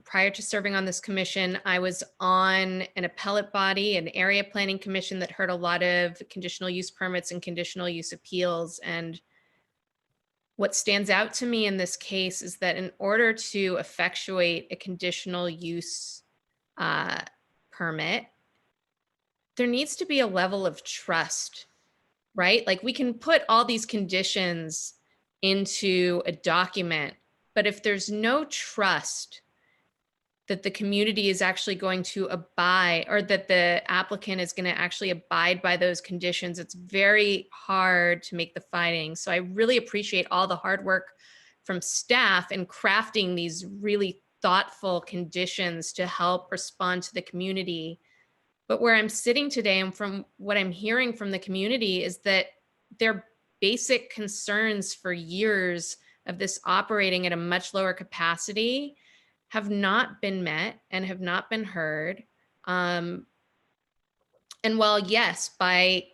S2: Prior to serving on this commission, I was on an appellate body, an area planning commission that heard a lot of conditional use permits and conditional use appeals. And what stands out to me in this case is that in order to effectuate a conditional use permit, there needs to be a level of trust, right? Like we can put all these conditions into a document, but if there's no trust that the community is actually going to abide, or that the applicant is going to actually abide by those conditions, it's very hard to make the findings. So I really appreciate all the hard work from staff in crafting these really thoughtful conditions to help respond to the community. But where I'm sitting today and from what I'm hearing from the community is that their basic concerns for years of this operating at a much lower capacity have not been met and have not been heard. And while yes, by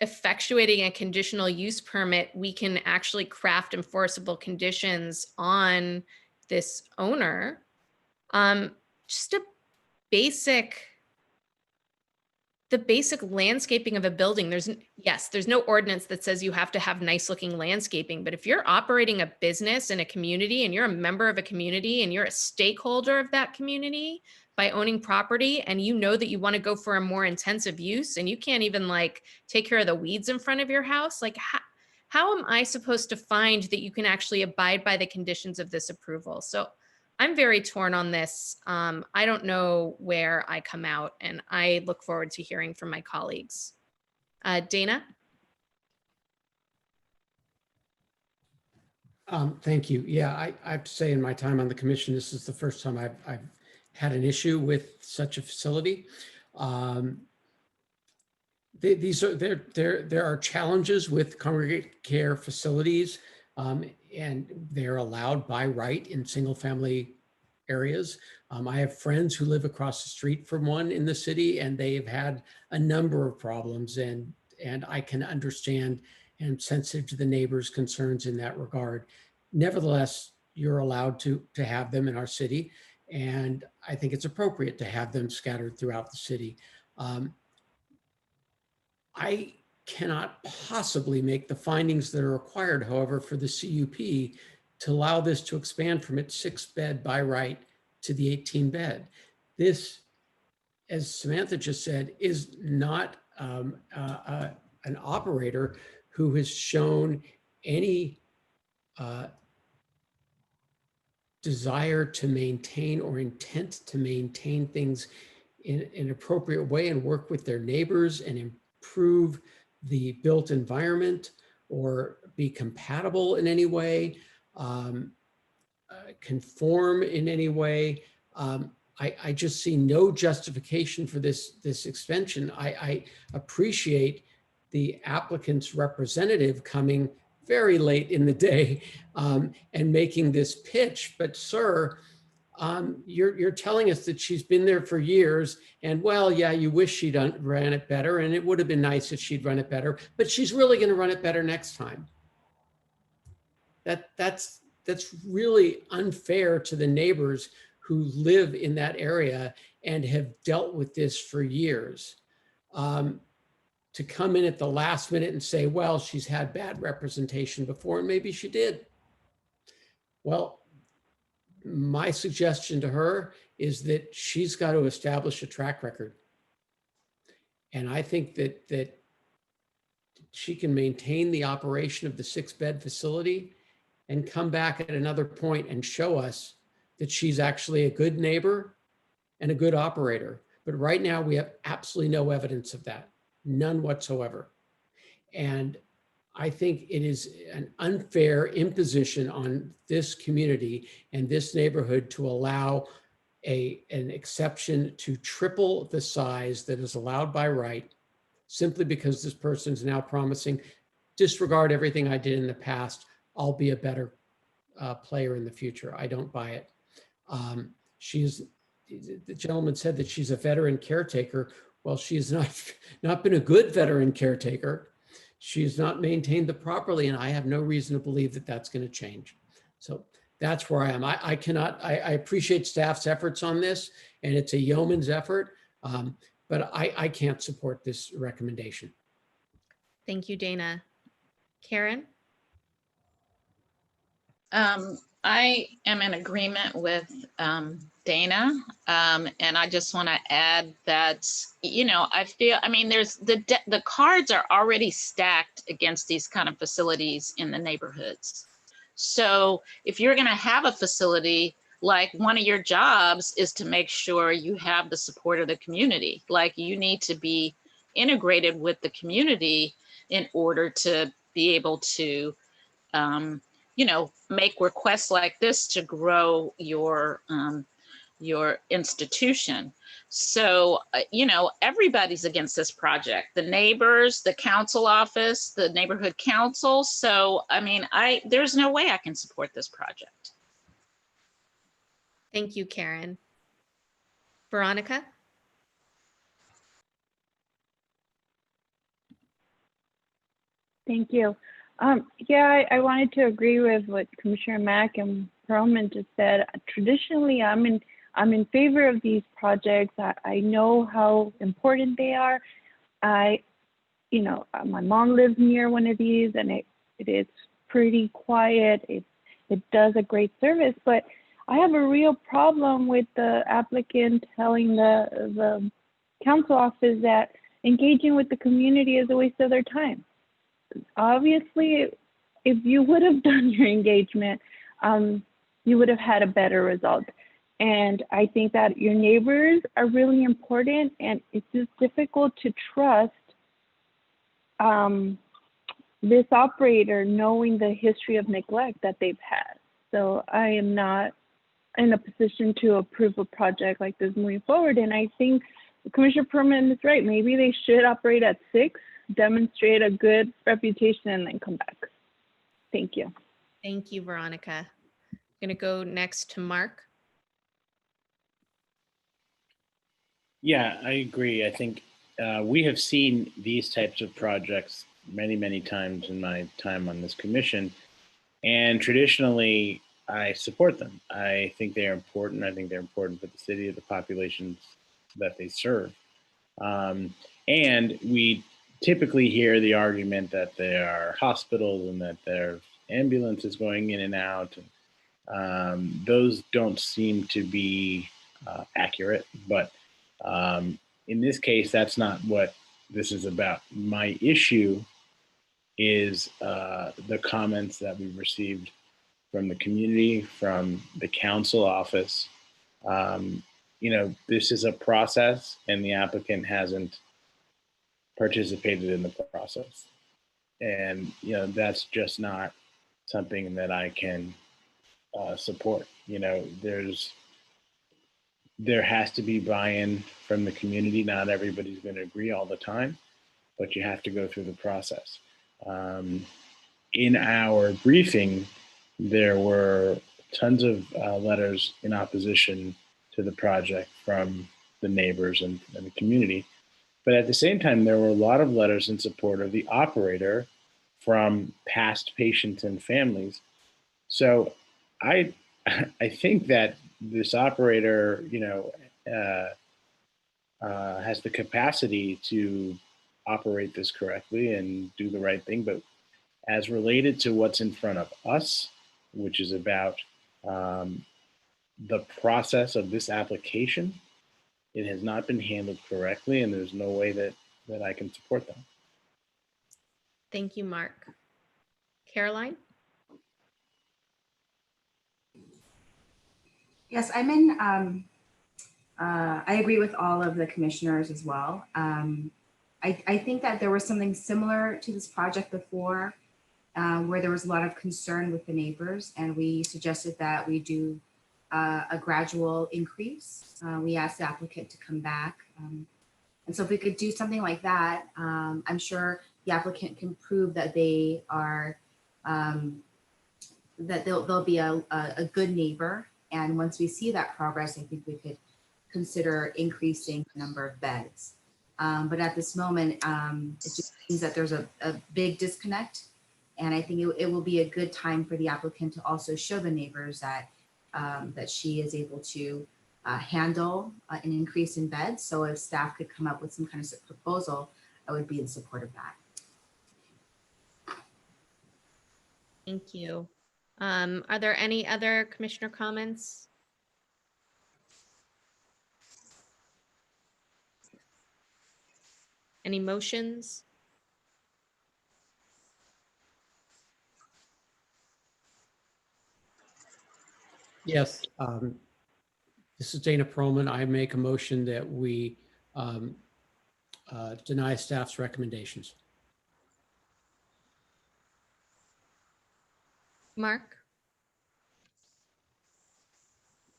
S2: effectuating a conditional use permit, we can actually craft enforceable conditions on this owner. Just the basic landscaping of a building. There's no ordinance that says you have to have nice looking landscaping, but if you're operating a business in a community and you're a member of a community and you're a stakeholder of that community by owning property, and you know that you want to go for a more intensive use and you can't even like take care of the weeds in front of your house, like how am I supposed to find that you can actually abide by the conditions of this approval? So I'm very torn on this. I don't know where I come out, and I look forward to hearing from my colleagues. Dana?
S1: Thank you. Yeah, I have to say in my time on the commission, this is the first time I've had an issue with such a facility. There are challenges with congregate care facilities, and they're allowed by right in single family areas. I have friends who live across the street from one in the city, and they've had a number of problems, and I can understand and I'm sensitive to the neighbors' concerns in that regard. Nevertheless, you're allowed to have them in our city, and I think it's appropriate to have them scattered throughout the city. I cannot possibly make the findings that are required, however, for the CUP to allow this to expand from its 6-bed by right to the 18-bed. This, as Samantha just said, is not an operator who has shown any desire to maintain or intent to maintain things in an appropriate way and work with their neighbors and improve the built environment or be compatible in any way, conform in any way. I just see no justification for this extension. I appreciate the applicant's representative coming very late in the day and making this pitch, but sir, you're telling us that she's been there for years, and well, yeah, you wish she'd ran it better, and it would have been nice if she'd run it better, but she's really going to run it better next time. That's really unfair to the neighbors who live in that area and have dealt with this for years. To come in at the last minute and say, well, she's had bad representation before, and maybe she did. Well, my suggestion to her is that she's got to establish a track record. And I think that she can maintain the operation of the 6-bed facility and come back at another point and show us that she's actually a good neighbor and a good operator. But right now we have absolutely no evidence of that, none whatsoever. And I think it is an unfair imposition on this community and this neighborhood to allow an exception to triple the size that is allowed by right, simply because this person is now promising, disregard everything I did in the past, I'll be a better player in the future. I don't buy it. The gentleman said that she's a veteran caretaker. Well, she's not been a good veteran caretaker. She's not maintained it properly, and I have no reason to believe that that's going to change. So that's where I am. I appreciate staff's efforts on this, and it's a yeoman's effort, but I can't support this recommendation.
S2: Thank you, Dana. Karen?
S3: I am in agreement with Dana, and I just want to add that, I mean, there's the cards are already stacked against these kind of facilities in the neighborhoods. So if you're going to have a facility, like one of your jobs is to make sure you have the support of the community. Like you need to be integrated with the community in order to be able to make requests like this to grow your institution. So, everybody's against this project, the neighbors, the council office, the neighborhood council. So, I mean, there's no way I can support this project.
S2: Thank you, Karen. Veronica?
S19: Thank you. Yeah, I wanted to agree with what Commissioner Mack and Perlman just said. Traditionally, I'm in favor of these projects. I know how important they are. My mom lives near one of these, and it is pretty quiet. It does a great service, but I have a real problem with the applicant telling the council office that engaging with the community is a waste of their time. Obviously, if you would have done your engagement, you would have had a better result. And I think that your neighbors are really important, and it's just difficult to trust this operator knowing the history of neglect that they've had. So I am not in a position to approve a project like this moving forward. And I think Commissioner Perlman is right. Maybe they should operate at 6, demonstrate a good reputation, and then come back. Thank you.
S2: Thank you, Veronica. I'm going to go next to Mark.
S20: Yeah, I agree. I think we have seen these types of projects many, many times in my time on this commission. And traditionally, I support them. I think they are important. I think they're important for the city, the populations that they serve. And we typically hear the argument that there are hospitals and that there are ambulances going in and out. Those don't seem to be accurate, but in this case, that's not what this is about. My issue is the comments that we received from the community, from the council office. This is a process, and the applicant hasn't participated in the process. And, that's just not something that I can support. There has to be buy-in from the community. Not everybody's going to agree all the time, but you have to go through the process. In our briefing, there were tons of letters in opposition to the project from the neighbors and the community. But at the same time, there were a lot of letters in support of the operator from past patients and families. So I think that this operator, has the capacity to operate this correctly and do the right thing. But as related to what's in front of us, which is about the process of this application, it has not been handled correctly, and there's no way that I can support them.
S2: Thank you, Mark. Caroline?
S21: Yes, I agree with all of the commissioners as well. I think that there was something similar to this project before, where there was a lot of concern with the neighbors, and we suggested that we do a gradual increase. We asked the applicant to come back. And so if we could do something like that, I'm sure the applicant can prove that they are, that they'll be a good neighbor. And once we see that progress, I think we could consider increasing the number of beds. But at this moment, it just seems that there's a big disconnect. And I think it will be a good time for the applicant to also show the neighbors that that she is able to handle an increase in beds. So if staff could come up with some kind of proposal, I would be in support of that.
S2: Thank you. Are there any other commissioner comments? Any motions?
S1: Yes, this is Dana Perlman. I make a motion that we deny staff's recommendations.
S2: Mark?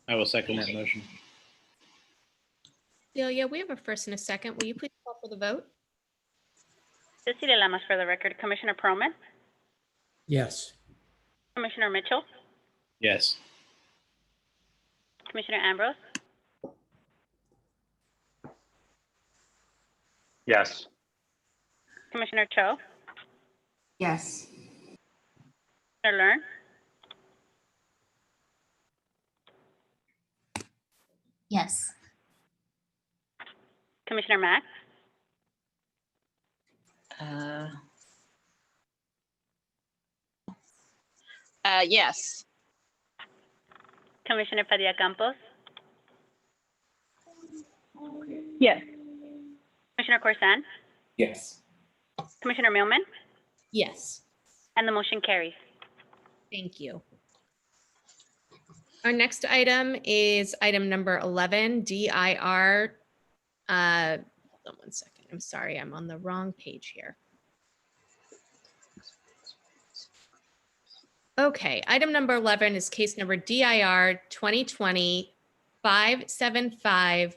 S20: I will second that motion.
S2: Celia, we have a first and a second. Will you please call for the vote?
S22: Cecilia Lamas for the record. Commissioner Perlman?
S1: Yes.
S22: Commissioner Mitchell?
S20: Yes.
S22: Commissioner Ambrose?
S24: Yes.
S22: Commissioner Cho?
S21: Yes.
S22: Commissioner Learn,
S21: Yes.
S22: Commissioner Mack,
S3: Yes.
S22: Commissioner Padilla Campos,
S19: Yes.
S22: Commissioner Corsan,
S5: Yes.
S22: Commissioner Millman,
S2: Yes.
S22: and the motion carries.
S2: Thank you. Our next item is item number 11, DIR. Hold on one second. I'm sorry, I'm on the wrong page here. Okay, item number 11 is case number DIR 2020-575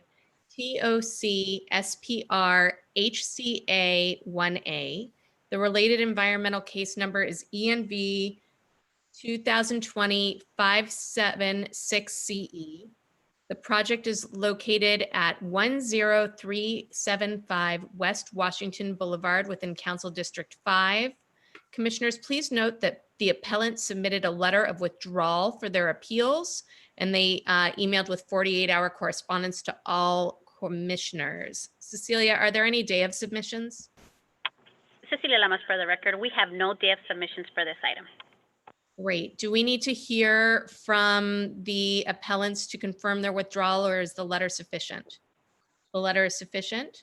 S2: TOC SPR HCA 1A. The related environmental case number is ENV 2020-576CE. The project is located at 10375 West Washington Boulevard within Council District 5. Commissioners, please note that the appellant submitted a letter of withdrawal for their appeals, and they emailed with 48-hour correspondence to all commissioners. Cecilia, are there any day of submissions?
S22: Cecilia Lamas for the record. We have no day of submissions for this item.
S2: Great. Do we need to hear from the appellants to confirm their withdrawal, or is the letter sufficient? The letter is sufficient?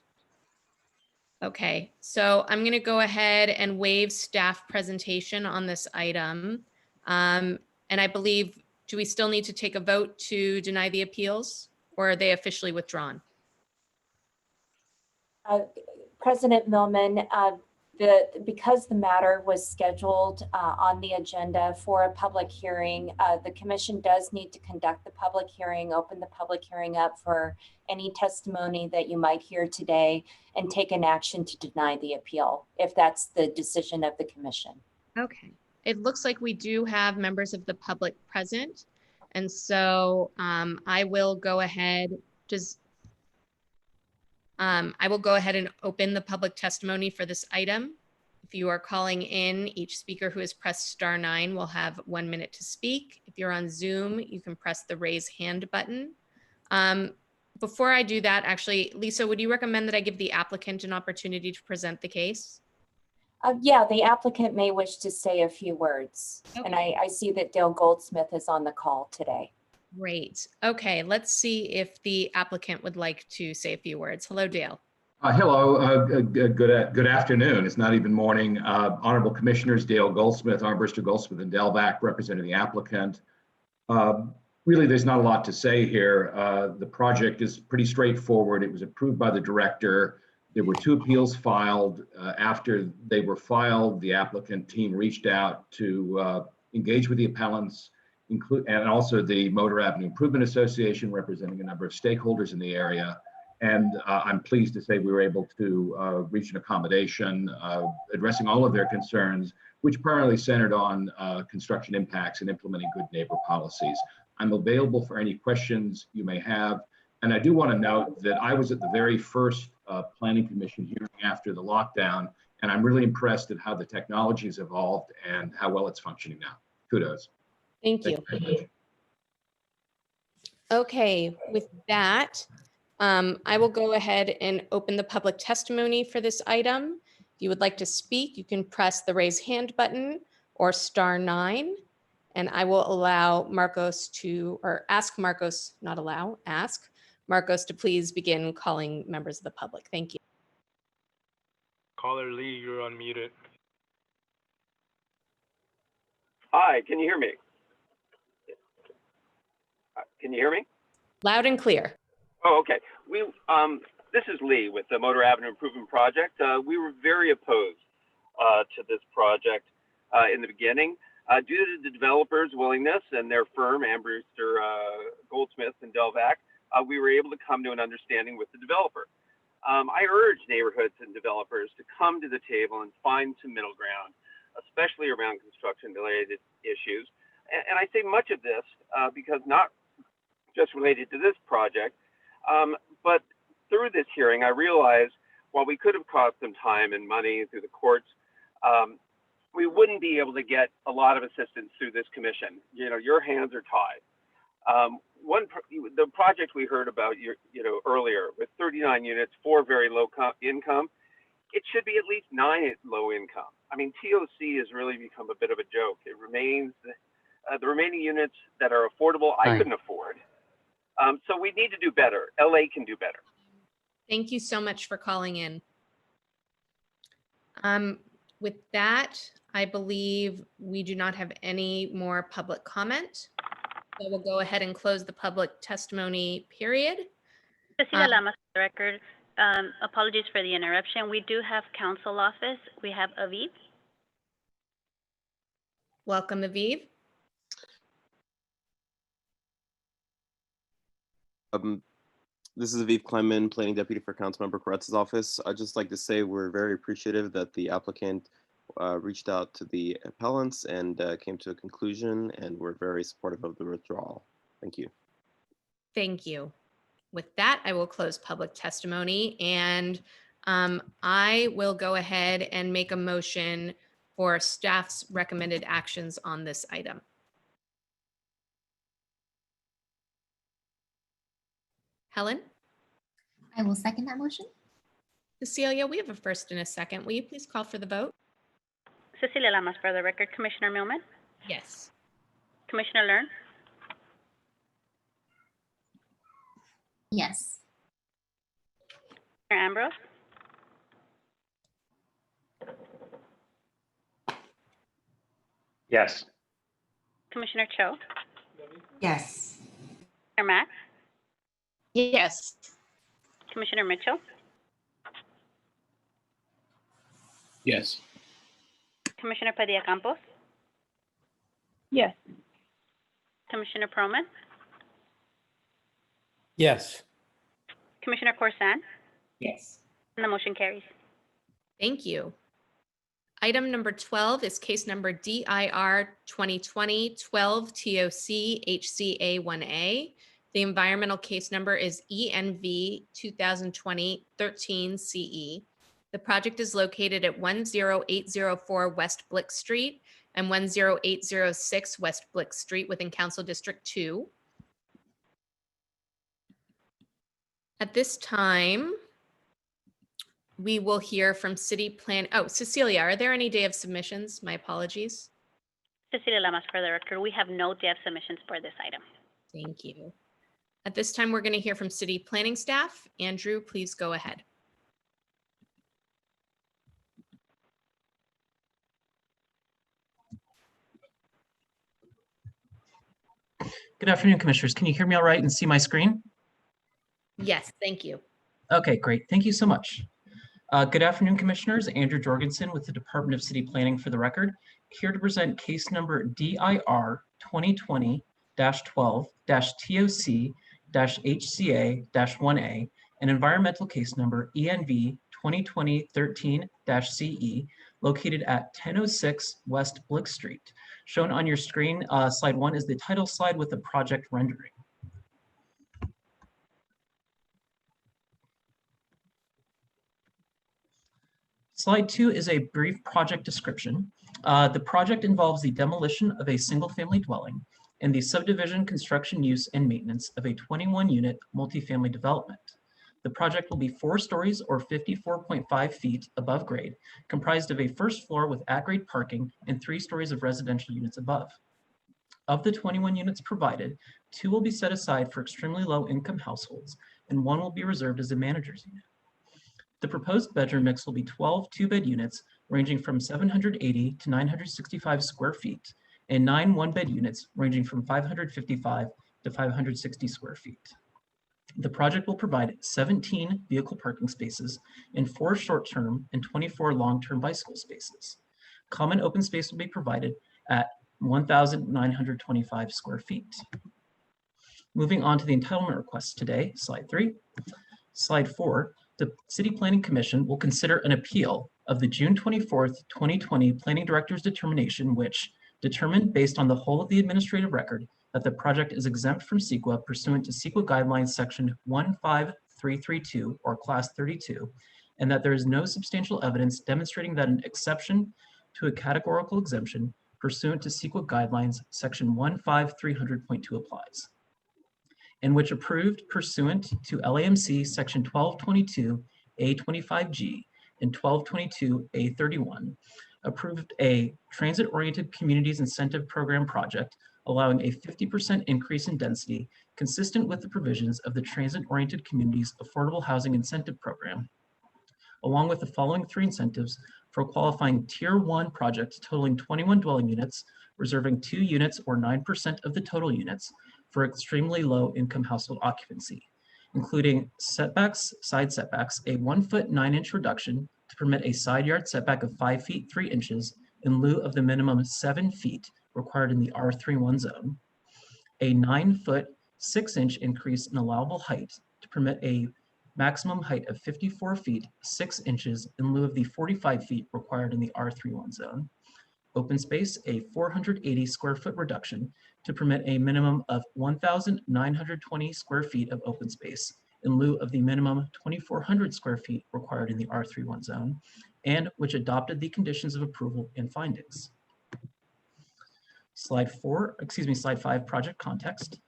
S2: Okay, so I'm going to go ahead and waive staff presentation on this item. And I believe, do we still need to take a vote to deny the appeals, or are they officially withdrawn?
S6: President Millman, because the matter was scheduled on the agenda for a public hearing, the commission does need to conduct the public hearing, open the public hearing up for any testimony that you might hear today, and take an action to deny the appeal, if that's the decision of the commission.
S2: Okay. It looks like we do have members of the public present. And so I will go ahead, I will go ahead and open the public testimony for this item. If you are calling in, each speaker who has pressed *9 will have 1 minute to speak. If you're on Zoom, you can press the raise hand button. Before I do that, actually, Lisa, would you recommend that I give the applicant an opportunity to present the case?
S6: Yeah, the applicant may wish to say a few words. Okay. And I see that Dale Goldsmith is on the call today.
S2: Great. Okay, let's see if the applicant would like to say a few words. Hello, Dale.
S7: Hello, good afternoon. It's not even morning. Honorable Commissioners, Dale Goldsmith, Armbruster Goldsmith, and Delvac representing the applicant. Really, there's not a lot to say here. The project is pretty straightforward. It was approved by the director. There were 2 appeals filed. After they were filed, the applicant team reached out to engage with the appellants, and also the Motor Avenue Improvement Association, representing a number of stakeholders in the area. And I'm pleased to say we were able to reach an accommodation addressing all of their concerns, which primarily centered on construction impacts and implementing good neighbor policies. I'm available for any questions you may have. And I do want to note that I was at the very first Planning Commission hearing after the lockdown, and I'm really impressed at how the technology has evolved and how well it's functioning now. Kudos.
S2: Thank you. Okay, with that, I will go ahead and open the public testimony for this item. If you would like to speak, you can press the raise hand button or *9, and I will allow Marcos to, or ask Marcos, not allow, ask Marcos to please begin calling members of the public. Thank you.
S4: Caller Lee, you're unmuted.
S24: Hi, can you hear me? Can you hear me?
S2: Loud and clear.
S24: Oh, okay. This is Lee with the Motor Avenue Improvement Project. We were very opposed to this project in the beginning due to the developers' willingness and their firm, Armbruster Goldsmith and Delvac. We were able to come to an understanding with the developer. I urge neighborhoods and developers to come to the table and find some middle ground, especially around construction-related issues. And I say much of this because not just related to this project, but through this hearing, I realized while we could have cost them time and money through the courts, we wouldn't be able to get a lot of assistance through this commission. You know, your hands are tied. The project we heard about earlier with 39 units, 4 very low income, it should be at least 9 at low income. I mean, TOC has really become a bit of a joke. It remains the remaining units that are affordable, I couldn't afford. So we need to do better. LA can do better.
S2: Thank you so much for calling in. With that, I believe we do not have any more public comment. So we'll go ahead and close the public testimony period.
S22: Cecilia Lamas, for the record. Apologies for the interruption. We do have council office. We have Aviv.
S2: Welcome, Aviv.
S5: This is Aviv Kleiman, Planning Deputy for Councilmember Koretz's office. I'd just like to say we're very appreciative that the applicant reached out to the appellants and came to a conclusion, and we're very supportive of the withdrawal. Thank you.
S2: Thank you. With that, I will close public testimony, and I will go ahead and make a motion for staff's recommended actions on this item. Helen?
S10: I will second that motion.
S2: Cecilia, we have a first and a second. Will you please call for the vote?
S22: Cecilia Lamas, for the record. Commissioner Millman?
S2: Yes.
S22: Commissioner Learn?
S10: Yes.
S22: Commissioner Ambrose?
S14: Yes.
S22: Commissioner Cho?
S18: Yes.
S22: Commissioner Mack?
S3: Yes.
S22: Commissioner Mitchell?
S20: Yes.
S22: Commissioner Padilla-Campos?
S19: Yes.
S22: Commissioner Perlman?
S1: Yes.
S22: Commissioner Corsan?
S18: Yes.
S22: And the motion carries.
S2: Thank you. Item number 12 is case number DIR 2020-12 TOC HCA1A. The environmental case number is ENV 2020-13 CE. The project is located at 10804 West Blick Street and 10806 West Blick Street within Council District 2. At this time, we will hear from City Plan. Oh, Cecilia, are there any day of submissions? My apologies.
S22: Cecilia Lamas, for the record. We have no day of submissions for this item.
S2: Thank you. At this time, we're going to hear from City Planning staff. Andrew, please go ahead.
S12: Good afternoon, Commissioners. Can you hear me all right and see my screen?
S2: Yes, thank you.
S12: Okay, great. Thank you so much. Good afternoon, Commissioners. Andrew Jorgensen with the Department of City Planning for the record, here to present case number DIR 2020-12-TOC-HCA-1A, an environmental case number ENV 2020-13-CE, located at 1006 West Blick Street. Shown on your screen, slide 1 is the title slide with the project rendering. Slide 2 is a brief project description. The project involves the demolition of a single-family dwelling and the subdivision, construction, use, and maintenance of a 21-unit multifamily development. The project will be 4 stories or 54.5 feet above grade, comprised of a first floor with at-grade parking and 3 stories of residential units above. Of the 21 units provided, 2 will be set aside for extremely low-income households, and 1 will be reserved as a manager's unit. The proposed bedroom mix will be 12 2-bed units ranging from 780 to 965 square feet and 9 1-bed units ranging from 555 to 560 square feet. The project will provide 17 vehicle parking spaces and 4 short-term and 24 long-term bicycle spaces. Common open space will be provided at 1,925 square feet. Moving on to the entitlement requests today, slide 3. Slide 4. The City Planning Commission will consider an appeal of the June 24th, 2020 Planning Director's determination, which determined based on the whole of the administrative record that the project is exempt from CEQA pursuant to CEQA Guidelines Section 15332 or Class 32, and that there is no substantial evidence demonstrating that an exception to a categorical exemption pursuant to CEQA guidelines section 15300.2 applies, and which approved pursuant to LAMC section 1222 A25G and 1222 A31, approved a transit-oriented communities incentive program project allowing a 50% increase in density consistent with the provisions of the Transit-Oriented Communities Affordable Housing Incentive Program, along with the following three incentives for qualifying Tier 1 projects totaling 21 dwelling units, reserving 2 units or 9% of the total units for extremely low income household occupancy, including setbacks, side setbacks, a 1 foot 9 inch reduction to permit a side yard setback of 5 feet 3 inches in lieu of the minimum 7 feet required in the R31 zone, a 9 foot 6 inch increase in allowable height to permit a maximum height of 54 feet 6 inches in lieu of the 45 feet required in the R31 zone, open space, a 480 square foot reduction to permit a minimum of 1,920 square feet of open space in lieu of the minimum 2,400 square feet required in the R31 zone, and which adopted the conditions of approval and findings. Slide 5, project context.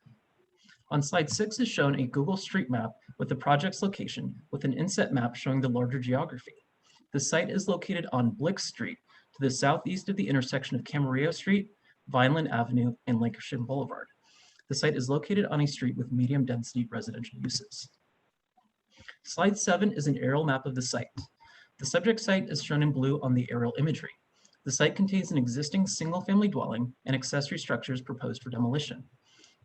S12: On slide 6 is shown a Google Street Map with the project's location with an inset map showing the larger geography. The site is located on Blick Street to the southeast of the intersection of Camarillo Street, Vineland Avenue, and Lancashire Boulevard. The site is located on a street with medium density residential uses. Slide 7 is an aerial map of the site. The subject site is shown in blue on the aerial imagery. The site contains an existing single-family dwelling and accessory structures proposed for demolition.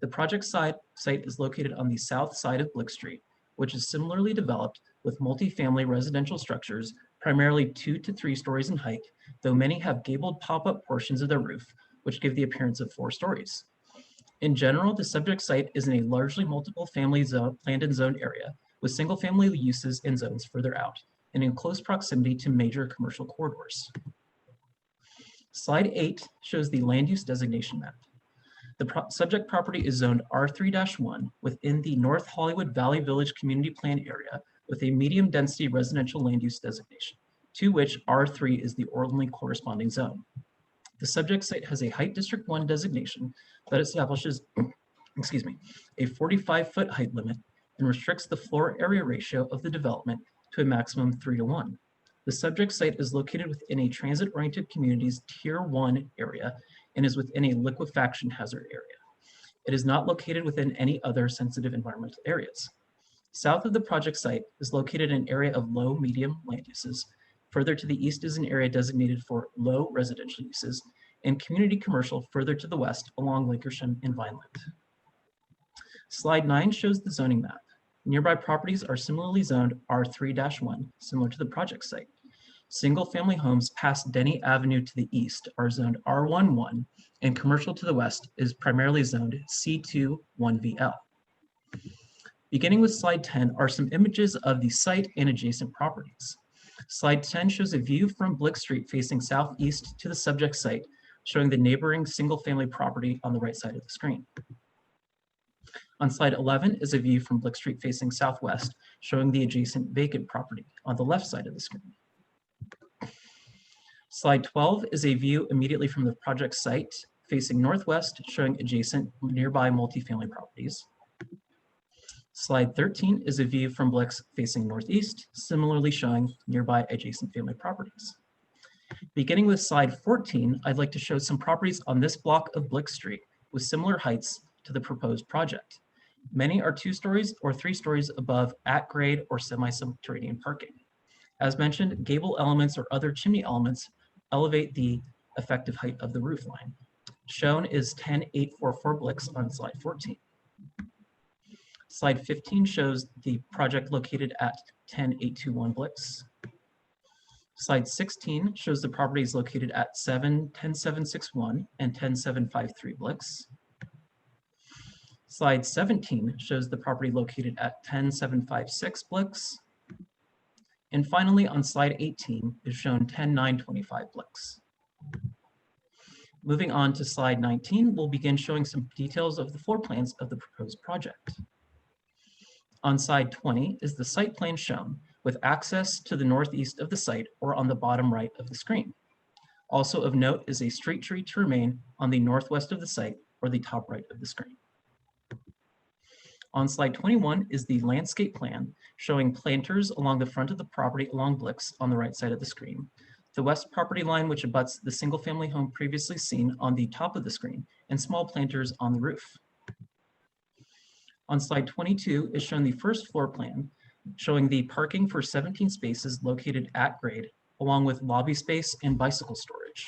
S12: The project site is located on the south side of Blick Street, which is similarly developed with multi-family residential structures, primarily 2 to 3 stories in height, though many have gabled pop-up portions of their roof, which give the appearance of 4 stories. In general, the subject site is in a largely multiple family planned and zoned area, with single-family uses and zones further out, and in close proximity to major commercial corridors. Slide 8 shows the land use designation map. The subject property is zoned R3-1 within the North Hollywood Valley Village Community Plan area with a medium density residential land use designation, to which R3 is the only corresponding zone. The subject site has a Height District 1 designation that establishes a 45-foot height limit and restricts the floor area ratio of the development to a maximum 3:1. The subject site is located within a transit-oriented communities Tier 1 area and is within a liquefaction hazard area. It is not located within any other sensitive environmental areas. South of the project site is located an area of low-medium land uses. Further to the east is an area designated for low residential uses, and community commercial further to the west along Lancashire and Vineland. Slide 9 shows the zoning map. Nearby properties are similarly zoned R3-1, similar to the project site. Single-family homes past Denny Avenue to the east are zoned R11, and commercial to the west is primarily zoned C2-1VL. Beginning with slide 10 are some images of the site and adjacent properties. Slide 10 shows a view from Blick Street facing southeast to the subject site, showing the neighboring single-family property on the right side of the screen. On slide 11 is a view from Blick Street facing southwest, showing the adjacent vacant property on the left side of the screen. Slide 12 is a view immediately from the project site facing northwest, showing adjacent nearby multifamily properties. Slide 13 is a view from Blick's facing northeast, similarly showing nearby adjacent family properties. Beginning with slide 14, I'd like to show some properties on this block of Blick Street with similar heights to the proposed project. Many are 2 stories or 3 stories above at grade or semi-subterranean parking. As mentioned, gable elements or other chimney elements elevate the effective height of the roof line. Shown is 10844 Blicks on slide 14. Slide 15 shows the project located at 10821 Blicks. Slide 16 shows the properties located at 10761 and 10753 Blicks. Slide 17 shows the property located at 10756 Blicks. And finally, on slide 18 is shown 10925 Blicks. Moving on to slide 19, we'll begin showing some details of the floor plans of the proposed project. On slide 20 is the site plan shown with access to the northeast of the site or on the bottom right of the screen. Also of note is a street tree to remain on the northwest of the site or the top right of the screen. On slide 21 is the landscape plan showing planters along the front of the property along Blix on the right side of the screen. The west property line, which abuts the single family home previously seen on the top of the screen, and small planters on the roof. On slide 22 is shown the first floor plan showing the parking for 17 spaces located at grade, along with lobby space and bicycle storage.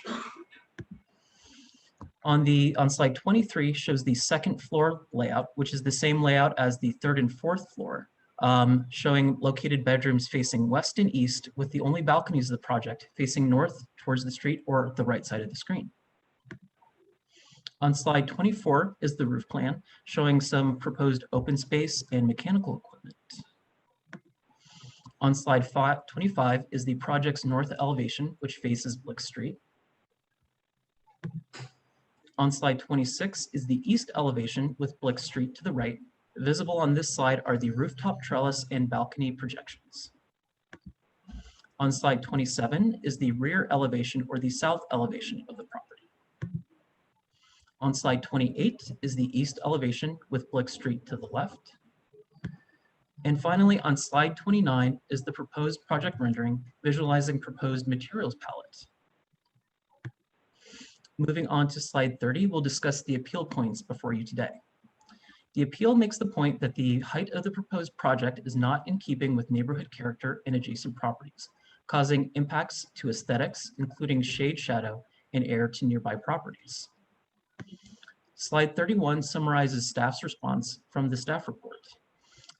S12: On slide 23 shows the second floor layout, which is the same layout as the third and fourth floor, showing located bedrooms facing west and east, with the only balconies of the project facing north towards the street or the right side of the screen. On slide 24 is the roof plan, showing some proposed open space and mechanical equipment. On slide 25 is the project's north elevation, which faces Blick Street. On slide 26 is the east elevation with Blick Street to the right. Visible on this slide are the rooftop trellis and balcony projections. On slide 27 is the rear elevation or the south elevation of the property. On slide 28 is the east elevation with Blick Street to the left. And finally, on slide 29 is the proposed project rendering, visualizing proposed materials palette. Moving on to slide 30, we'll discuss the appeal points before you today. The appeal makes the point that the height of the proposed project is not in keeping with neighborhood character and adjacent properties, causing impacts to aesthetics, including shade, shadow, and air to nearby properties. Slide 31 summarizes staff's response from the staff report.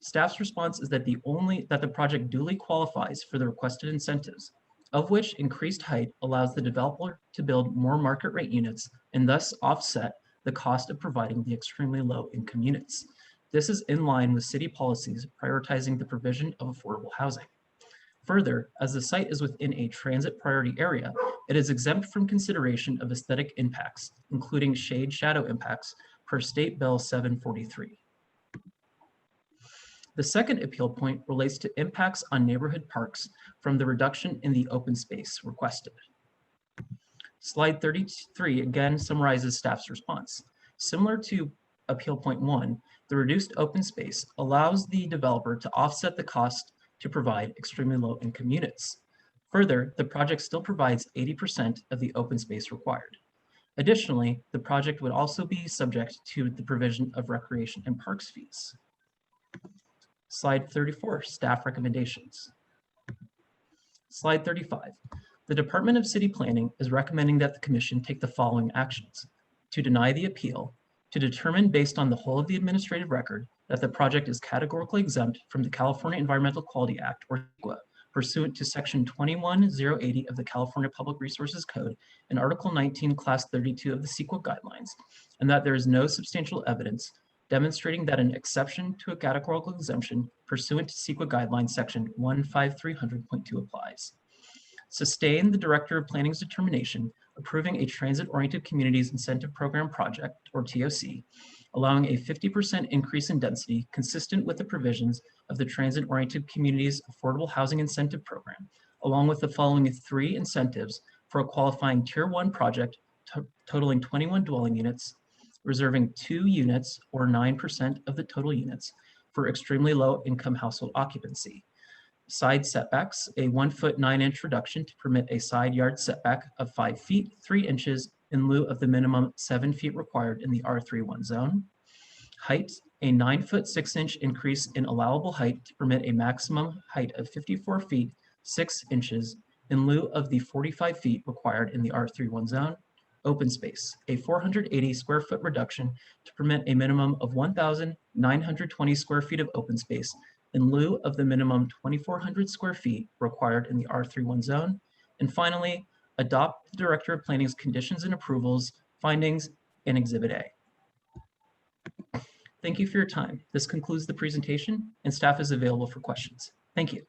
S12: Staff's response is that the project duly qualifies for the requested incentives, of which increased height allows the developer to build more market rate units and thus offset the cost of providing the extremely low income units. This is in line with city policies prioritizing the provision of affordable housing. Further, as the site is within a transit priority area, it is exempt from consideration of aesthetic impacts, including shade shadow impacts per State Bill 743. The second appeal point relates to impacts on neighborhood parks from the reduction in the open space requested. Slide 33 again summarizes staff's response. Similar to appeal point 1, the reduced open space allows the developer to offset the cost to provide extremely low income units. Further, the project still provides 80% of the open space required. Additionally, the project would also be subject to the provision of recreation and parks fees. Slide 34, staff recommendations. Slide 35, the Department of City Planning is recommending that the Commission take the following actions: to deny the appeal, to determine based on the whole of the administrative record that the project is categorically exempt from the California Environmental Quality Act, or CEQA, pursuant to Section 21080 of the California Public Resources Code and Article 19, Class 32 of the CEQA guidelines, and that there is no substantial evidence demonstrating that an exception to a categorical exemption pursuant to CEQA guidelines section 15300.2 applies. Sustain the Director of Planning's determination approving a Transit-Oriented Communities Incentive Program project, or TOC, allowing a 50% increase in density consistent with the provisions of the Transit-Oriented Communities Affordable Housing Incentive Program, along with the following 3 incentives for a qualifying Tier 1 project totaling 21 dwelling units, reserving 2 units or 9% of the total units for extremely low income household occupancy. Side setbacks, a 1-foot 9-inch reduction to permit a side yard setback of 5 feet 3 inches in lieu of the minimum 7 feet required in the R31 zone. Height, a 9-foot 6-inch increase in allowable height to permit a maximum height of 54 feet 6 inches in lieu of the 45 feet required in the R31 zone. Open space, a 480 square foot reduction to permit a minimum of 1,920 square feet of open space in lieu of the minimum 2,400 square feet required in the R31 zone. And finally, adopt the Director of Planning's conditions and approvals, findings, and Exhibit A. Thank you for your time. This concludes the presentation, and staff is available for questions. Thank you.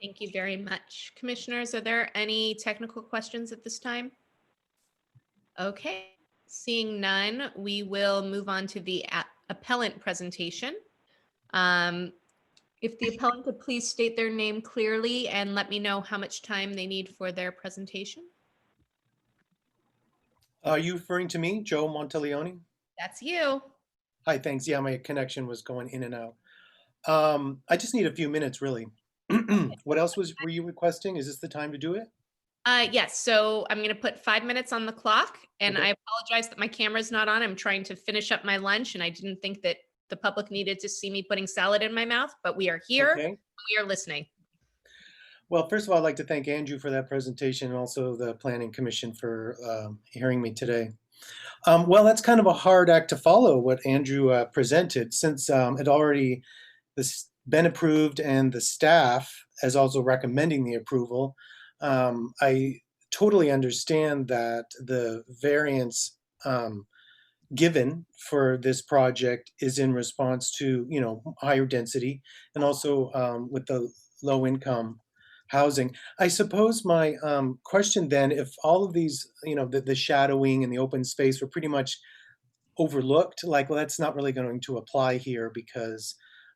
S2: Thank you very much. Commissioners, are there any technical questions at this time? Okay, seeing none, we will move on to the appellant presentation. If the appellant could please state their name clearly and let me know how much time they need for their presentation.
S9: Are you referring to me, Joe Monteleone?
S2: That's you.
S9: Hi, thanks. Yeah, my connection was going in and out. I just need a few minutes, really. What else were you requesting? Is this the time to do it?
S2: Yes, so I'm gonna put 5 minutes on the clock, and
S9: Okay.
S2: I apologize that my camera's not on. I'm trying to finish up my lunch, and I didn't think that the public needed to see me putting salad in my mouth, but we are here.
S9: Okay.
S2: We are listening.
S9: Well, first of all, I'd like to thank Andrew for that presentation and also the Planning Commission for hearing me today. Well, that's kind of a hard act to follow, what Andrew presented, since it already been approved and the staff is also recommending the approval. I totally understand that the variance given for this project is in response to, you know, higher density and also with the low income housing. I suppose my question then, if all of these, you know, the shadowing and the open space were pretty much overlooked, like, well, that's not really going to apply here because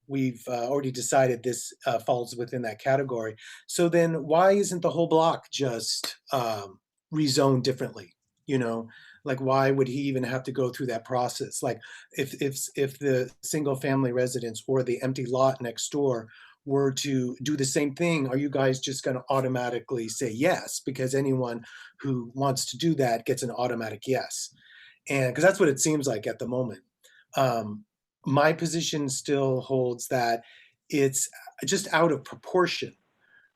S9: we've already decided this falls within that category. So then why isn't the whole block just rezoned differently? You know, like, why would he even have to go through that process? Like, if the single family residence or the empty lot next door were to do the same thing, are you guys just going to automatically say yes? Because anyone who wants to do that gets an automatic yes. And because that's what it seems like at the moment. My position still holds that it's just out of proportion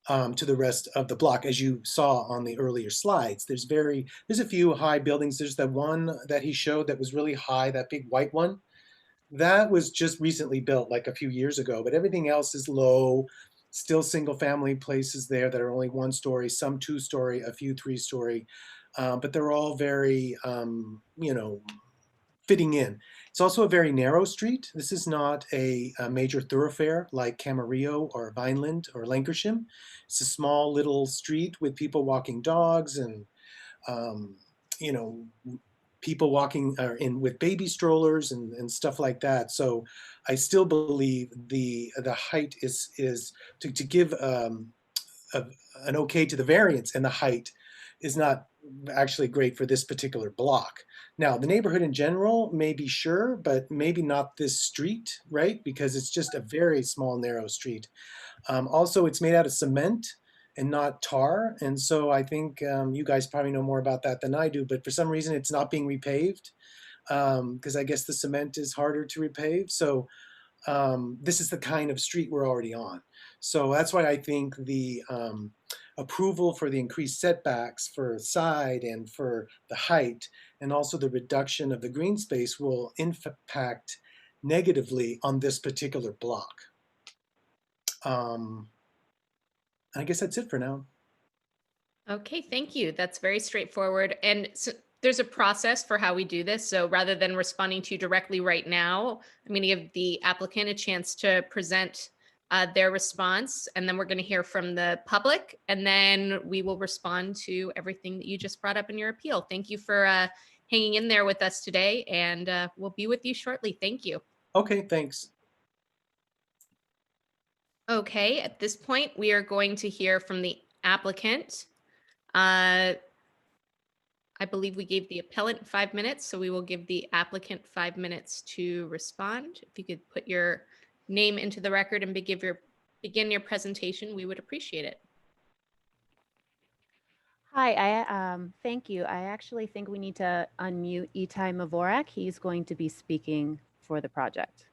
S9: to the rest of the block. As you saw on the earlier slides, there's a few high buildings. There's that one that he showed that was really high, that big white one. That was just recently built like a few years ago, but everything else is low, still single family places there that are only 1 story, some 2 story, a few 3 story, but they're all very, you know, fitting in. It's also a very narrow street. This is not a major thoroughfare like Camarillo or Vineland or Lancashire. It's a small little street with people walking dogs and, you know, people walking in with baby strollers and stuff like that. So I still believe the height is to give an okay to the variance, and the height is not actually great for this particular block. Now, the neighborhood in general may be sure, but maybe not this street, right? Because it's just a very small, narrow street. Also, it's made out of cement and not tar. And so I think you guys probably know more about that than I do, but for some reason it's not being repaved because I guess the cement is harder to repave. So this is the kind of street we're already on. So that's why I think the approval for the increased setbacks for side and for the height, and also the reduction of the green space, will impact negatively on this particular block. I guess that's it for now.
S2: Okay, thank you. That's very straightforward. And so there's a process for how we do this. So rather than responding to you directly right now, I'm going to give the applicant a chance to present their response, and then we're going to hear from the public, and then we will respond to everything that you just brought up in your appeal. Thank you for hanging in there with us today, and we'll be with you shortly. Thank you.
S9: Okay, thanks.
S2: Okay, at this point, we are going to hear from the applicant. I believe we gave the appellant 5 minutes, so we will give the applicant 5 minutes to respond. If you could put your name into the record and begin your presentation, we would appreciate it.
S13: Hi, thank you. I actually think we need to unmute Itai Mavorak. He's going to be speaking for the project.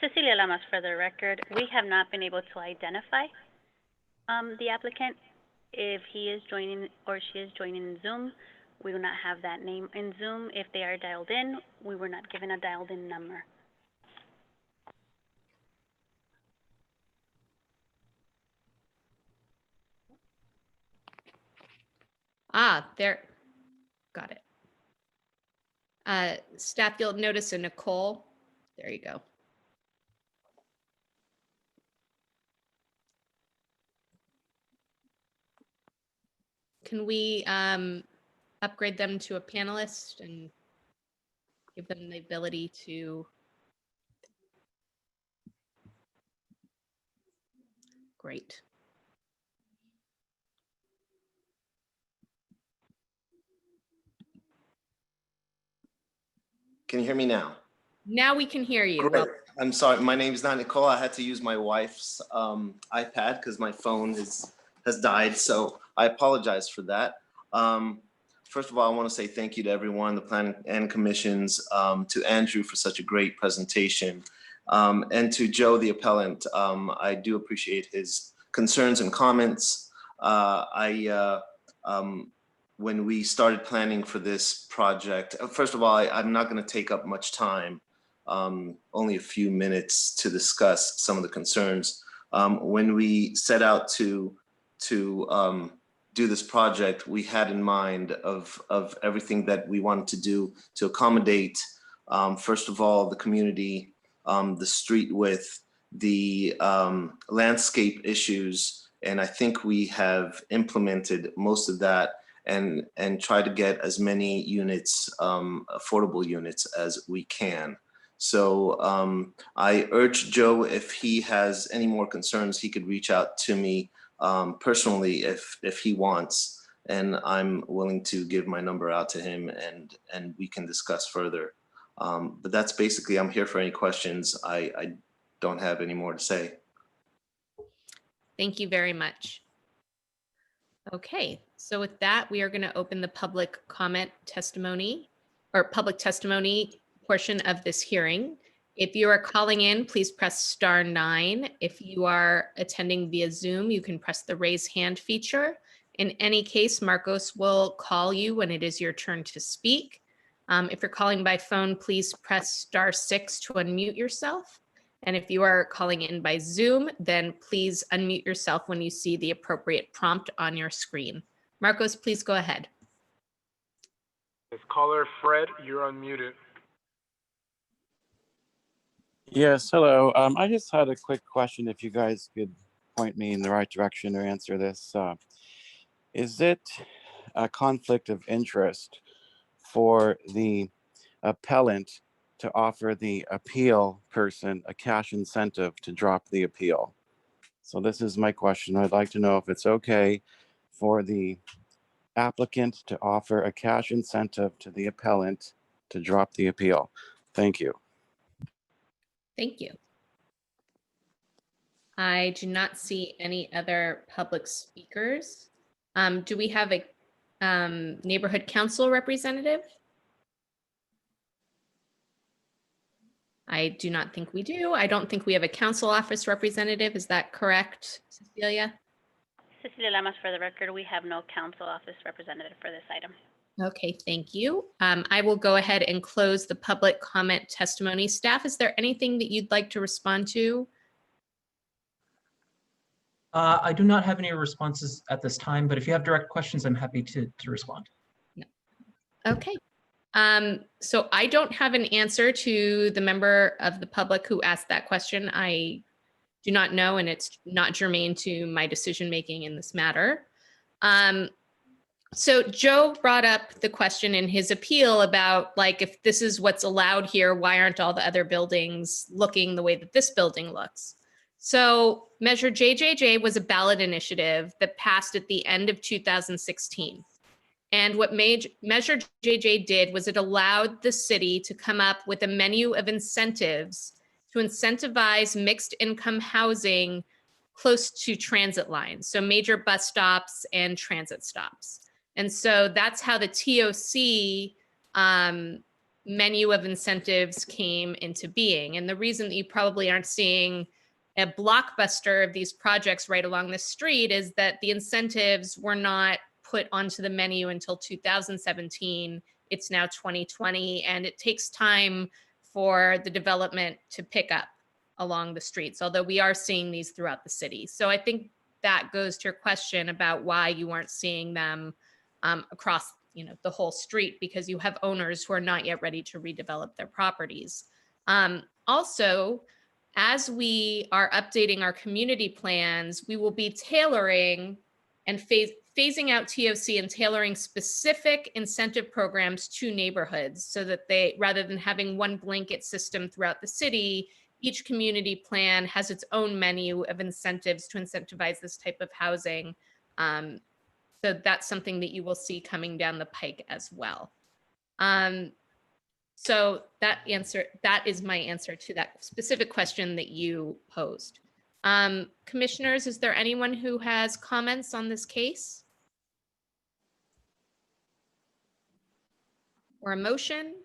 S22: Cecilia Lamas, for the record, we have not been able to identify the applicant. If he is joining or she is joining in Zoom, we do not have that name in Zoom. If they are dialed in, we were not given a dialed in number.
S2: Ah, there, got it. Staff, you'll notice a Nicole. There you go. Can we upgrade them to a panelist and give them the ability to? Great.
S8: Can you hear me now?
S2: Now we can hear you.
S8: Great.
S2: Well,
S8: I'm sorry. My name is not Nicole. I had to use my wife's iPad because my phone has died. So I apologize for that. First of all, I want to say thank you to everyone, the planning and commissions, to Andrew for such a great presentation, and to Joe, the appellant. I do appreciate his concerns and comments. When we started planning for this project, first of all, I'm not going to take up much time, only a few minutes to discuss some of the concerns. When we set out to do this project, we had in mind of everything that we wanted to do to accommodate, first of all, the community, the street width, the landscape issues, and I think we have implemented most of that and try to get as many units, affordable units as we can. So I urge Joe, if he has any more concerns, he could reach out to me personally if he wants, and I'm willing to give my number out to him and we can discuss further. But that's basically, I'm here for any questions. I don't have any more to say.
S2: thank you very much. Okay, so with that, we are going to open the public comment testimony or public testimony portion of this hearing. If you are calling in, please press *9. If you are attending via Zoom, you can press the raise hand feature. In any case, Marcos will call you when it is your turn to speak. If you're calling by phone, please press *6 to unmute yourself. And if you are calling in by Zoom, then please unmute yourself when you see the appropriate prompt on your screen. Marcos, please go ahead.
S4: Yes, caller Fred, you're unmuted.
S16: Yes, hello. I just had a quick question, if you guys could point me in the right direction or answer this. Is it a conflict of interest for the appellant to offer the appeal person a cash incentive to drop the appeal? So this is my question. I'd like to know if it's okay for the applicant to offer a cash incentive to the appellant to drop the appeal. Thank you.
S2: Thank you. I do not see any other public speakers. Do we have a neighborhood council representative? I do not think we do. I don't think we have a council office representative. Is that correct, Cecilia?
S22: Cecilia Lamas, for the record, we have no council office representative for this item.
S2: Okay, thank you. I will go ahead and close the public comment testimony. Staff, is there anything that you'd like to respond to?
S12: I do not have any responses at this time, but if you have direct questions, I'm happy to respond.
S2: Okay. So I don't have an answer to the member of the public who asked that question. I do not know, and it's not germane to my decision-making in this matter. So Joe brought up the question in his appeal about, like, if this is what's allowed here, why aren't all the other buildings looking the way that this building looks? So Measure JJJ was a ballot initiative that passed at the end of 2016. And what Measure JJ did was it allowed the city to come up with a menu of incentives to incentivize mixed income housing close to transit lines, so major bus stops and transit stops. And so that's how the TOC menu of incentives came into being. And the reason that you probably aren't seeing a blockbuster of these projects right along the street is that the incentives were not put onto the menu until 2017. It's now 2020, and it takes time for the development to pick up along the streets, although we are seeing these throughout the city. So I think that goes to your question about why you aren't seeing them across the whole street, because you have owners who are not yet ready to redevelop their properties. Also, as we are updating our community plans, we will be tailoring and phasing out TOC and tailoring specific incentive programs to neighborhoods so that they, rather than having one blanket system throughout the city, each community plan has its own menu of incentives to incentivize this type of housing. So that's something that you will see coming down the pike as well. So that is my answer to that specific question that you posed. Commissioners, is there anyone who has comments on this case? Or a motion?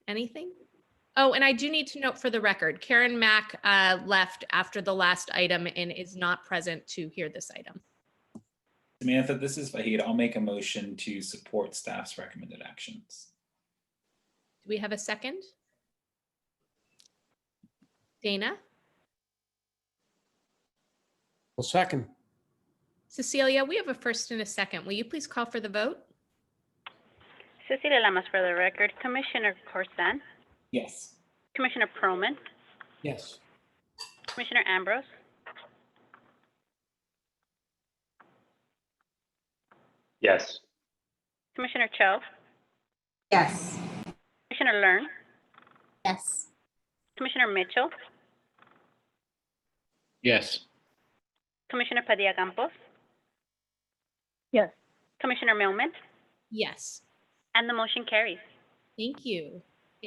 S2: Anything? Oh, and I do need to note for the record, Karen Mack left after the last item and is not present to hear this item.
S11: Samantha, this is Vahid. I'll make a motion to support staff's recommended actions.
S2: Do we have a second? Dana?
S1: Well, second.
S2: Cecilia, we have a first and a second. Will you please call for the vote?
S22: Cecilia Lamas for the record. Commissioner Corsan,
S11: Yes.
S22: Commissioner Proman,
S1: Yes.
S22: Commissioner Ambrose,
S14: Yes.
S22: Commissioner Cho,
S21: Yes.
S22: Commissioner Learn,
S10: Yes.
S22: Commissioner Mitchell,
S20: Yes.
S22: Commissioner Padilla Campos,
S19: Yes.
S22: Commissioner Millman,
S2: Yes.
S22: and the motion carries.
S2: Thank you.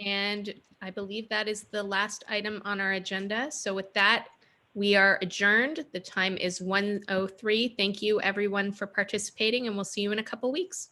S2: And I believe that is the last item on our agenda. So with that, we are adjourned. The time is 1:03. Thank you everyone for participating, and we'll see you in a couple weeks.